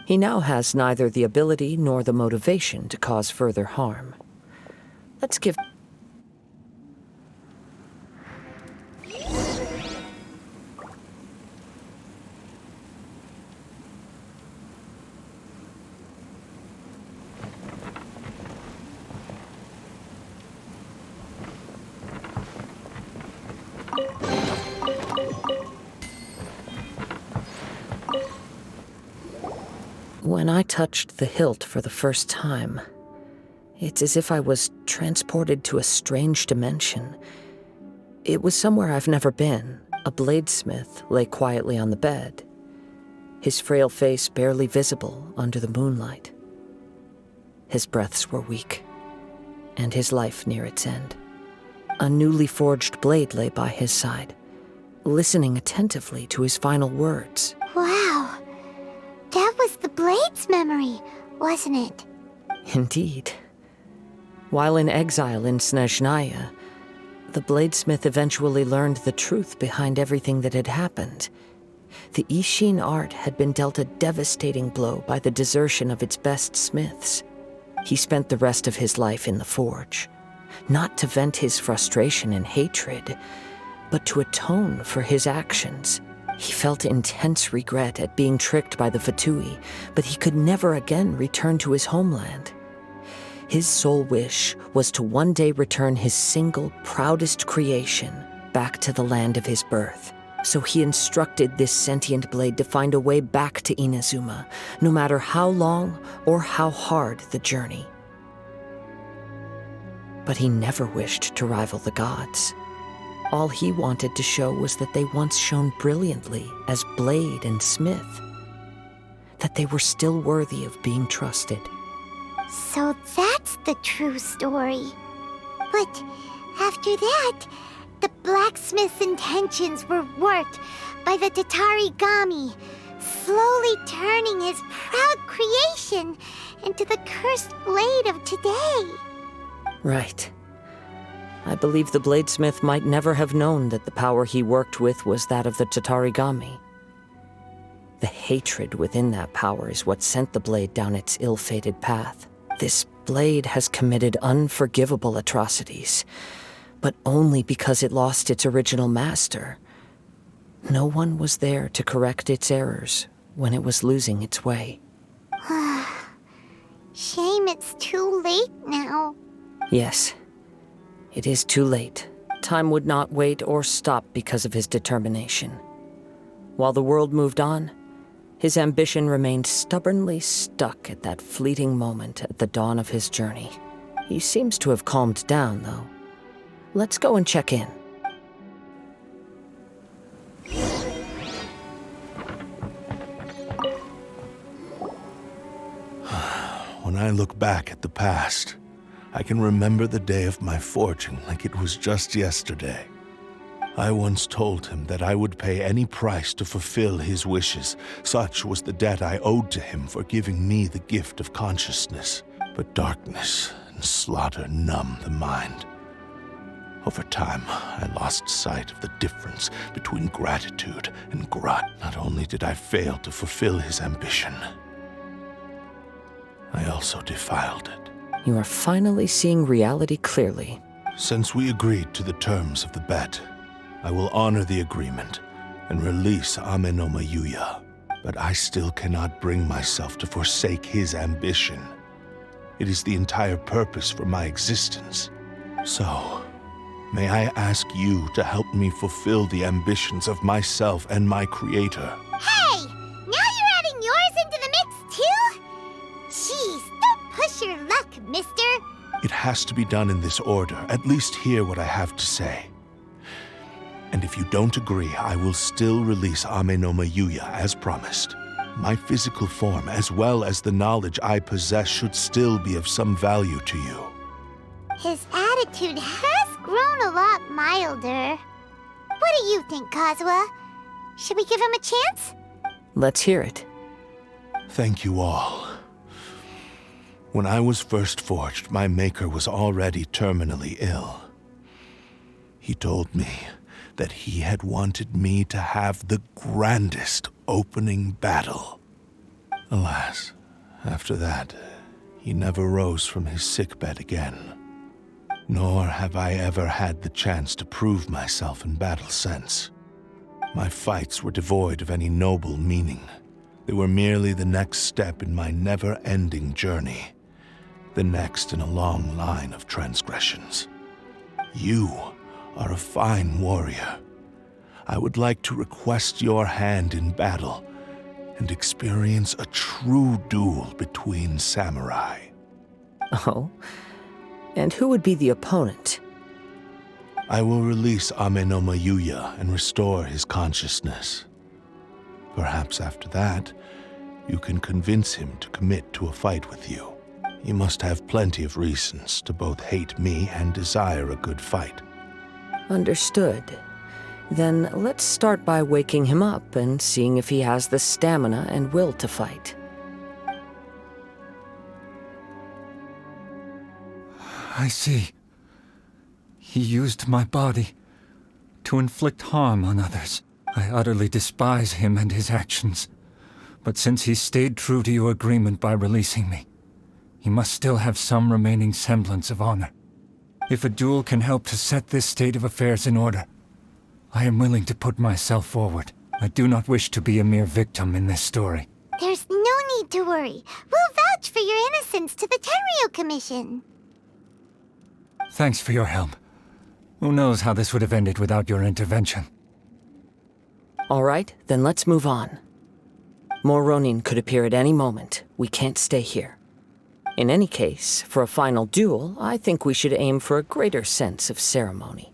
He now has neither the ability nor the motivation to cause further harm. Let's give... When I touched the hilt for the first time, it's as if I was transported to a strange dimension. It was somewhere I've never been. A bladesmith lay quietly on the bed, his frail face barely visible under the moonlight. His breaths were weak, and his life near its end. A newly forged blade lay by his side, listening attentively to his final words. Wow. That was the Blade's memory, wasn't it? Indeed. While in exile in Snezhnaya, the bladesmith eventually learned the truth behind everything that had happened. The Ishin art had been dealt a devastating blow by the desertion of its best smiths. He spent the rest of his life in the forge, not to vent his frustration and hatred, but to atone for his actions. He felt intense regret at being tricked by the Fatui, but he could never again return to his homeland. His sole wish was to one day return his single, proudest creation back to the land of his birth. So he instructed this sentient blade to find a way back to Inazuma, no matter how long or how hard the journey. But he never wished to rival the gods. All he wanted to show was that they once shone brilliantly as blade and smith, that they were still worthy of being trusted. So that's the true story. But after that, the blacksmith's intentions were worked by the Tatarigami, slowly turning his proud creation into the cursed blade of today. Right. I believe the bladesmith might never have known that the power he worked with was that of the Tatarigami. The hatred within that power is what sent the blade down its ill-fated path. This blade has committed unforgivable atrocities, but only because it lost its original master. No one was there to correct its errors when it was losing its way. Shame it's too late now. Yes. It is too late. Time would not wait or stop because of his determination. While the world moved on, his ambition remained stubbornly stuck at that fleeting moment at the dawn of his journey. He seems to have calmed down, though. Let's go and check in. When I look back at the past, I can remember the day of my forging like it was just yesterday. I once told him that I would pay any price to fulfill his wishes. Such was the debt I owed to him for giving me the gift of consciousness. But darkness and slaughter numb the mind. Over time, I lost sight of the difference between gratitude and glut. Not only did I fail to fulfill his ambition, I also defiled it. You are finally seeing reality clearly. Since we agreed to the terms of the bet, I will honor the agreement and release Amenoma Yuya. But I still cannot bring myself to forsake his ambition. It is the entire purpose for my existence. So, may I ask you to help me fulfill the ambitions of myself and my creator? Hey! Now you're adding yours into the mix, too? Jeez, don't push your luck, mister. It has to be done in this order, at least hear what I have to say. And if you don't agree, I will still release Ame no Mayuya as promised. My physical form, as well as the knowledge I possess, should still be of some value to you. His attitude has grown a lot milder. What do you think, Kazuha? Should we give him a chance? Let's hear it. Thank you all. When I was first forged, my maker was already terminally ill. He told me that he had wanted me to have the grandest opening battle. Alas, after that, he never rose from his sickbed again. Nor have I ever had the chance to prove myself in battle since. My fights were devoid of any noble meaning. They were merely the next step in my never-ending journey, the next in a long line of transgressions. You are a fine warrior. I would like to request your hand in battle and experience a true duel between samurai. Oh? And who would be the opponent? I will release Ame no Mayuya and restore his consciousness. Perhaps after that, you can convince him to commit to a fight with you. He must have plenty of reasons to both hate me and desire a good fight. Understood. Then let's start by waking him up and seeing if he has the stamina and will to fight. I see. He used my body to inflict harm on others. I utterly despise him and his actions. But since he stayed true to your agreement by releasing me, he must still have some remaining semblance of honor. If a duel can help to set this state of affairs in order, I am willing to put myself forward. I do not wish to be a mere victim in this story. There's no need to worry. We'll vouch for your innocence to the Tenryu Commission. Thanks for your help. Who knows how this would have ended without your intervention? All right, then let's move on. More Ronin could appear at any moment. We can't stay here. In any case, for a final duel, I think we should aim for a greater sense of ceremony.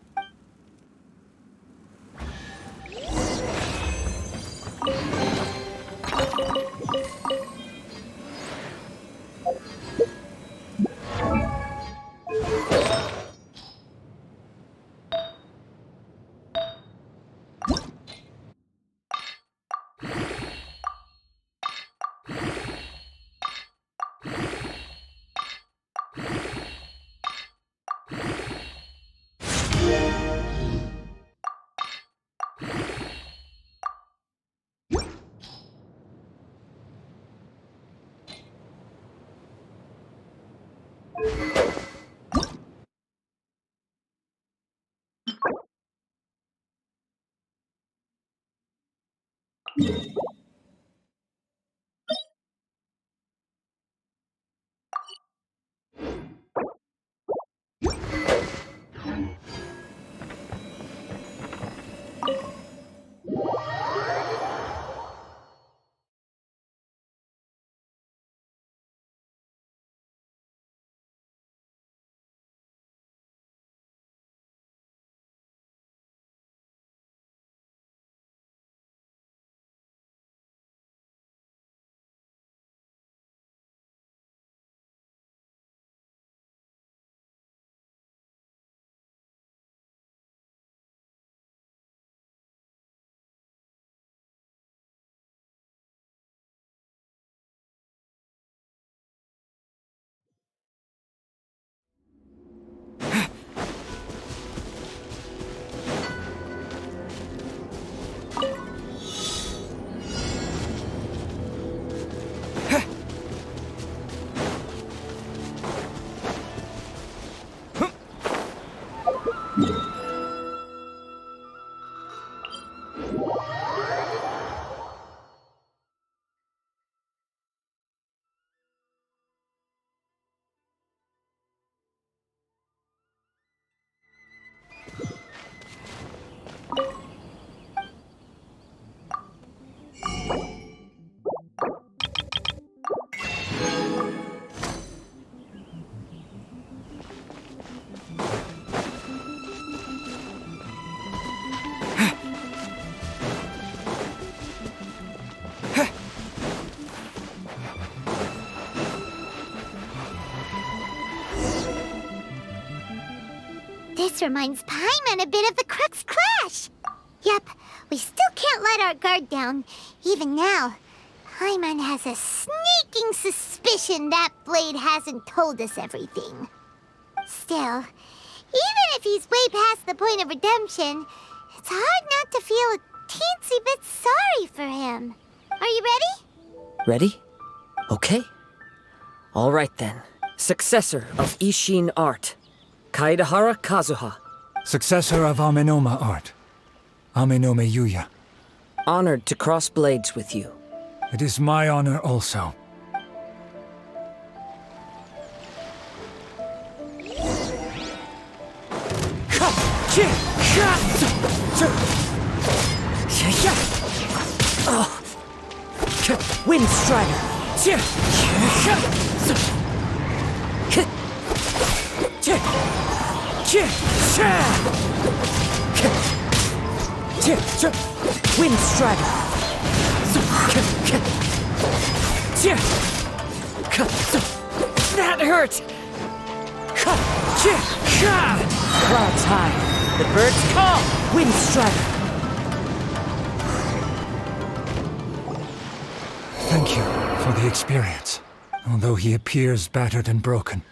This reminds Paimon a bit of the Crux Clash. Yep, we still can't let our guard down. Even now, Paimon has a sneaking suspicion that Blade hasn't told us everything. Still, even if he's way past the point of redemption, it's hard not to feel a teensy bit sorry for him. Are you ready? Ready? Okay. All right then. Successor of Ishin Art, Kaedehara Kazuha. Successor of Amenoma Art, Amenome Yuya. Honored to cross blades with you. It is my honor also. Wind Strider! Wind Strider! That hurt! Clouds high, the birds call! Wind Strider! Thank you for the experience, although he appears battered and broken.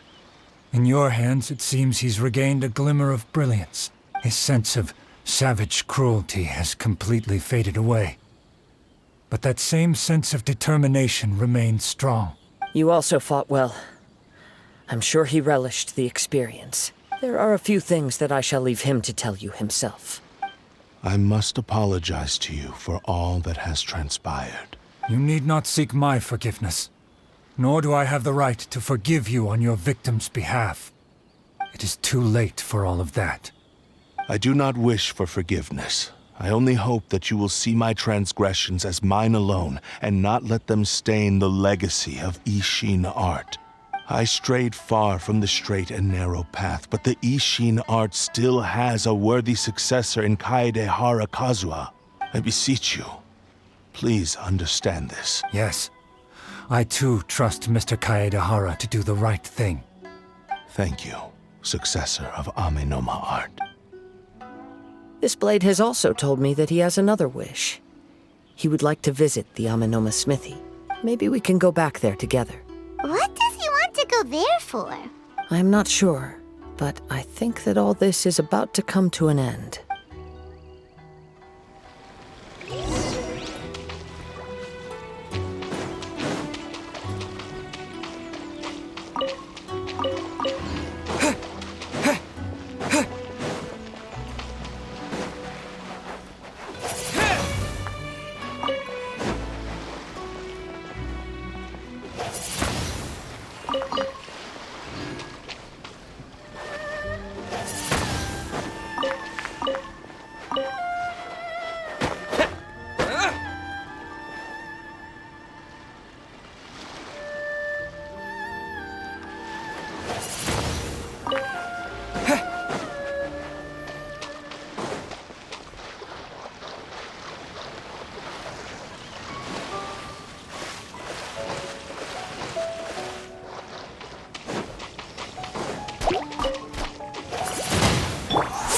In your hands, it seems he's regained a glimmer of brilliance. His sense of savage cruelty has completely faded away. But that same sense of determination remains strong. You also fought well. I'm sure he relished the experience. There are a few things that I shall leave him to tell you himself. I must apologize to you for all that has transpired. You need not seek my forgiveness. Nor do I have the right to forgive you on your victim's behalf. It is too late for all of that. I do not wish for forgiveness. I only hope that you will see my transgressions as mine alone and not let them stain the legacy of Ishin Art. I strayed far from the straight and narrow path, but the Ishin Art still has a worthy successor in Kaedehara Kazuha. I beseech you, please understand this. Yes. I too trust Mr. Kaedehara to do the right thing. Thank you, successor of Amenoma Art. This blade has also told me that he has another wish. He would like to visit the Amenoma smithy. Maybe we can go back there together. What does he want to go there for? I'm not sure, but I think that all this is about to come to an end.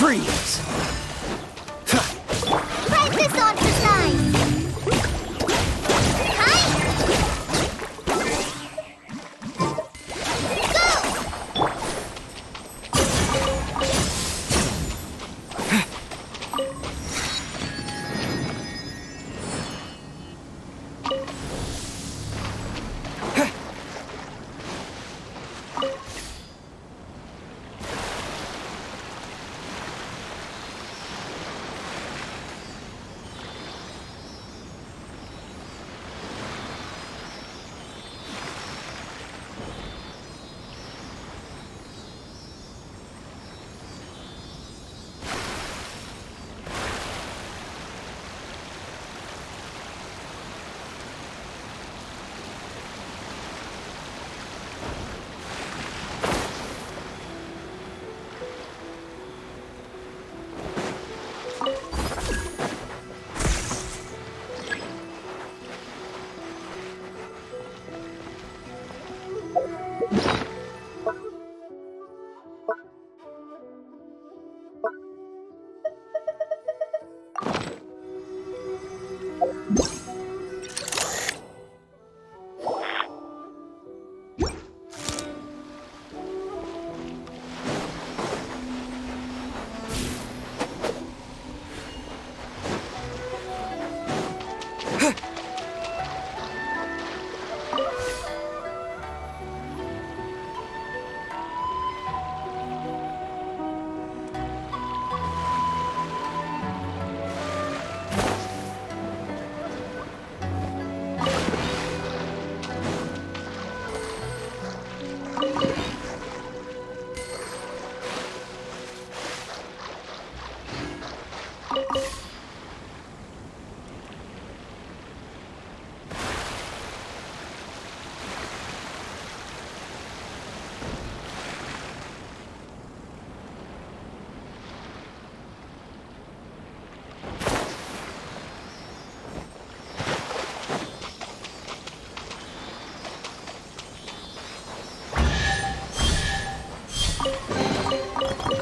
Freeze! Practice on the side!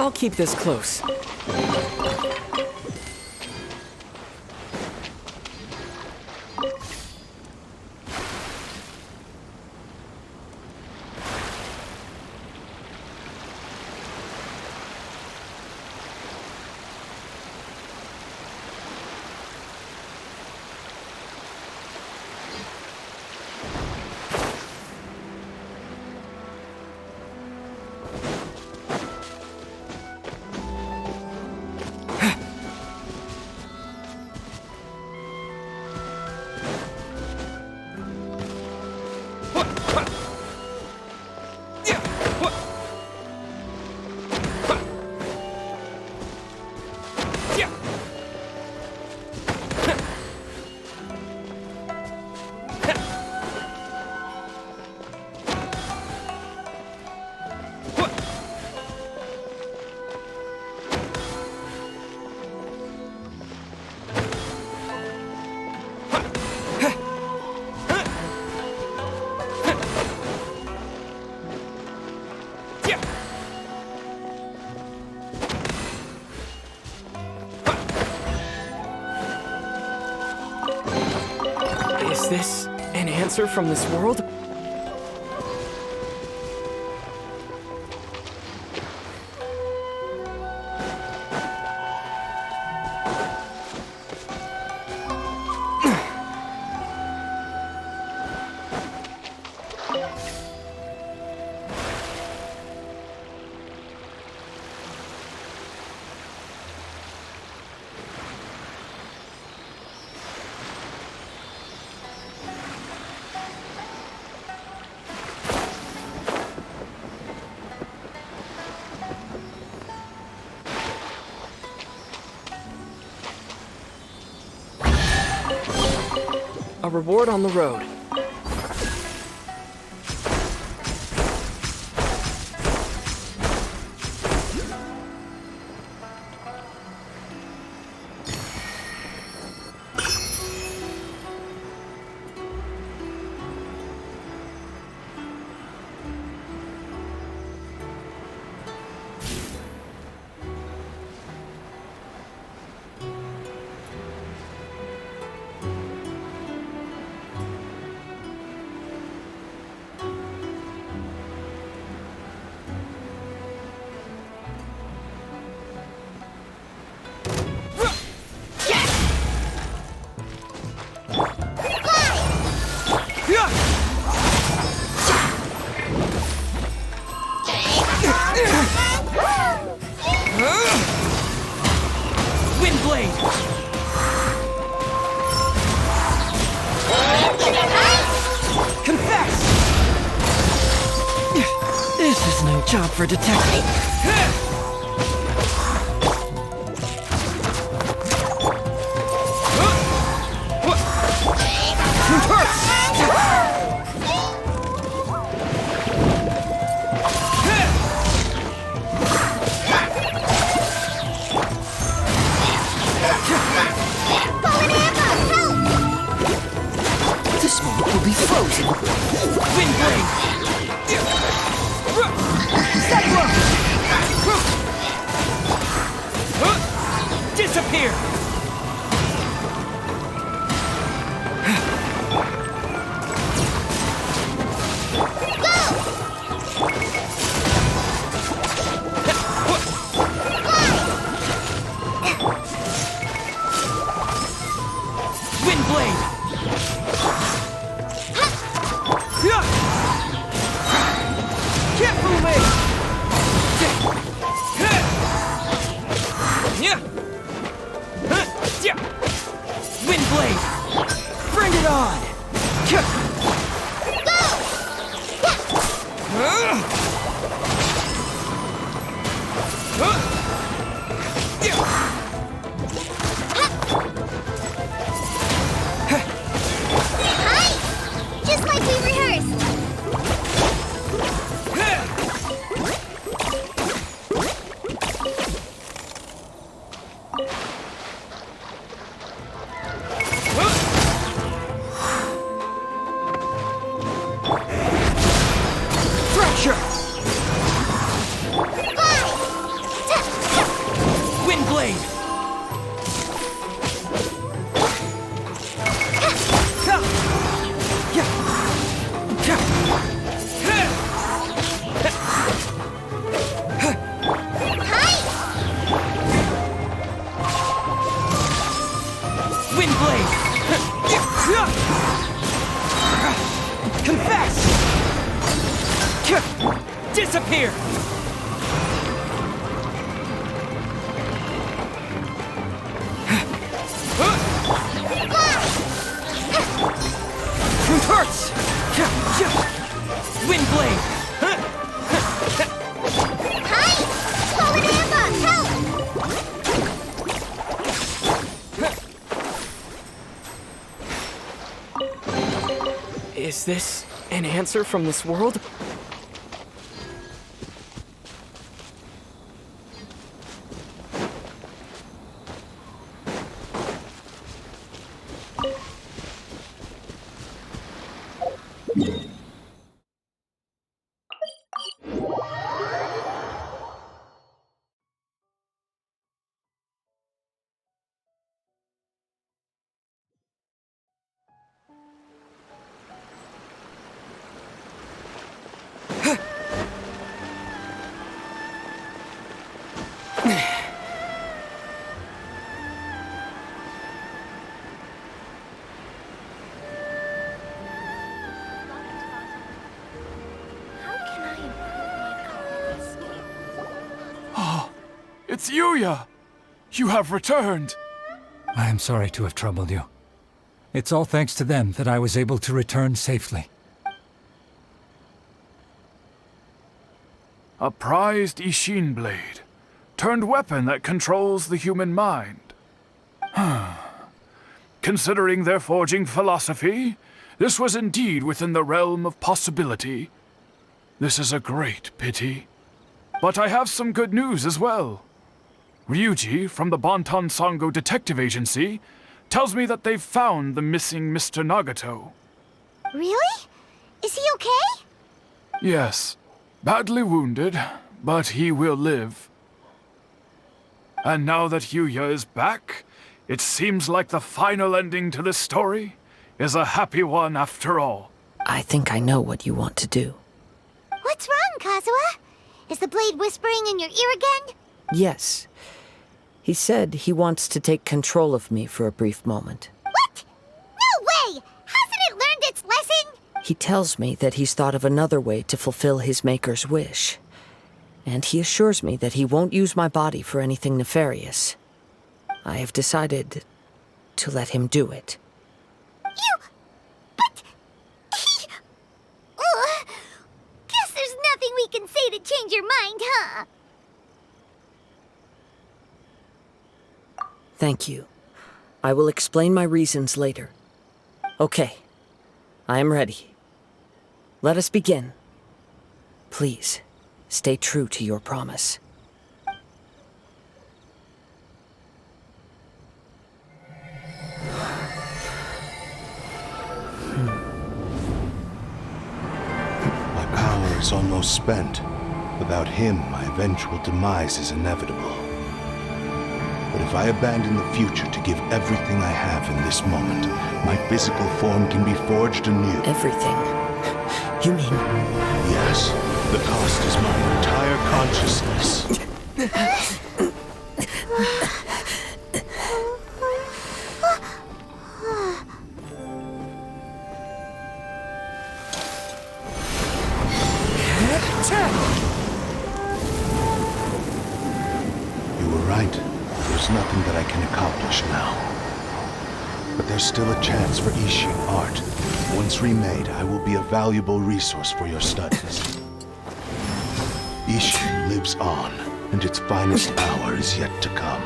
I'll keep this close. Is this an answer from this world? A reward on the road. This is no job for detective. This moment will be frozen. Windblade! Disappear! Windblade! Can't fool me! Windblade! Bring it on! Hi! Just like we rehearsed! blade! Wind blade! Confess! Disappear! Hurts! Wind blade! Hi! Fallen Amber, help! Is this an answer from this world? It's Yuya! You have returned! I am sorry to have troubled you. It's all thanks to them that I was able to return safely. A prized Ishin blade, turned weapon that controls the human mind. Considering their forging philosophy, this was indeed within the realm of possibility. This is a great pity. But I have some good news as well. Ryuji, from the Bonton Sango Detective Agency, tells me that they've found the missing Mr. Nagato. Really? Is he okay? Yes, badly wounded, but he will live. And now that Yuya is back, it seems like the final ending to this story is a happy one after all. I think I know what you want to do. What's wrong, Kazuha? Is the blade whispering in your ear again? Yes. He said he wants to take control of me for a brief moment. What? No way! Hasn't it learned its lesson? He tells me that he's thought of another way to fulfill his maker's wish. And he assures me that he won't use my body for anything nefarious. I have decided to let him do it. But... Guess there's nothing we can say to change your mind, huh? Thank you. I will explain my reasons later. Okay. I am ready. Let us begin. Please, stay true to your promise. My power is almost spent. Without him, my eventual demise is inevitable. But if I abandon the future to give everything I have in this moment, my physical form can be forged anew. Everything? You mean... Yes. The cost is my entire consciousness. You were right. There's nothing that I can accomplish now. But there's still a chance for Ishin art. Once remade, I will be a valuable resource for your studies. Ishin lives on, and its finest hour is yet to come.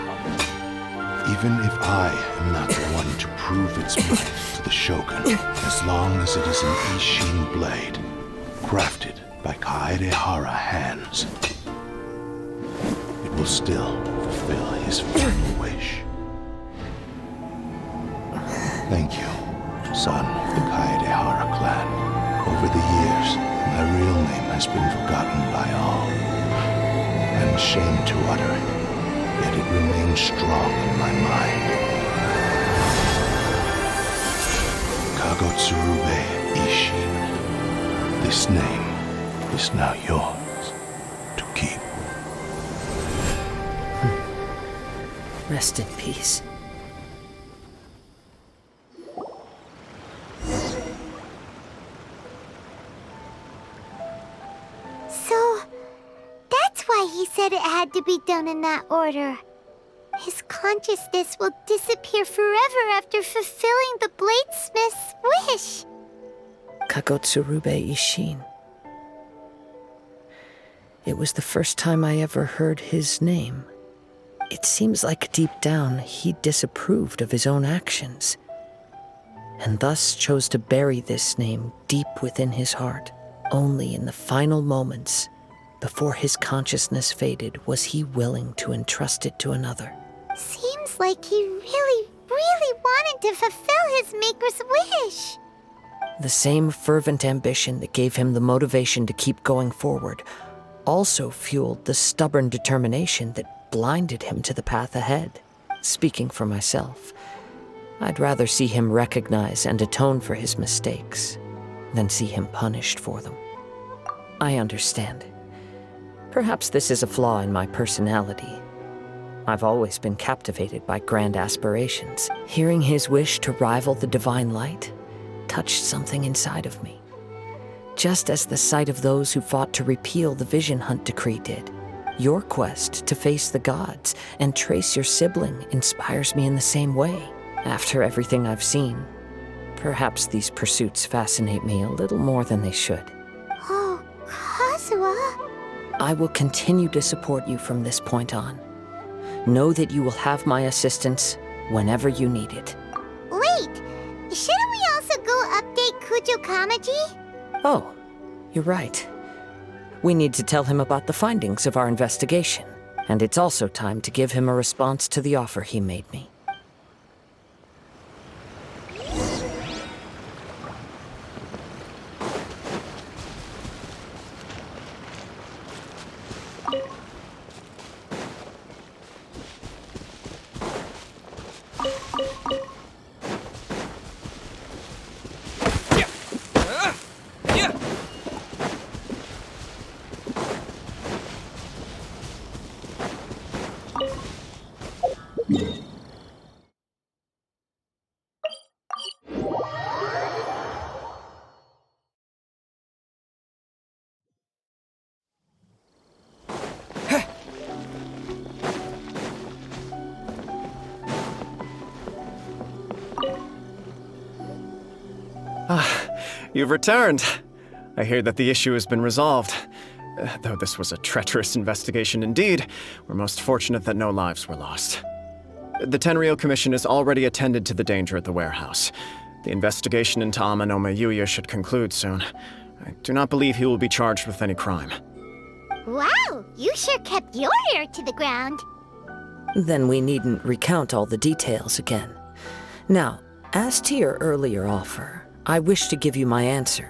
Even if I am not the one to prove its might to the Shogun, as long as it is an Ishin blade, crafted by Kaedehara hands, it will still fulfill his final wish. Thank you, son of the Kaedehara clan. Over the years, my real name has been forgotten by all. I'm ashamed to utter it, yet it remains and strong in my mind. Kagotsurube Ishin. This name is now yours to keep. Rest in peace. So, that's why he said it had to be done in that order. His consciousness will disappear forever after fulfilling the bladesmith's wish. Kagotsurube Ishin. It was the first time I ever heard his name. It seems like deep down he disapproved of his own actions, and thus chose to bury this name deep within his heart. Only in the final moments, before his consciousness faded, was he willing to entrust it to another. Seems like he really, really wanted to fulfill his maker's wish. The same fervent ambition that gave him the motivation to keep going forward also fueled the stubborn determination that blinded him to the path ahead. Speaking for myself, I'd rather see him recognize and atone for his mistakes than see him punished for them. I understand. Perhaps this is a flaw in my personality. I've always been captivated by grand aspirations. Hearing his wish to rival the divine light touched something inside of me, just as the sight of those who fought to repeal the Vision Hunt decree did. Your quest to face the gods and trace your sibling inspires me in the same way. After everything I've seen, perhaps these pursuits fascinate me a little more than they should. Oh, Kazuha. I will continue to support you from this point on. Know that you will have my assistance whenever you need it. Wait, shouldn't we also go update Kujo Kamaji? Oh, you're right. We need to tell him about the findings of our investigation, and it's also time to give him a response to the offer he made me. You've returned. I hear that the issue has been resolved. Though this was a treacherous investigation indeed, we're most fortunate that no lives were lost. The Tenryou Commission has already attended to the danger at the warehouse. The investigation into Amanome Yuya should conclude soon. I do not believe he will be charged with any crime. Wow, you sure kept your ear to the ground. Then we needn't recount all the details again. Now, as to your earlier offer, I wish to give you my answer.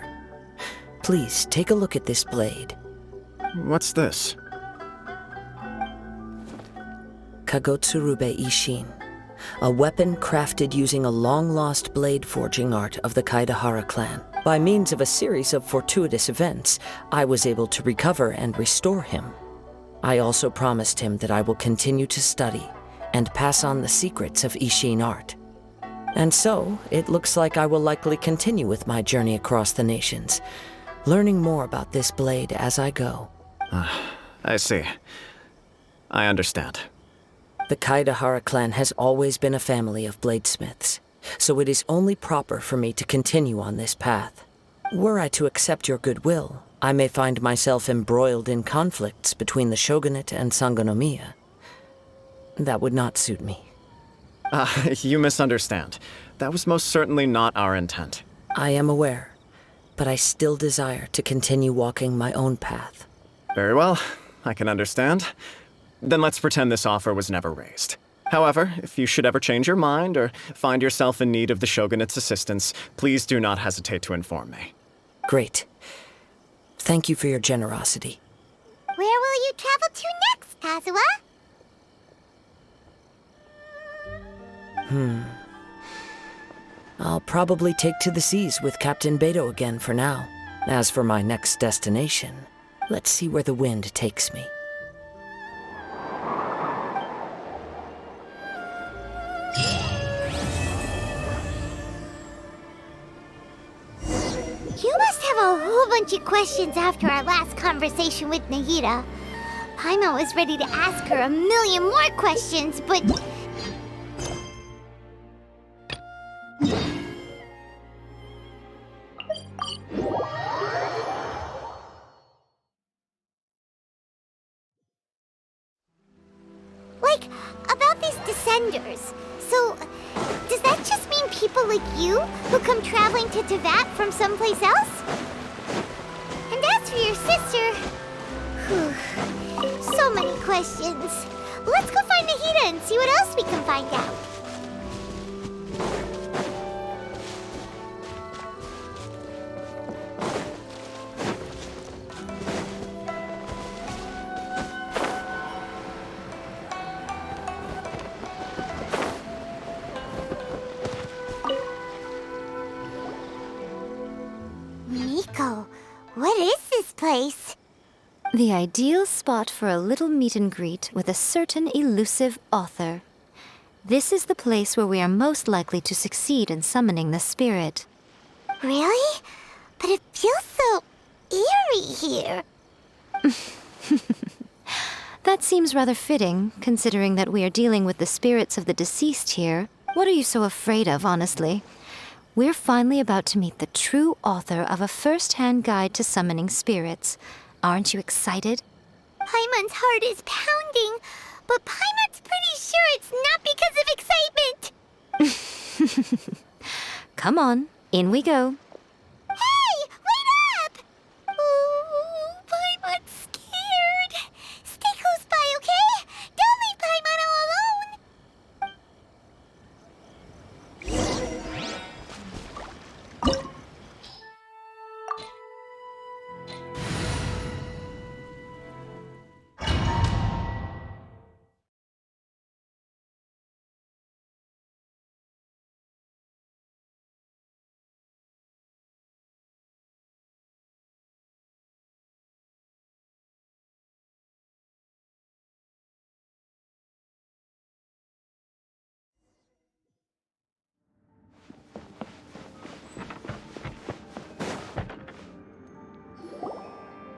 Please take a look at this blade. What's this? Kagotsurube Ishin, a weapon crafted using a long-lost blade forging art of the Kaidahara clan. By means of a series of fortuitous events, I was able to recover and restore him. I also promised him that I will continue to study and pass on the secrets of Ishin art. And so, it looks like I will likely continue with my journey across the nations, learning more about this blade as I go. I see. I understand. The Kaidahara clan has always been a family of bladesmiths, so it is only proper for me to continue on this path. Were I to accept your goodwill, I may find myself embroiled in conflicts between the shogunate and Sangonomiya. That would not suit me. You misunderstand. That was most certainly not our intent. I am aware, but I still desire to continue walking my own path. Very well, I can understand. Then let's pretend this offer was never raised. However, if you should ever change your mind or find yourself in need of the shogunate's assistance, please do not hesitate to inform me. Great. Thank you for your generosity. Where will you travel to next, Kazuha? I'll probably take to the seas with Captain Beto again for now. As for my next destination, let's see where the wind takes me. You must have a whole bunch of questions after our last conversation with Nahida. Paimon was ready to ask her a million more questions, but... Like, about these Descenders. So, does that just mean people like you who come traveling to Teyvat from someplace else? And as for your sister... Whew, so many questions. Let's go find Nahida and see what else we can find out. Miko, what is this place? The ideal spot for a little meet and greet with a certain elusive author. This is the place where we are most likely to succeed in summoning the spirit. Really? But it feels so eerie here. That seems rather fitting, considering that we are dealing with the spirits of the deceased here. What are you so afraid of, honestly? We're finally about to meet the true author of a first-hand guide to summoning spirits. Aren't you excited? Paimon's heart is pounding, but Paimon's pretty sure it's not because of excitement. Come on, in we go. Hey, wait up! Ooh, Paimon's scared. Stay close by, okay? Don't leave Paimon all alone.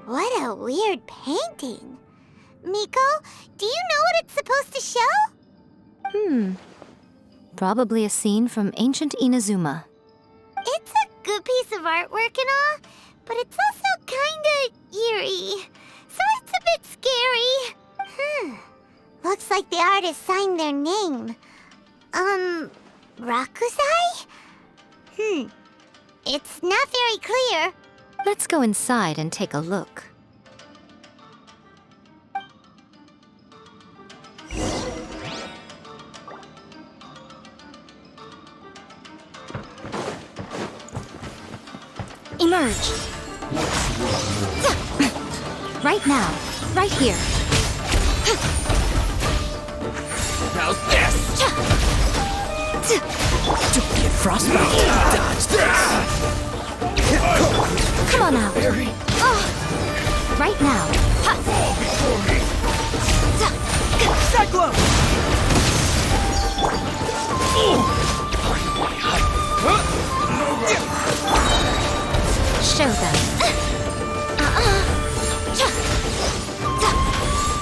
What a weird painting. Miko, do you know what it's supposed to show? Probably a scene from ancient Inazuma. It's a good piece of artwork and all, but it's also kinda eerie. So it's a bit scary. Looks like the artist signed their name. Rakusai? It's not very clear. Let's go inside and take a look. Emerge! Right now. Right here. How's this? Don't get frostbite. Dodge this. Come on out. Right now. Cyclone! Show them.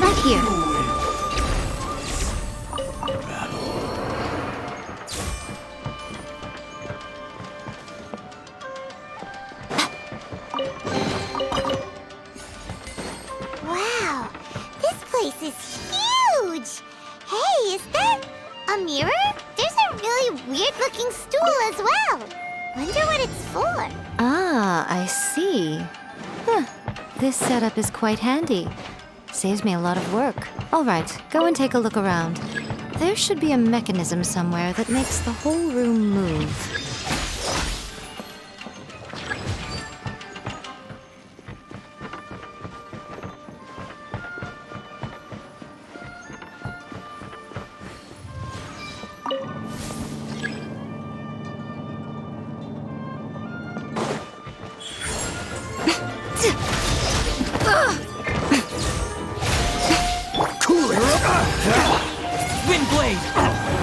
Right here. Wow, this place is huge! Hey, is that a mirror? There's a really weird-looking stool as well. Wonder what it's for. Ah, I see. This setup is quite handy. Saves me a lot of work. All right, go and take a look around. There should be a mechanism somewhere that makes the whole room move.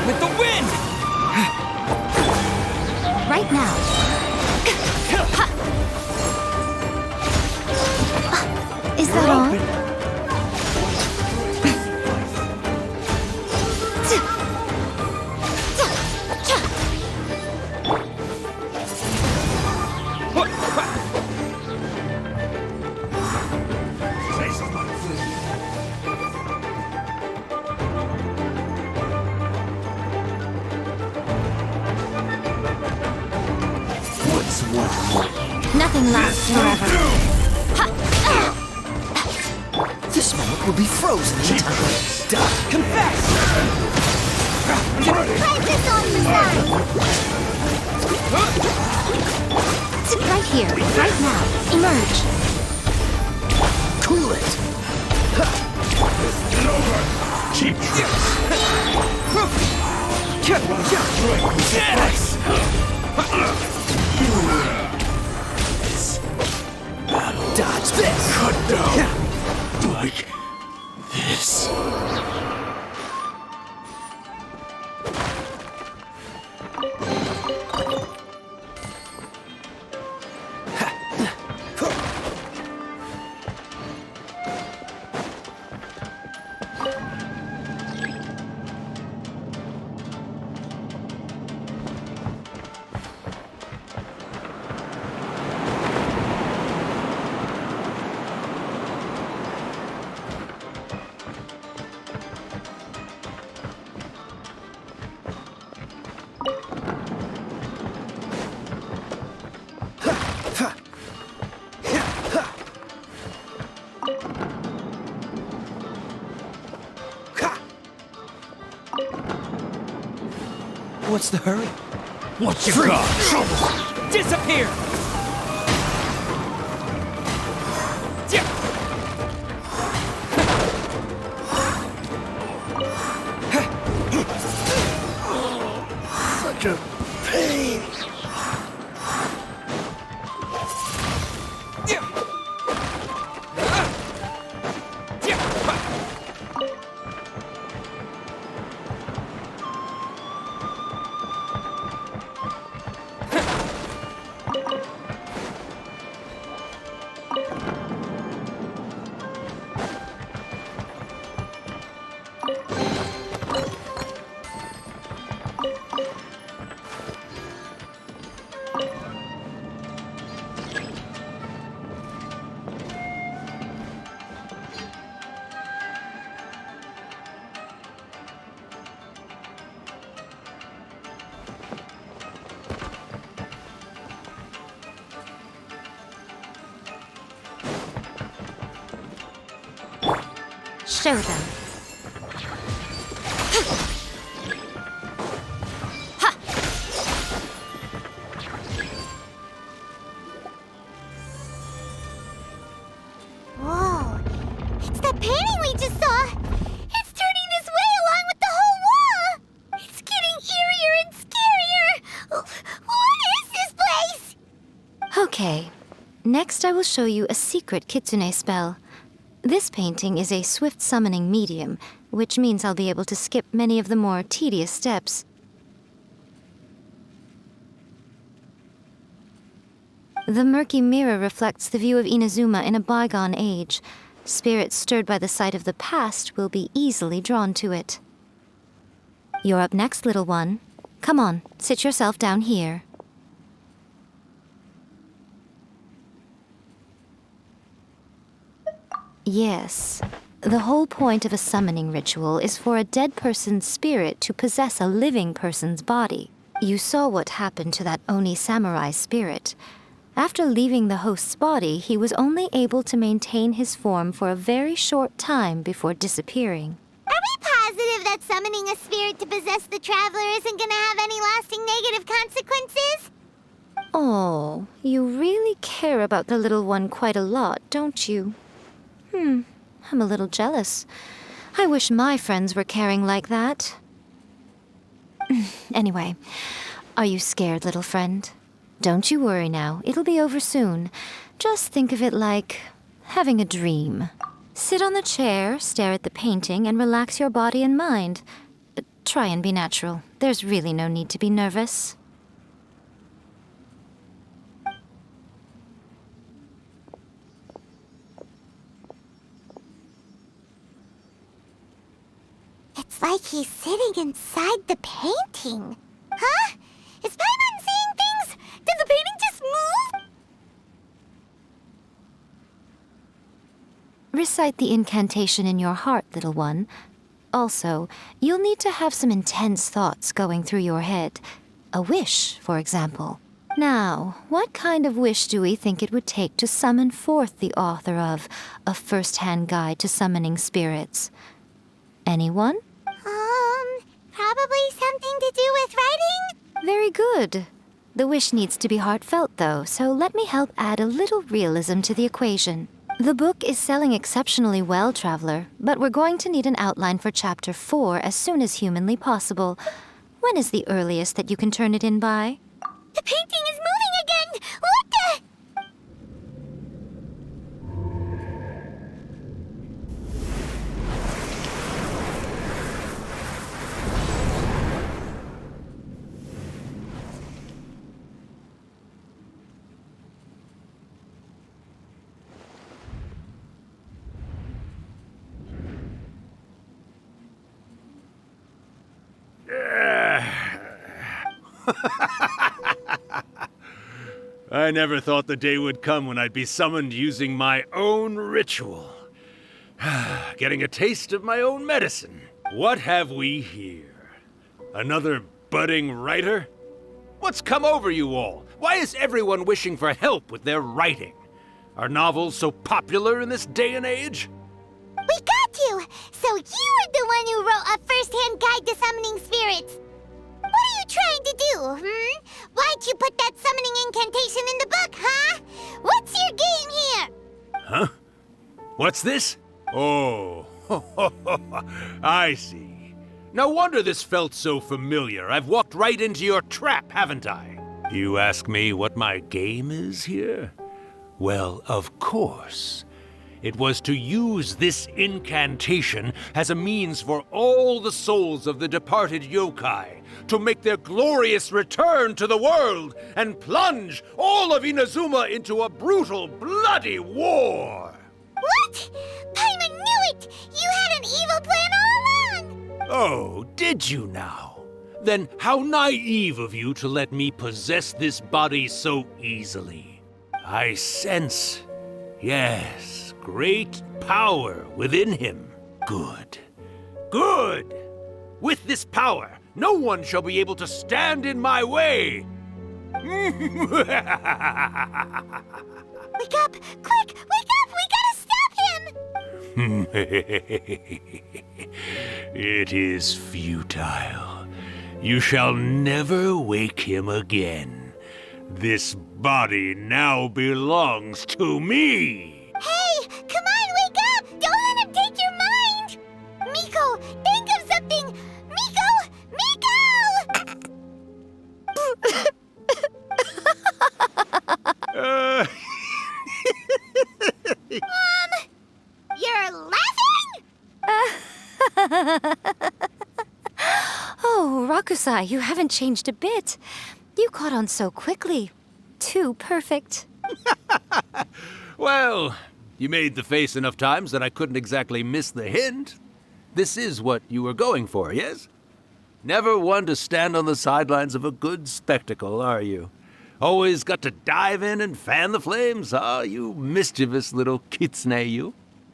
With the wind! Right now. Is that all? Nothing lasts forever. This moment will be frozen in time. Confess! Crisis on the side! Right here, right now. Emerge. Cool it. Cheap tricks. Dodge this. Cut down. Like this. What's the hurry? What you got? Disappear! Such a pain. Show them. Whoa, it's that painting we just saw! It's turning this way along with the whole wall! It's getting eerier and scarier! What is this place? Okay. Next, I will show you a secret kitsune spell. This painting is a swift summoning medium, which means I'll be able to skip many of the more tedious steps. The murky mirror reflects the view of Inazuma in a bygone age. Spirits stirred by the sight of the past will be easily drawn to it. You're up next, little one. Come on, sit yourself down here. Yes. The whole point of a summoning ritual is for a dead person's spirit to possess a living person's body. You saw what happened to that Oni samurai spirit. After leaving the host's body, he was only able to maintain his form for a very short time before disappearing. Are we positive that summoning a spirit to possess the traveler isn't gonna have any lasting negative consequences? Oh, you really care about the little one quite a lot, don't you? I'm a little jealous. I wish my friends were caring like that. Anyway, are you scared, little friend? Don't you worry now, it'll be over soon. Just think of it like having a dream. Sit on the chair, stare at the painting, and relax your body and mind. try and be natural. There's really no need to be nervous. It's like he's sitting inside the painting. Huh? Is Paimon seeing things? Did the painting just move? Recite the incantation in your heart, little one. Also, you'll need to have some intense thoughts going through your head. A wish, for example. Now, what kind of wish do we think it would take to summon forth the author of A First-Hand Guide to Summoning Spirits? Anyone? Probably something to do with writing? Very good. The wish needs to be heartfelt, though, so let me help add a little realism to the equation. The book is selling exceptionally well, Traveler, but we're going to need an outline for Chapter 4 as soon as humanly possible. When is the earliest that you can turn it in by? The painting is moving again! What the? I never thought the day would come when I'd be summoned using my own ritual. Getting a taste of my own medicine. What have we here? Another budding writer? What's come over you all? Why is everyone wishing for help with their writing? Are novels so popular in this day and age? We got you! So you are the one who wrote A First-Hand Guide to Summoning Spirits. What are you trying to do, Why'd you put that summoning incantation in the book, huh? What's your game here? Huh? What's this? Oh, I see. No wonder this felt so familiar. I've walked right into your trap, haven't I? You ask me what my game is here? Well, of course. It was to use this incantation as a means for all the souls of the departed yokai to make their glorious return to the world and plunge all of Inazuma into a brutal, bloody war! What? Paimon knew it! You had an evil plan all along! Oh, did you now? Then how naive of you to let me possess this body so easily. I sense, yes, great power within him. Good. Good! With this power, no one shall be able to stand in my way! Wake up! Quick! Wake up! We gotta stop him! It is futile. You shall never wake him again. This body now belongs to me! Hey! Come on, wake up! Don't let him take your mind! Miko, think of something! Miko! You're laughing? Oh, Rakusai, you haven't changed a bit. You caught on so quickly. Too perfect. Well, you made the face enough times that I couldn't exactly miss the hint. This is what you were going for, yes? Never one to stand on the sidelines of a good spectacle, are you? Always got to dive in and fan the flames, huh? You mischievous little kitsune, you.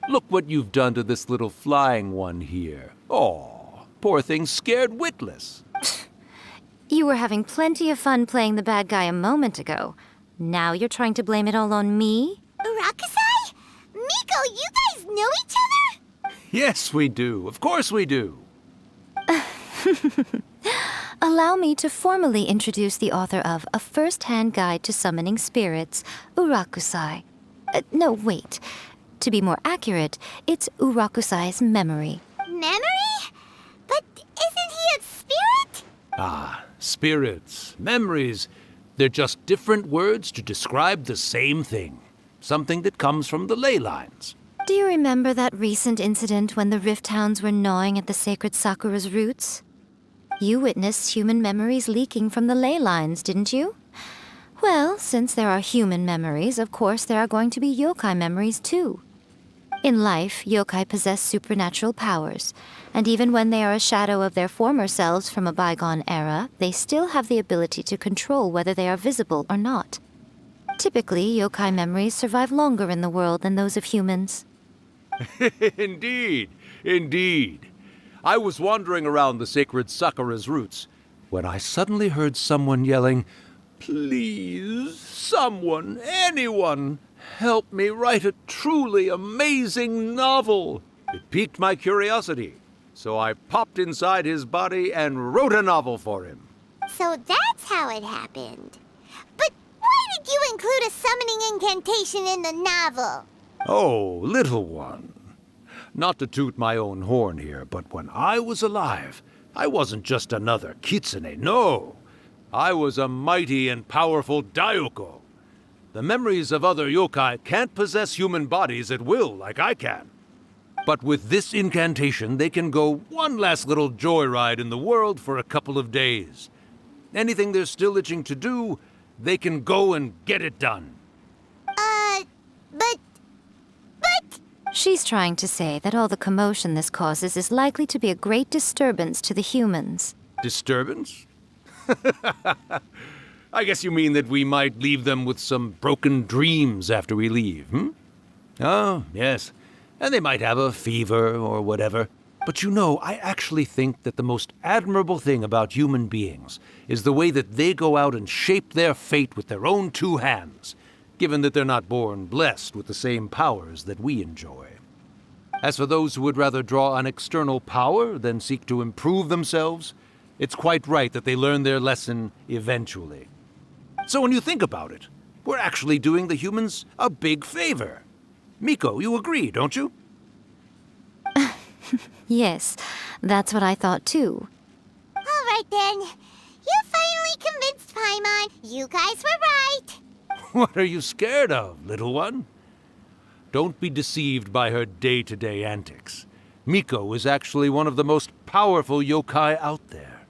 Look what you've done to this little flying one here. Aw, poor thing scared witless. You were having plenty of fun playing the bad guy a moment ago. Now you're trying to blame it all on me? Rakusai? Miko, you guys know each other? Yes, we do. Of course we do. Allow me to formally introduce the author of A First-Hand Guide to Summoning Spirits, Urakusai. No, wait. To be more accurate, it's Urakusai's memory. Memory? But isn't he a spirit? Ah, spirits, memories. They're just different words to describe the same thing. Something that comes from the ley lines. Do you remember that recent incident when the Rift Hounds were gnawing at the sacred Sakura's roots? You witnessed human memories leaking from the ley lines, didn't you? Well, since there are human memories, of course there are going to be yokai memories too. In life, yokai possess supernatural powers, and even when they are a shadow of their former selves from a bygone era, they still have the ability to control whether they are visible or not. Typically, yokai memories survive longer in the world than those of humans. Indeed, indeed. I was wandering around the sacred Sakura's roots when I suddenly heard someone yelling, "Please, someone, anyone, help me write a truly amazing novel." It piqued my curiosity, so I popped inside his body and wrote a novel for him. So that's how it happened. But why did you include a summoning incantation in the novel? Oh, little one. Not to toot my own horn here, but when I was alive, I wasn't just another kitsune, no. I was a mighty and powerful Daiuko. The memories of other yokai can't possess human bodies at will like I can. But with this incantation, they can go one last little joyride in the world for a couple of days. Anything they're still itching to do, they can go and get it done. But... She's trying to say that all the commotion this causes is likely to be a great disturbance to the humans. Disturbance? I guess you mean that we might leave them with some broken dreams after we leave, hmm? Oh, yes. And they might have a fever or whatever. But you know, I actually think that the most admirable thing about human beings is the way that they go out and shape their fate with their own two hands, given that they're not born blessed with the same powers that we enjoy. As for those who would rather draw on external power than seek to improve themselves, it's quite right that they learn their lesson eventually. So when you think about it, we're actually doing the humans a big favor. Miko, you agree, don't you? Yes, that's what I thought too. All right then. You finally convinced Paimon. You guys were right. What are you scared of, little one? Don't be deceived by her day-to-day antics. Miko is actually one of the most powerful yokai out there.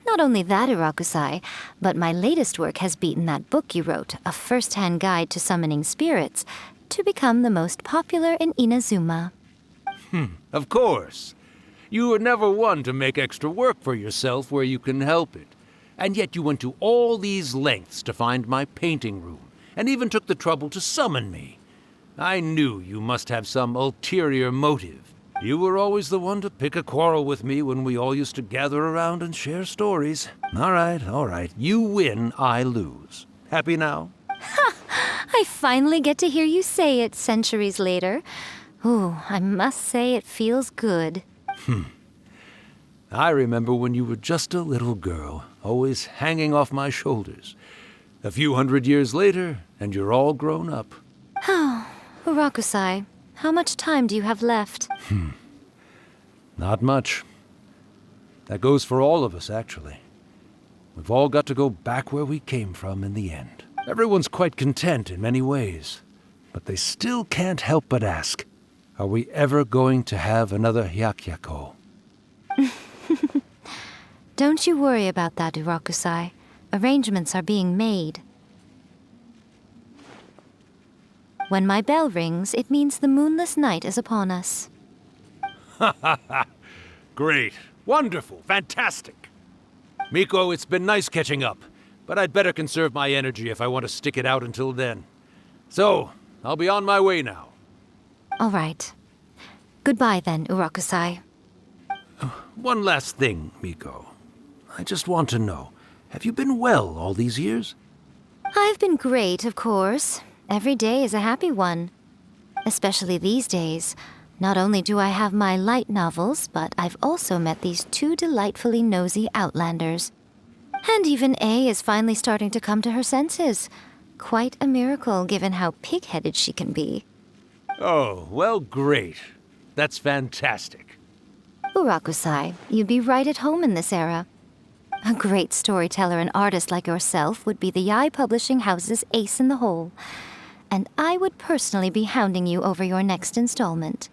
Not only that, Urakusai, but my latest work has beaten that book you wrote, A First-Hand Guide to Summoning Spirits, to become the most popular in Inazuma. Of course. You were never one to make extra work for yourself where you can help it. And yet you went to all these lengths to find my painting room, and even took the trouble to summon me. I knew you must have some ulterior motive. You were always the one to pick a quarrel with me when we all used to gather around and share stories. All right. You win, I lose. Happy now? I finally get to hear you say it centuries later. Ooh, I must say it feels good. I remember when you were just a little girl, always hanging off my shoulders. A few hundred years later, and you're all grown up. Oh, Urakusai, how much time do you have left? Not much. That goes for all of us, actually. We've all got to go back where we came from in the end. Everyone's quite content in many ways, but they still can't help but ask, are we ever going to have another Hyakyako? Don't you worry about that, Urakusai. Arrangements are being made. When my bell rings, it means the moonless night is upon us. Great. Wonderful. Fantastic. Miko, it's been nice catching up, but I'd better conserve my energy if I want to stick it out until then. So, I'll be on my way now. All right. Goodbye then, Urakusai. One last thing, Miko. I just want to know, have you been well all these years? I've been great, of course. Every day is a happy one. Especially these days. Not only do I have my light novels, but I've also met these two delightfully nosy outlanders. And even A is finally starting to come to her senses. Quite a miracle, given how pig-headed she can be. Oh, well, great. That's fantastic. Urakusai, you'd be right at home in this era. A great storyteller and artist like yourself would be the Yae Publishing House's ace in the hole. And I would personally be hounding you over your next installment.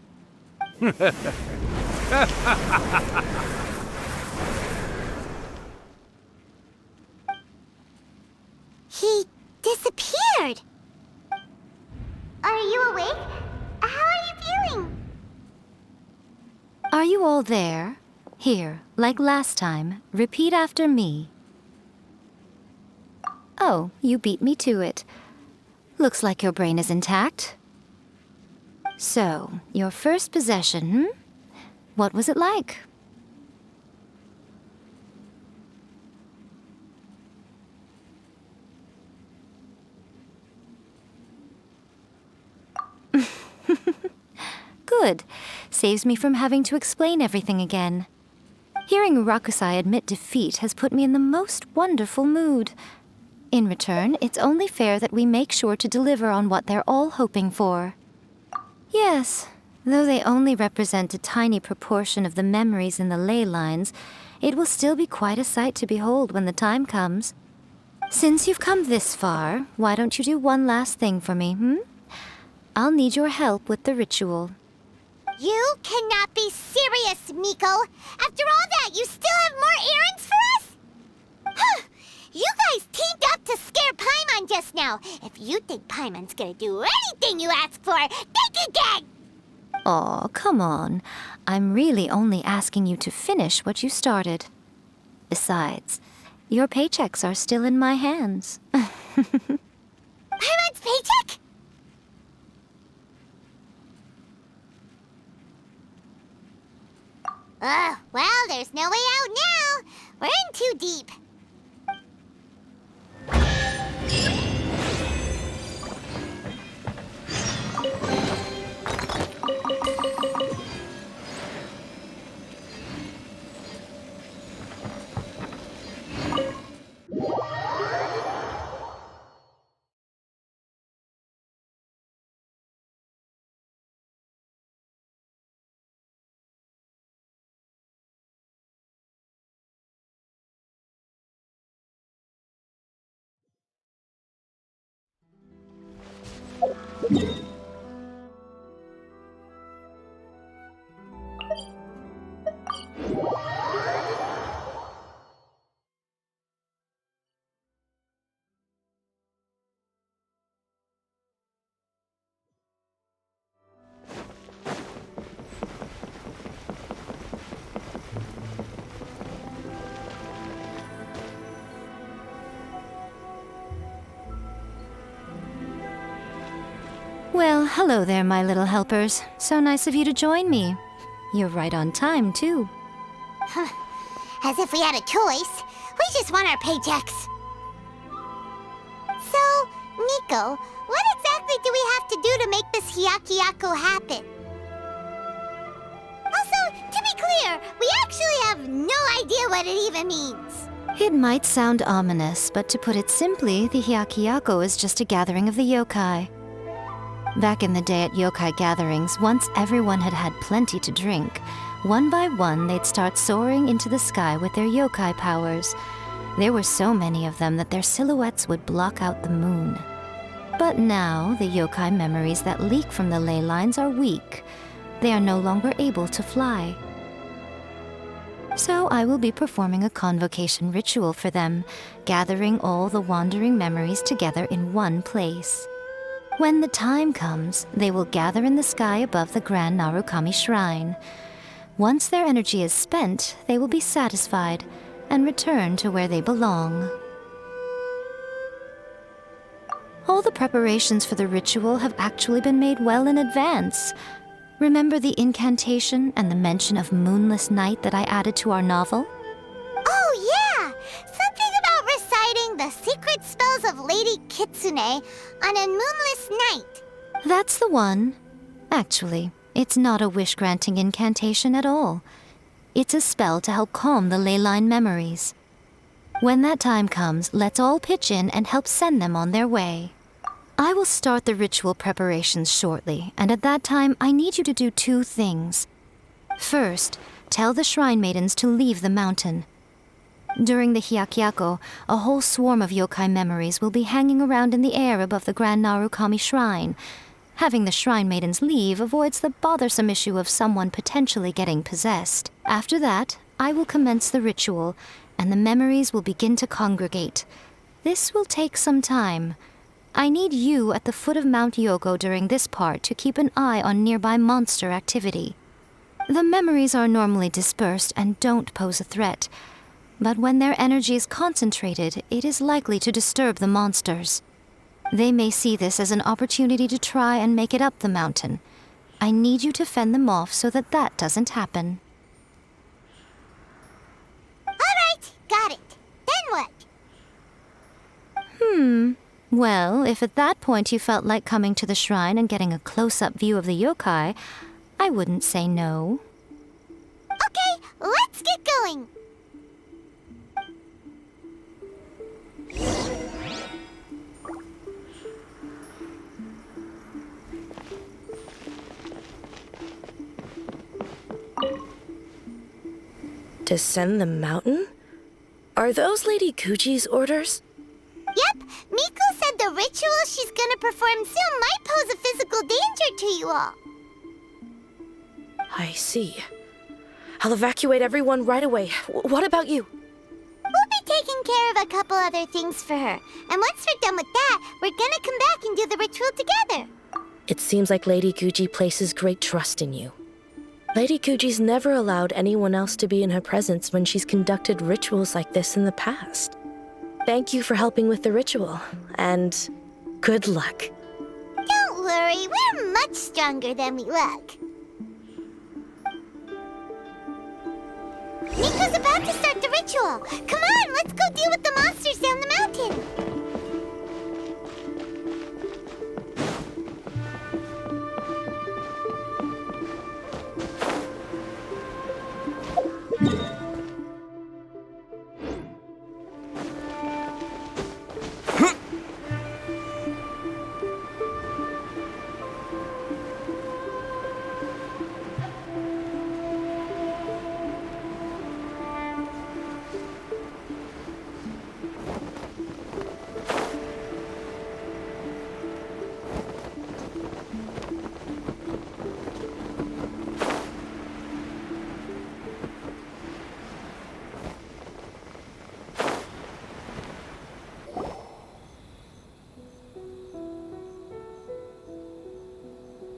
all there, here, like last time, repeat after me. Oh, you beat me to it. Looks like your brain is intact. So, your first possession, What was it like? Good. Saves me from having to explain everything again. Hearing Rakusai admit defeat has put me in the most wonderful mood. In return, it's only fair that we make sure to deliver on what they're all hoping for. Yes, though they only represent a tiny proportion of the memories in the ley lines, it will still be quite a sight to behold when the time comes. Since you've come this far, why don't you do one last thing for me, I'll need your help with the ritual. You cannot be serious, Miko! After all that, you still have more errands for us? Huh! You guys teamed up to scare Paimon just now. If you think Paimon's gonna do anything you ask for, think again! Aw, come on. I'm really only asking you to finish what you started. Besides, your paychecks are still in my hands. Paimon's paycheck? Well, there's no way out now. We're in too deep. Well, hello there, my little helpers. So nice of you to join me. You're right on time, too. As if we had a choice. We just want our paychecks. So, Miko, what exactly do we have to do to make this Hyakuyaku happen? Also, to be clear, we actually have no idea what it even means. It might sound ominous, but to put it simply, the Hyakuyaku is just a gathering of the yokai. Back in the day at yokai gatherings, once everyone had had plenty to drink, one by one they'd start soaring into the sky with their yokai powers. There were so many of them that their silhouettes would block out the moon. But now, the yokai memories that leak from the ley lines are weak. They are no longer able to fly. So I will be performing a convocation ritual for them, gathering all the wandering memories together in one place. When the time comes, they will gather in the sky above the Grand Narukami Shrine. Once their energy is spent, they will be satisfied and return to where they belong. All the preparations for the ritual have actually been made well in advance. Remember the incantation and the mention of moonless night that I added to our novel? Oh, yeah! Something about reciting the secret spells of Lady Kitsune on a moonless night. That's the one. Actually, it's not a wish-granting incantation at all. It's a spell to help calm the ley line memories. When that time comes, let's all pitch in and help send them on their way. I will start the ritual preparations shortly, and at that time, I need you to do two things. First, tell the shrine maidens to leave the mountain. During the Hyakuyaku, a whole swarm of yokai memories will be hanging around in the air above the Grand Narukami Shrine. Having the shrine maidens leave avoids the bothersome issue of someone potentially getting possessed. After that, I will commence the ritual, and the memories will begin to congregate. This will take some time. I need you at the foot of Mount Yogo during this part to keep an eye on nearby monster activity. The memories are normally dispersed and don't pose a threat, but when their energy is concentrated, it is likely to disturb the monsters. They may see this as an opportunity to try and make it up the mountain. I need you to fend them off so that that doesn't happen. All right, got it. Then what? Well, if at that point you felt like coming to the shrine and getting a close-up view of the yokai, I wouldn't say no. Okay, let's get going. Descend the mountain? Are those Lady Guji's orders? Yep, Miko said the ritual she's gonna perform soon might pose a physical danger to you all. I see. I'll evacuate everyone right away. What about you? We'll be taking care of a couple other things for her. And once we're done with that, we're gonna come back and do the ritual together. It seems like Lady Guji places great trust in you. Lady Guji's never allowed anyone else to be in her presence when she's conducted rituals like this in the past. Thank you for helping with the ritual, and good luck. Don't worry, we're much stronger than we look. Miko's about to start the ritual. Come on, let's go deal with the monsters down the mountain.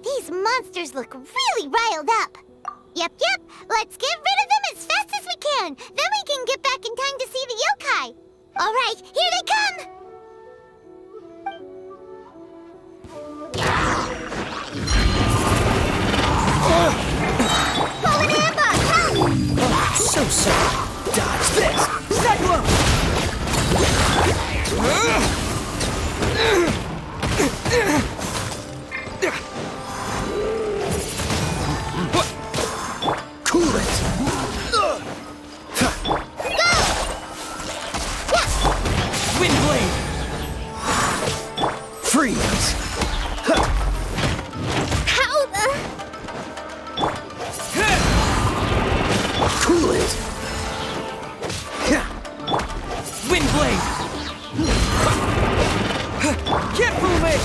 These monsters look really riled up. Yep, let's get rid of them as fast as we can. Then we can get back in time to see the yokai. All right, here they come. Pull an ambush, help! So sorry. Dodge this! Cyclone! Cool it! Go! Windblade! Freeze! How the... Cool it! Windblade! Can't fool me!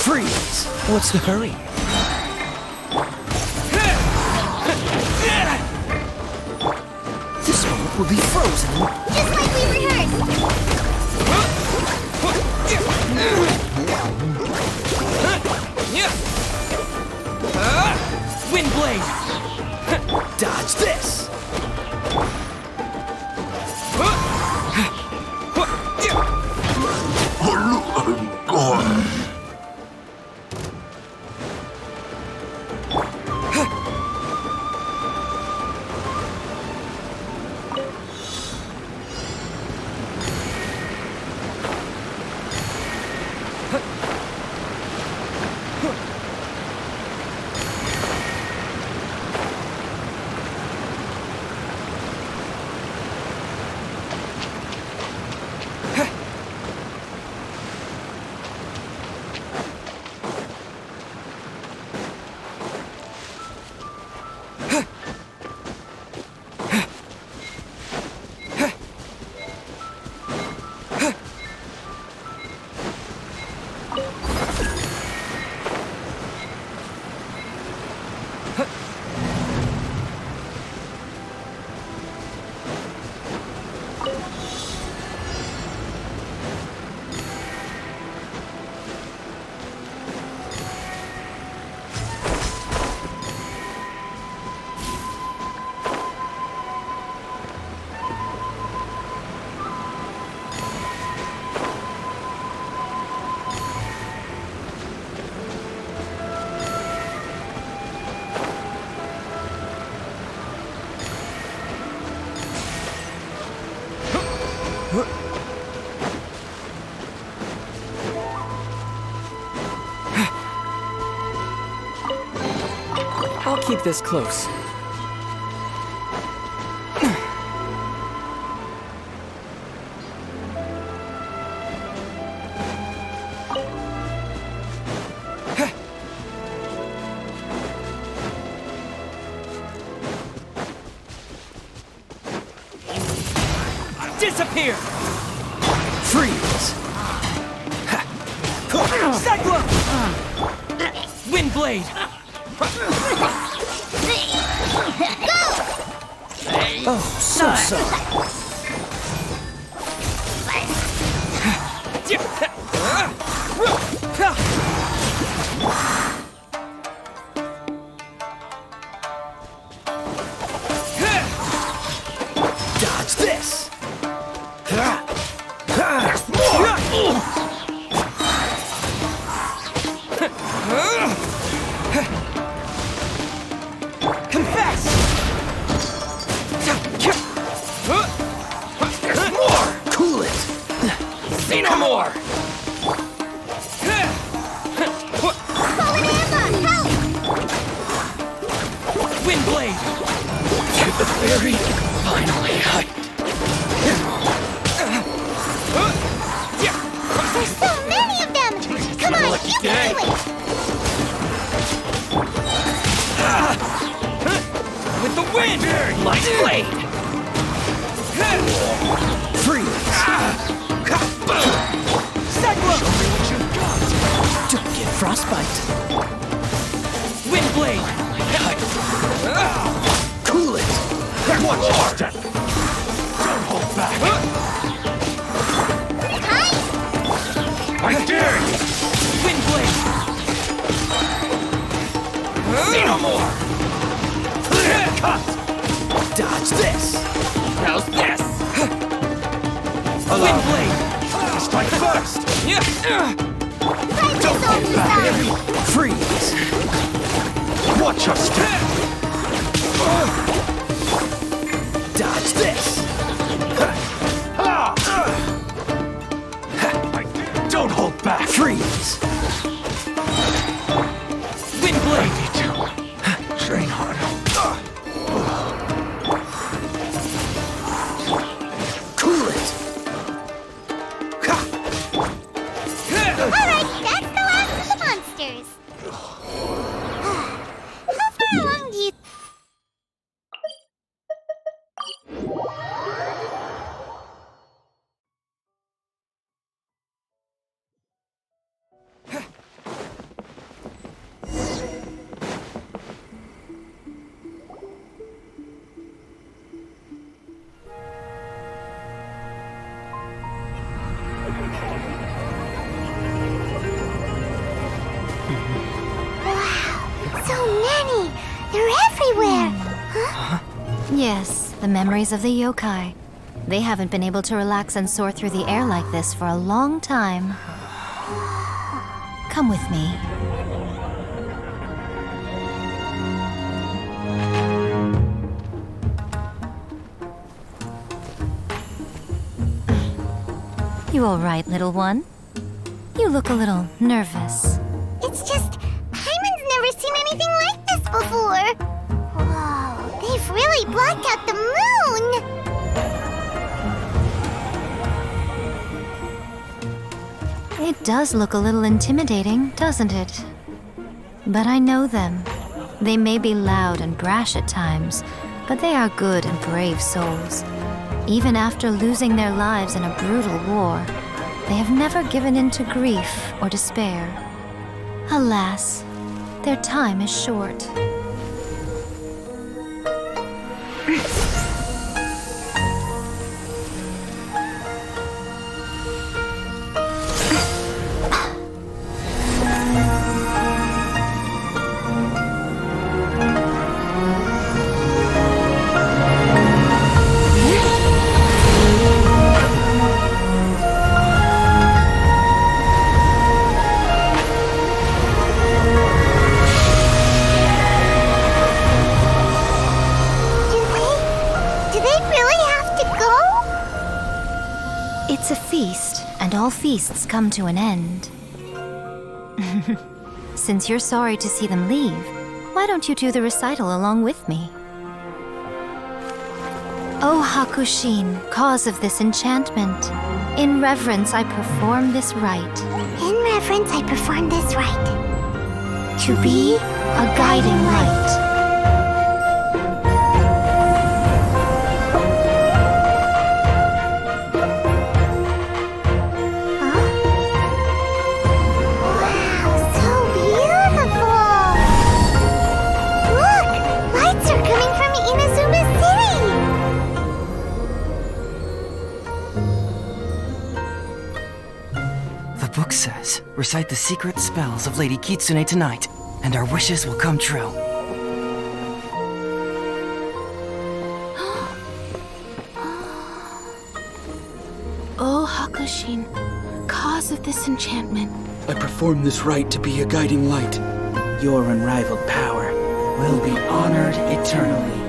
Freeze! What's the hurry? This moment will be frozen. Just like we rehearsed. Windblade! Dodge this! keep this close. Disappear! Freeze! Cyclone! Windblade! Oh, so sorry. Dodge this! Confess! There's more! Cool it! Say no more! Windblade! To the very finally height. There's so many of them! Come on, you can do it! With the wind! Light blade! Freeze! Cyclone! Don't get frostbite. Windblade! Cool it! Watch your step! Don't hold back! I dare you! Windblade! Say no more! Cut! Dodge this! How's this? Windblade! Strike first! Don't hold back! Freeze! Watch your step! Dodge this! Don't hold back! Freeze! Windblade! Train harder. Cool it! Alright, that's the last of the monsters. How far along do you... So many! They're everywhere! Huh? Yes, the memories of the yokai. They haven't been able to relax and soar through the air like this for a long time. Come with me. You all right, little one? You look a little nervous. It's just, Hyman's never seen anything like this before. Whoa, they've really blocked out the moon! It does look a little intimidating, doesn't it? But I know them. They may be loud and brash at times, but they are good and brave souls. Even after losing their lives in a brutal war, they have never given in to grief or despair. Alas, their time is short. It's a feast, and all feasts come to an end. Since you're sorry to see them leave, Why don't you do the recital along with me? O Hakushin, cause of this enchantment, in reverence I perform this rite. In reverence, I perform this rite. To be a guiding light. The book says, recite the secret spells of Lady Kitsune tonight, and our wishes will come true. O Hakushin, cause of this enchantment. I perform this rite to be a guiding light. Your unrivaled power will be honored eternally.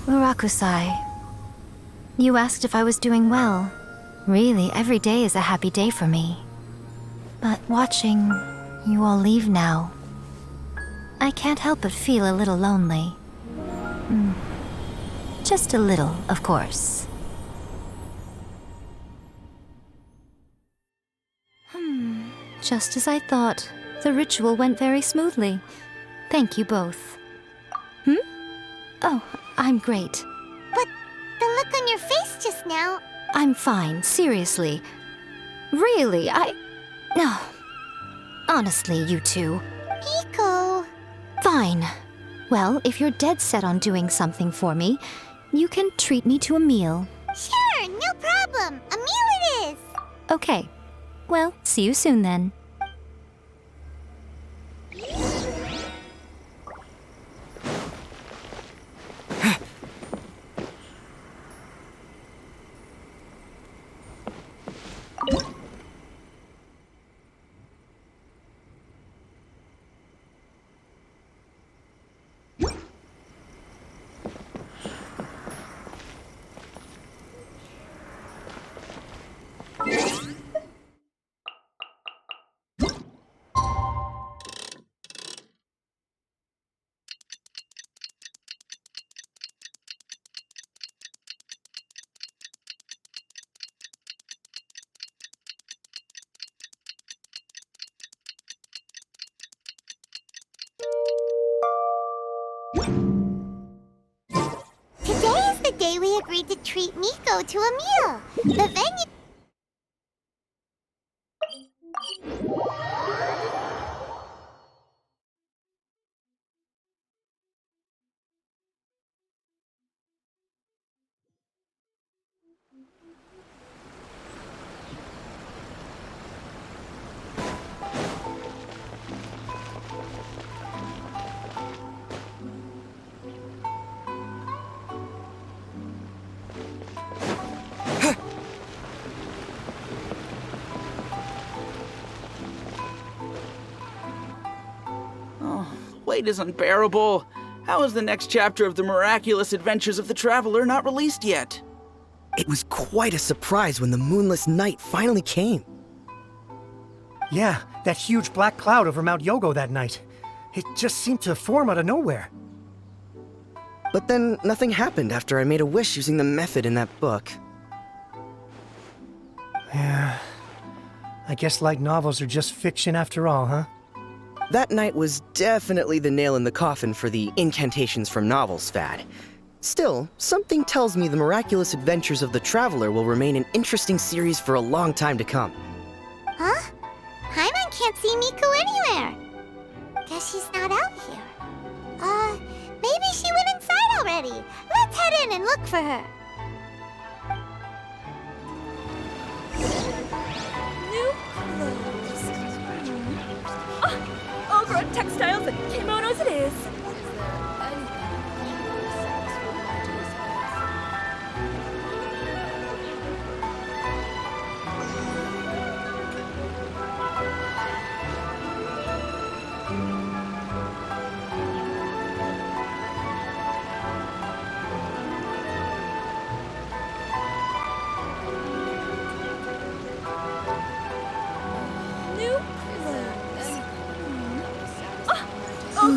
Murakusai, you asked if I was doing well. Really, every day is a happy day for me. But watching you all leave now, I can't help but feel a little lonely. Just a little, of course. Just as I thought, the ritual went very smoothly. Thank you both. Oh, I'm great. But the look on your face just now... I'm fine, seriously. Really, No. Honestly, you two. Miko... Fine. Well, if you're dead set on doing something for me, you can treat me to a meal. Sure, no problem. A meal it is. Okay. Well, see you soon then. Today is the day we agreed to treat Miko to a meal. The venue... Weight is unbearable. How is the next chapter of the miraculous adventures of the Traveler not released yet? It was quite a surprise when the moonless night finally came. Yeah, that huge black cloud over Mount Yogo that night. It just seemed to form out of nowhere. But then nothing happened after I made a wish using the method in that book. Yeah. I guess light novels are just fiction after all, huh? That night was definitely the nail in the coffin for the incantations from novels fad. Still, something tells me the miraculous adventures of the Traveler will remain an interesting series for a long time to come. Huh? Paimon can't see Miko anywhere. Guess she's not out here. Maybe she went inside already. Let's head in and look for her. New clothes. All grown textiles and kimonos it is.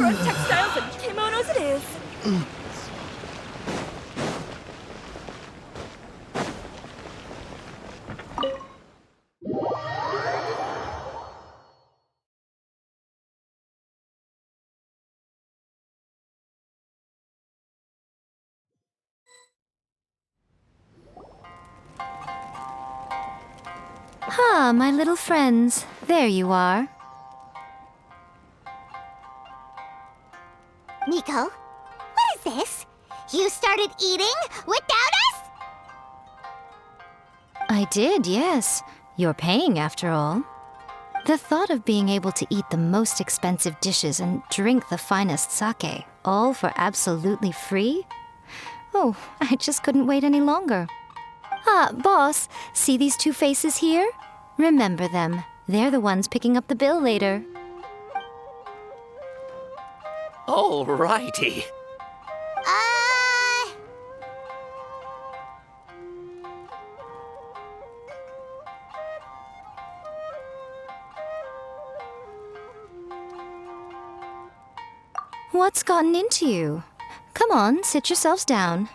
Embroidered textiles and kimonos it is. Ah, my little friends. There you are. Nico, what is this? You started eating without us? I did, yes. You're paying, after all. The thought of being able to eat the most expensive dishes and drink the finest sake, all for absolutely free? Oh, I just couldn't wait any longer. Ah, boss, see these two faces here? Remember them. They're the ones picking up the bill later. Alrighty. What's gotten into you? Come on, sit yourselves down.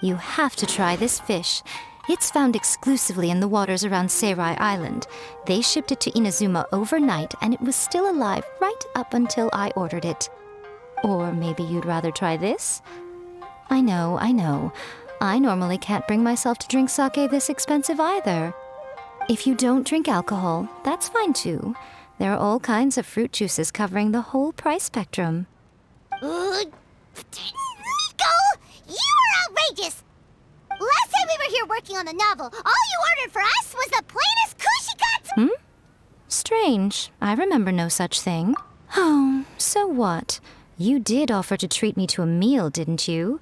You have to try this fish. It's found exclusively in the waters around Seirai Island. They shipped it to Inazuma overnight, and it was still alive right up until I ordered it. Or maybe you'd rather try this? I know. I normally can't bring myself to drink sake this expensive either. If you don't drink alcohol, that's fine too. There are all kinds of fruit juices covering the whole price spectrum. Nico! You are outrageous! Last time we were here working on the novel, all you ordered for us was the plainest kushikatsu! Strange. I remember no such thing. Oh, so what? You did offer to treat me to a meal, didn't you?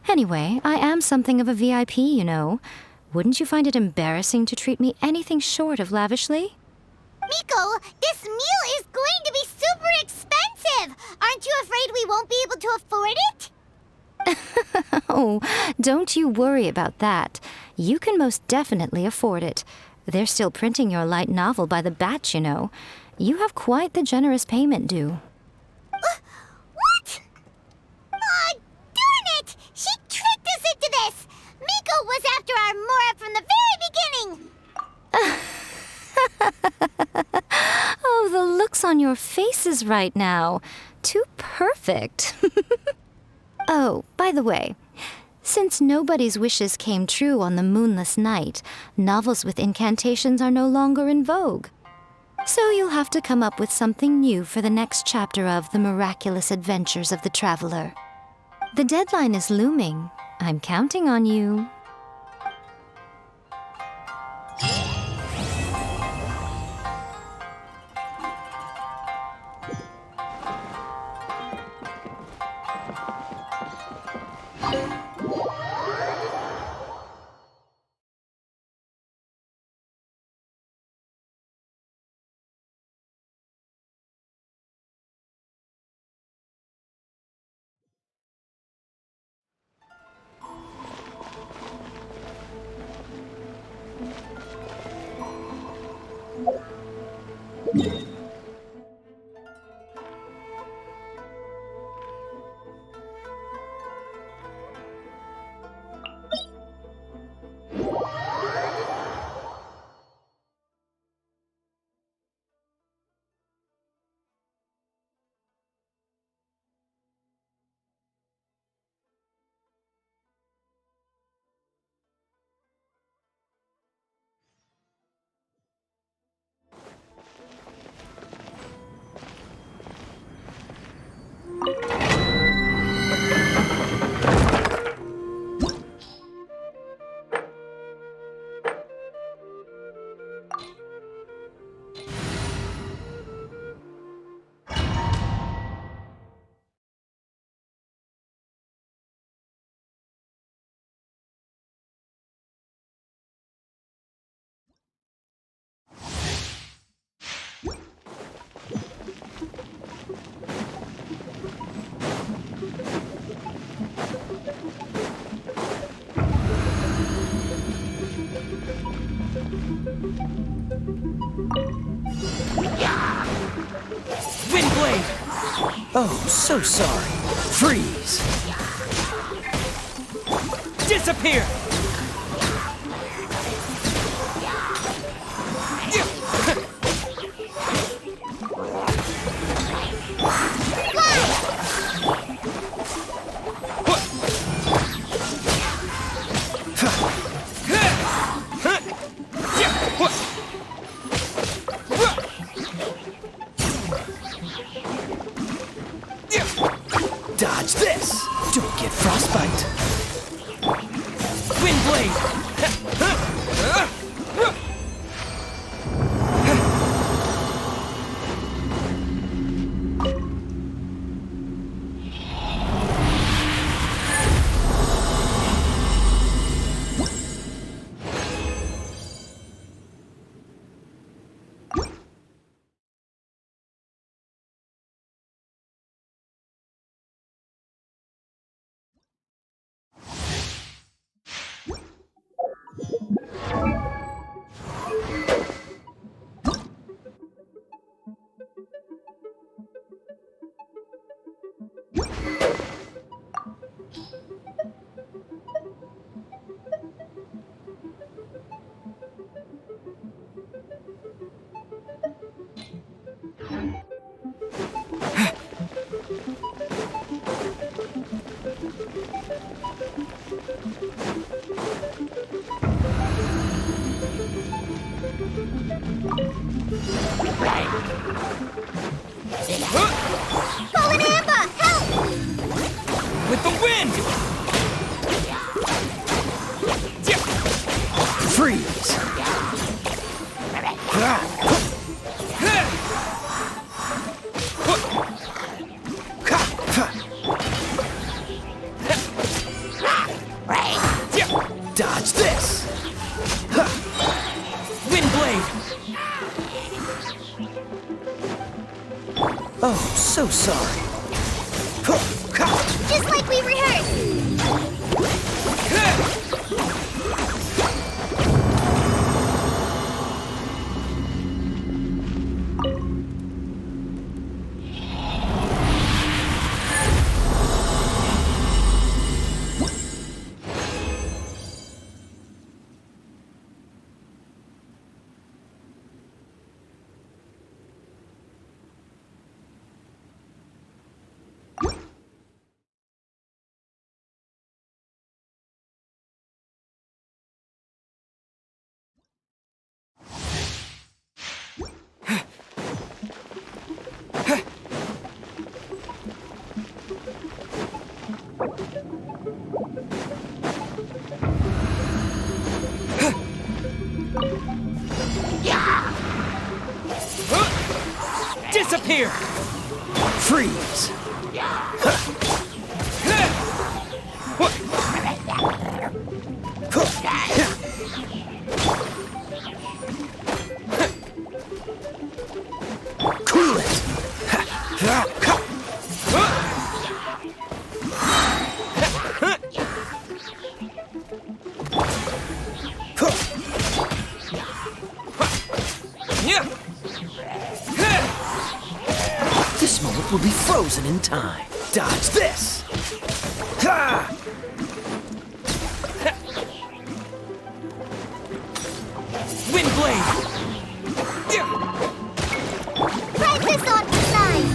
Anyway, I am something of a VIP, you know. Wouldn't you find it embarrassing to treat me anything short of lavishly? Miko, this meal is going to be super expensive! Aren't you afraid we won't be able to afford it? Oh, don't you worry about that. You can most definitely afford it. They're still printing your light novel by the batch, you know. You have quite the generous payment due. What? Aw, darn it! She tricked us into this! Miko was after our Mora from the very beginning! Oh, the looks on your faces right now. Too perfect. Oh, by the way, since nobody's wishes came true on the moonless night, novels with incantations are no longer in vogue. So you'll have to come up with something new for the next chapter of The Miraculous Adventures of the Traveler. The deadline is looming. I'm counting on you. Oh, so sorry. Freeze! Disappear! Dodge this! Don't get frostbite! Wind blade! Fallen Amber, help! With the wind! Freeze! Dodge this! Wind blade! Oh, so sorry. Just like we rehearsed! Disappear! Freeze! Cool it! This moment will be frozen in time. Dodge this! Ha! Wind blade! Try this on the side!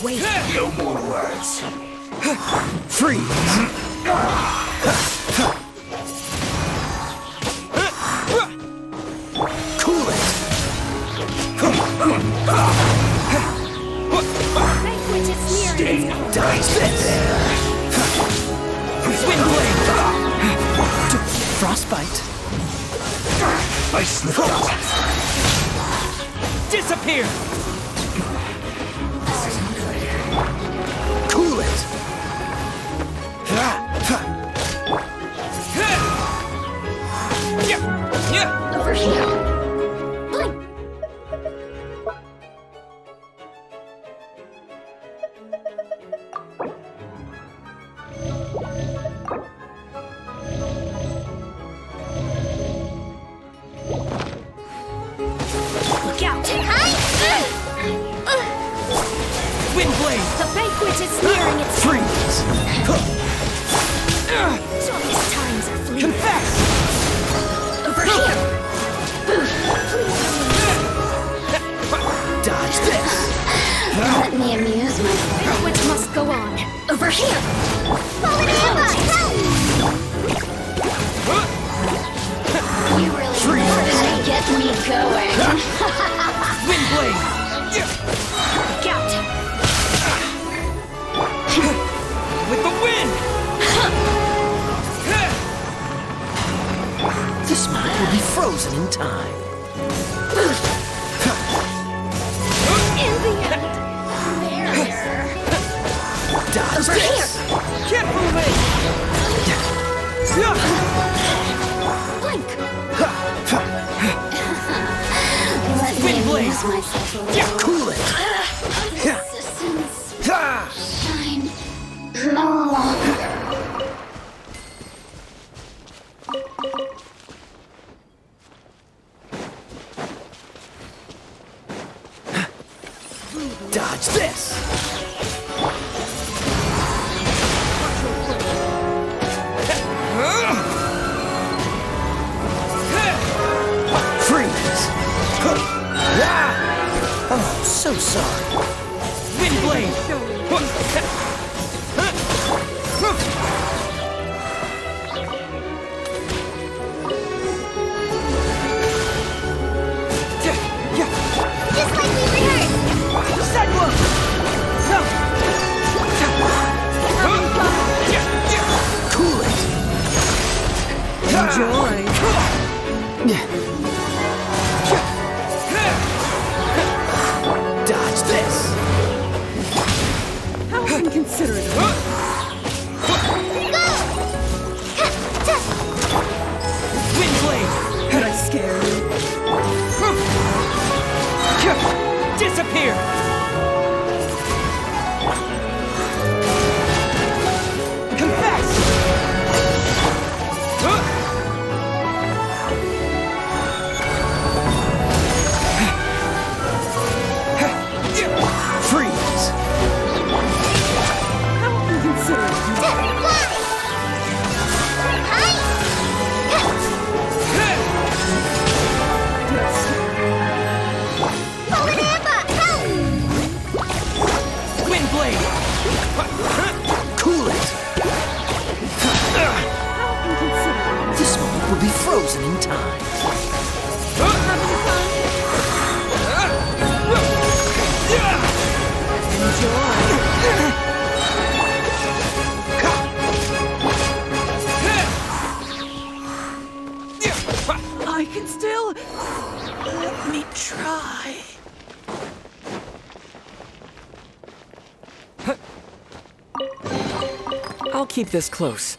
Wait. No more words. Freeze! Cool it! Sting dies there! Windblade! Frostbite! I slipped up. Disappear! Cool it! Over here. Look out! Windblade! The banquet is nearing its Freeze! Joyous times are fleeting. Confess! Over here! Dodge this! Let me amuse myself. Banquet must go on. Over here! You really know to get me going. Windblade! Look out! With the wind! This map will be frozen in time. In the end, Dodge over this! here! Keep moving! Blink! Let me Windblade! amuse myself a little. Cool it! Resistance. Shine. No longer. Dodge this! Freeze! Oh, so sorry. Windblade! Just like we rehearsed. Cyclone! Cool it! Enjoy. Dodge this! How inconsiderate of me. Windblade! Did I scare you? Disappear! Confess! Freeze! How inconsiderate of me. I'll keep this close.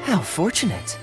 How fortunate.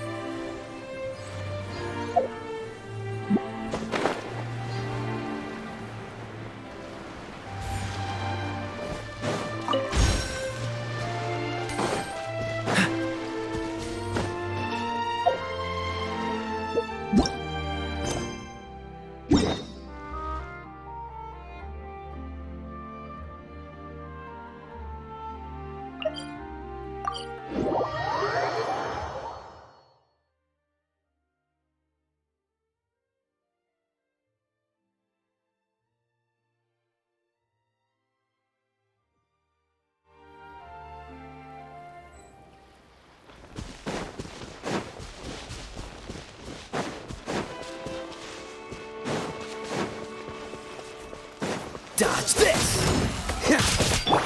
Dodge this!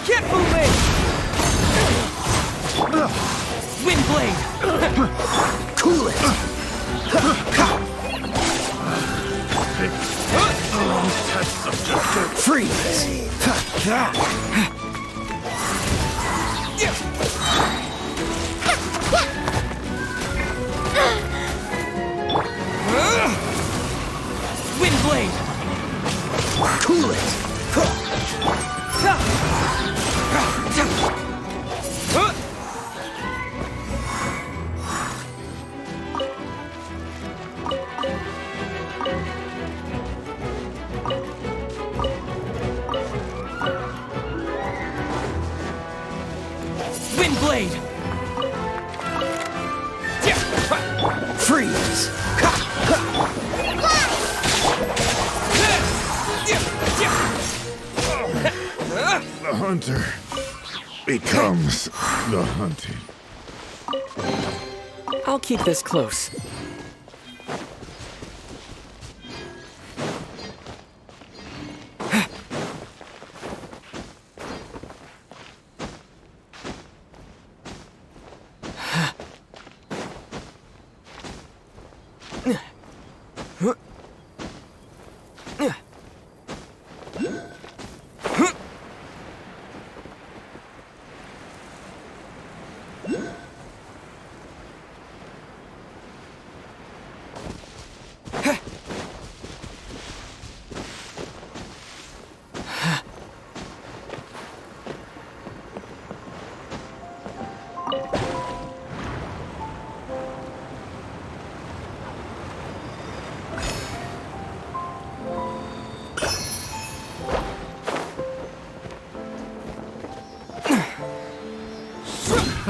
Get moving! Windblade! Cool it! Freeze! Windblade! Cool it! Windblade! Freeze! The hunter becomes the hunted. I'll keep this close.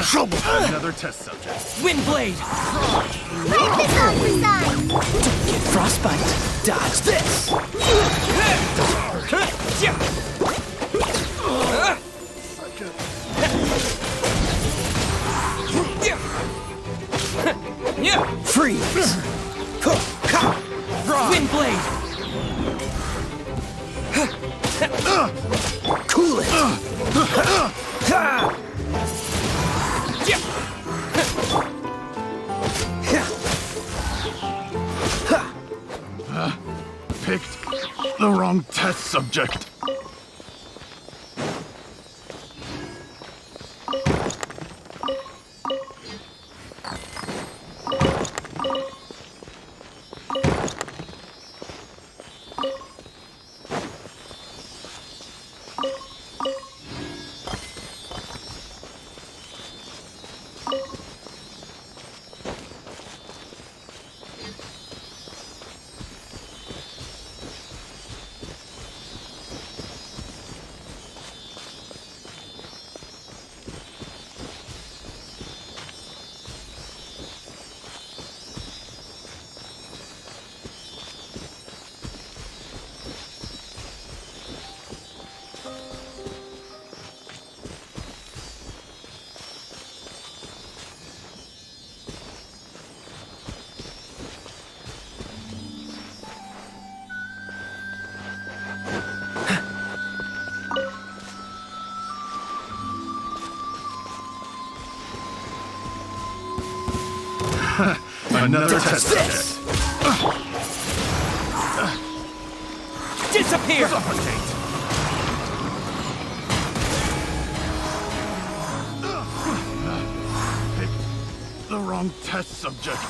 Trouble! Another test subject. Windblade! Practice on your side! Don't get frostbite! Dodge this! Freeze! Windblade! Cool it! Picked the wrong test subject. Another Touch test this! Disappear! Suffocate! Picked the wrong test subject.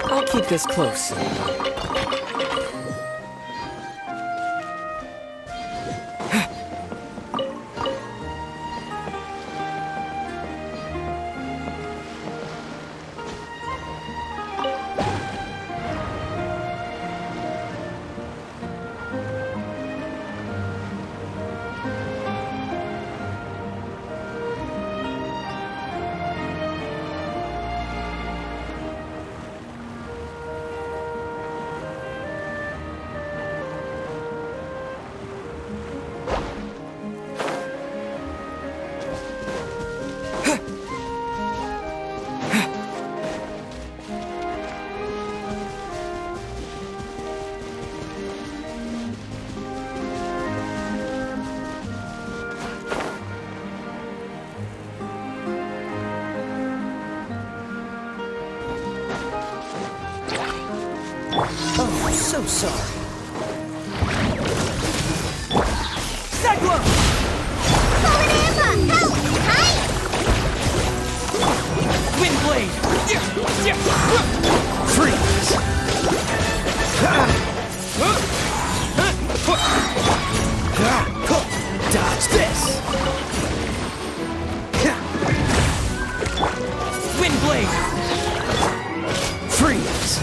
I'll keep this close. Oh, so sorry. Segway! Fallen Amber! Help! Hi! Windblade! Freeze! Dodge this! Windblade! Freeze!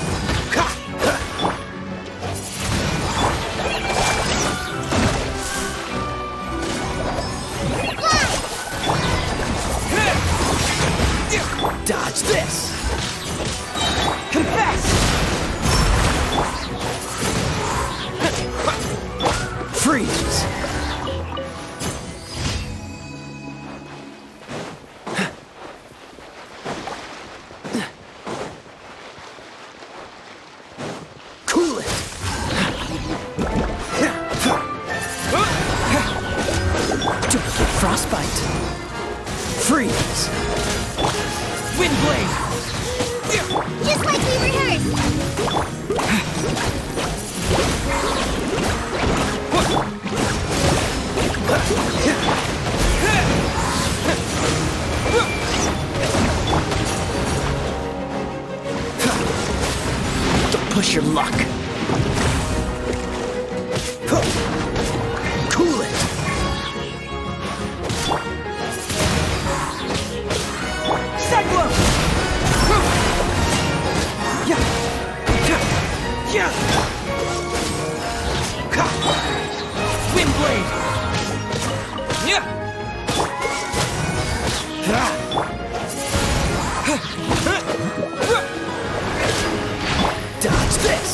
Dodge this! Confess! Freeze! Cool it! Duplicate frostbite! Freeze! Windblade! Just like we rehearsed! Don't push your luck! Cool it! Cyclone! Windblade! Dodge this!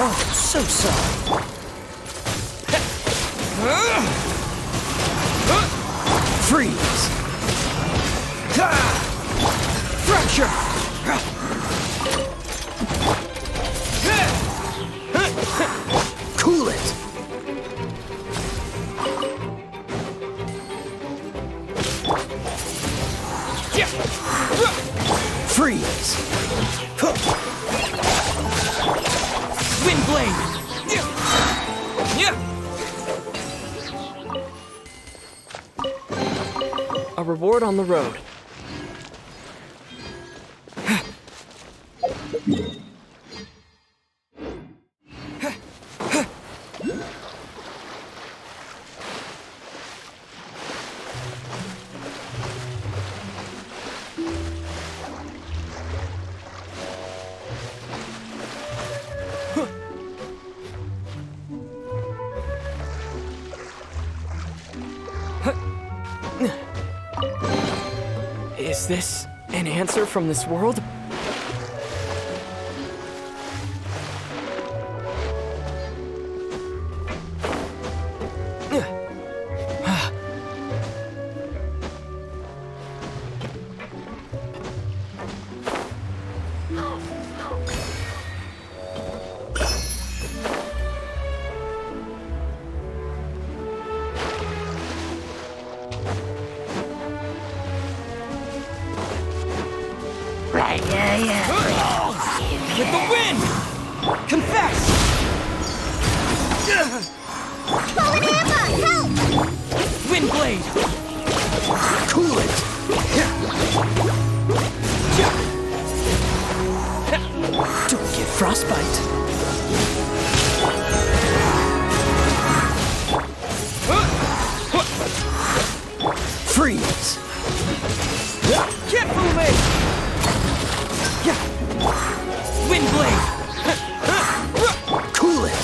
Oh, so sorry. Freeze! Fracture! Cool it! Freeze! Windblade! reward on the road. Is this an answer from this world? With the wind! Confess! Fallen Hammer, help! Windblade! Cool it! Don't get frostbite. Freeze! Can't fool me! Windblade! Cool it!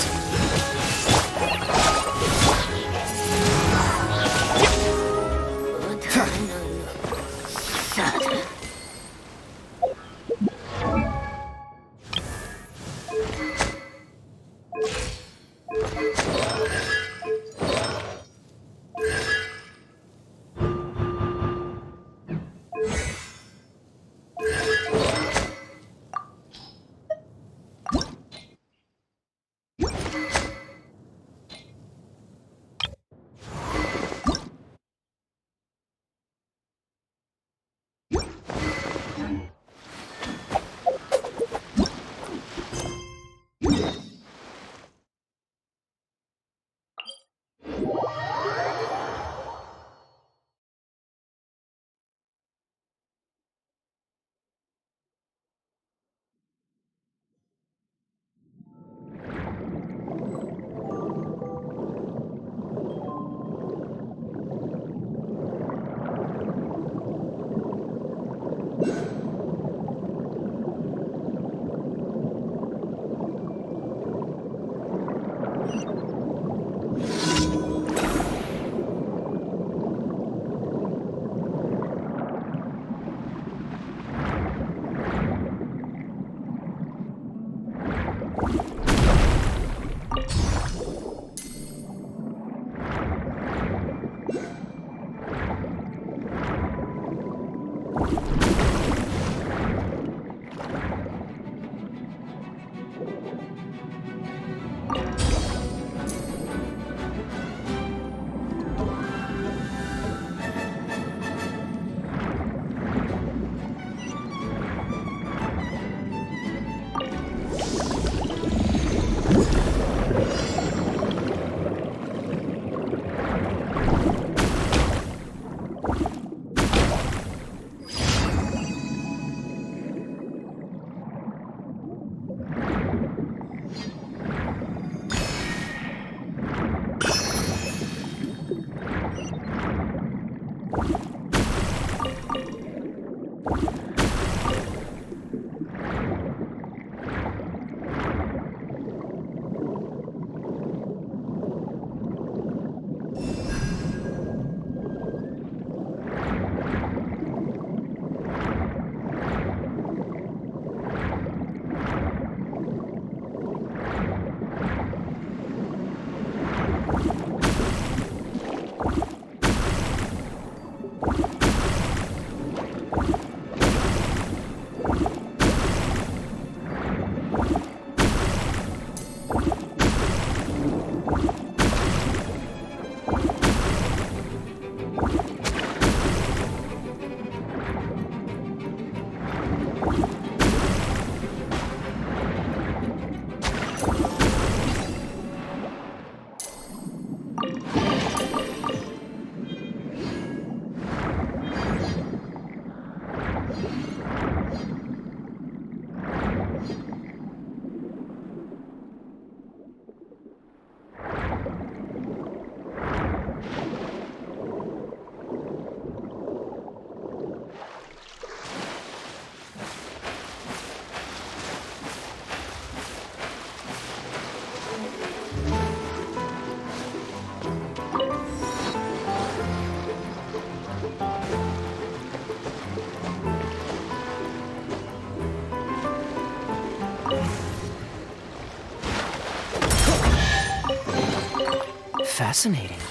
Fascinating.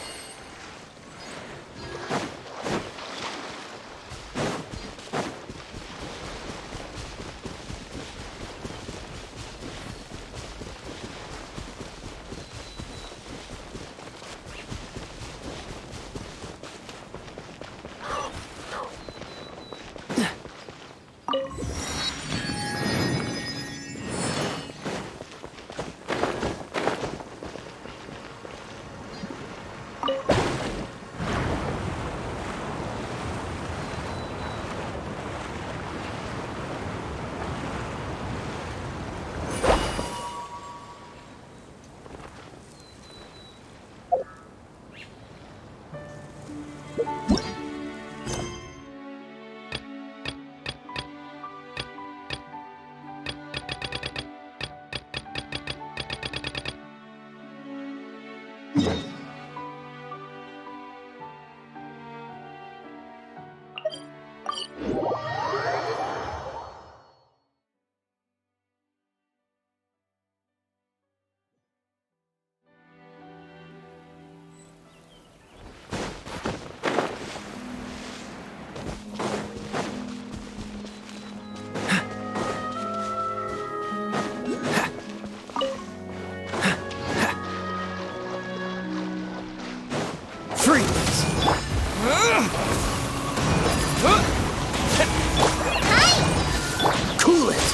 Cool it!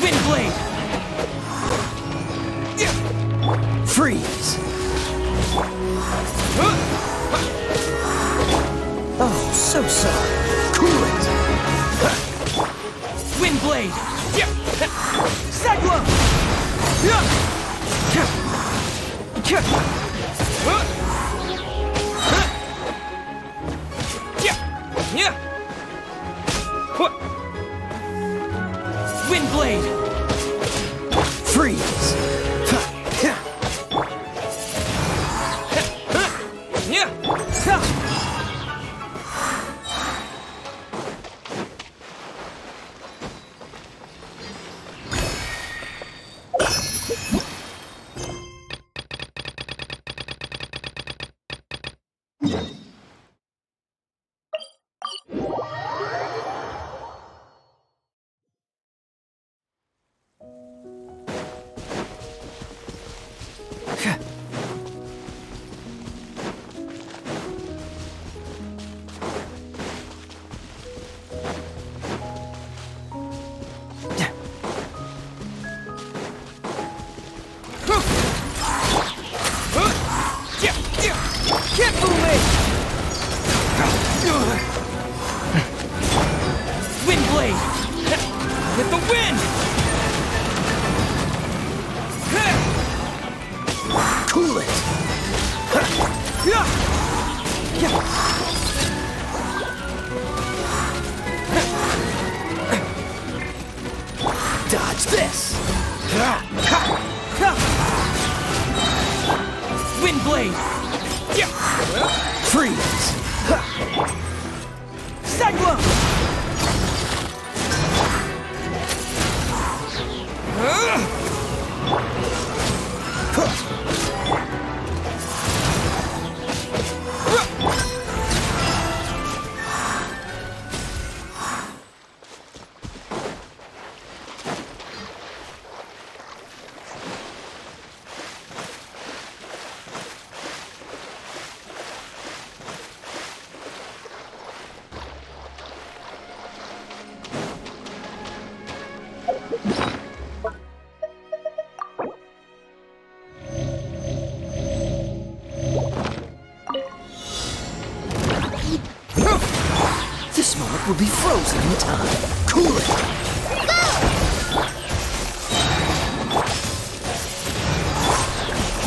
Windblade! Freeze! Oh, so sorry. Cool it! Windblade! Cyclone! Windblade! Freeze! Windblade! With the wind! Cool it! Dodge this! Windblade! Freeze! Cyclone! This moment will be frozen in time. Cool it!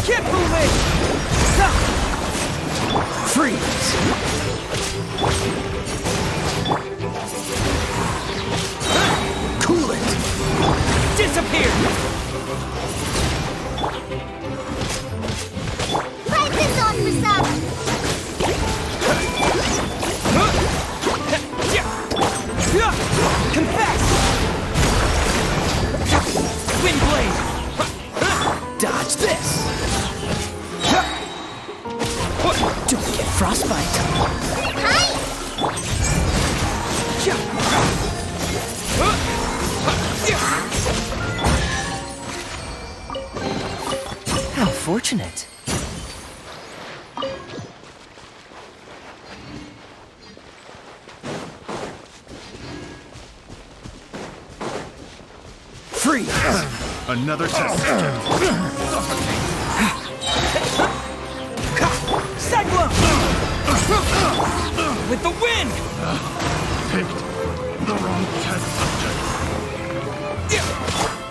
Keep moving! Stop! Freeze! Cool it! Disappear! Pipe this on for some! Confess! Windblade! Dodge this! unfortunate. Freeze! Another test subject. Cyclone! With the wind! Picked the wrong test subject.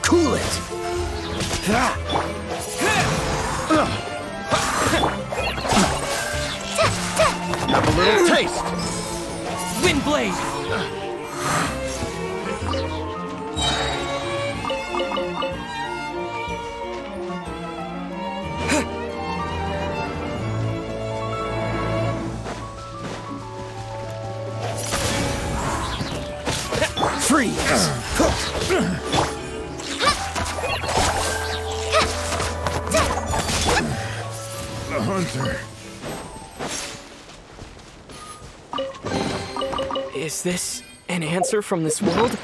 Cool it! Have a little taste! Wind blade! Freeze! The hunter. Is this an answer from this world?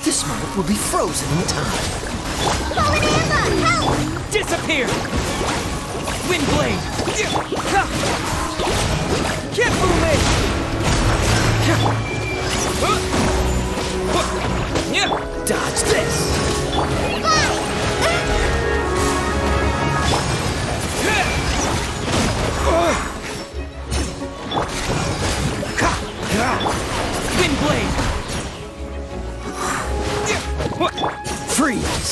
This moment will be frozen in time. Help! Disappear! Wind blade! Kifume! Dodge this! Wind blade! Freeze!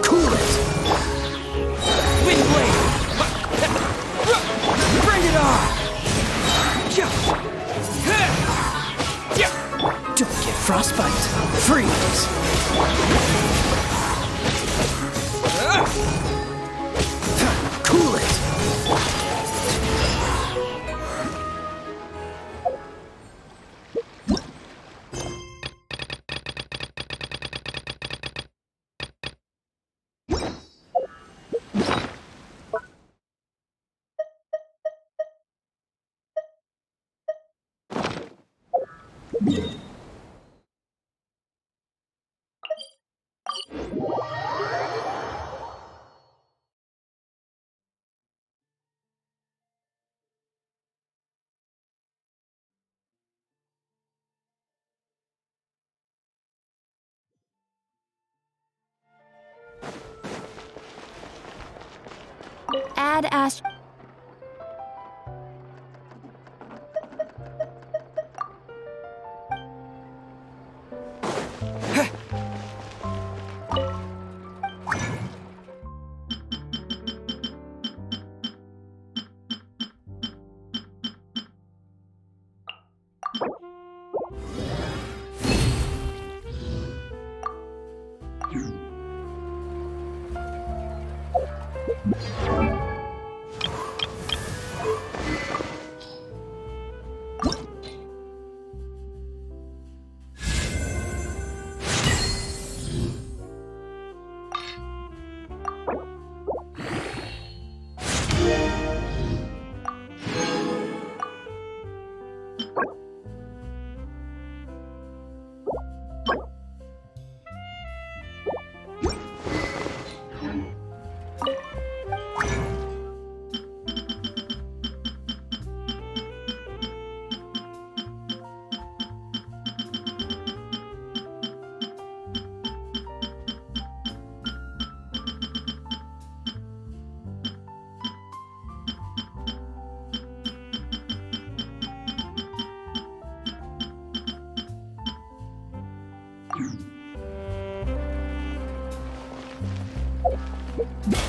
Cool it! Wind blade! Bring it on! Don't get frostbite. Freeze! Cool it! Add Ast. you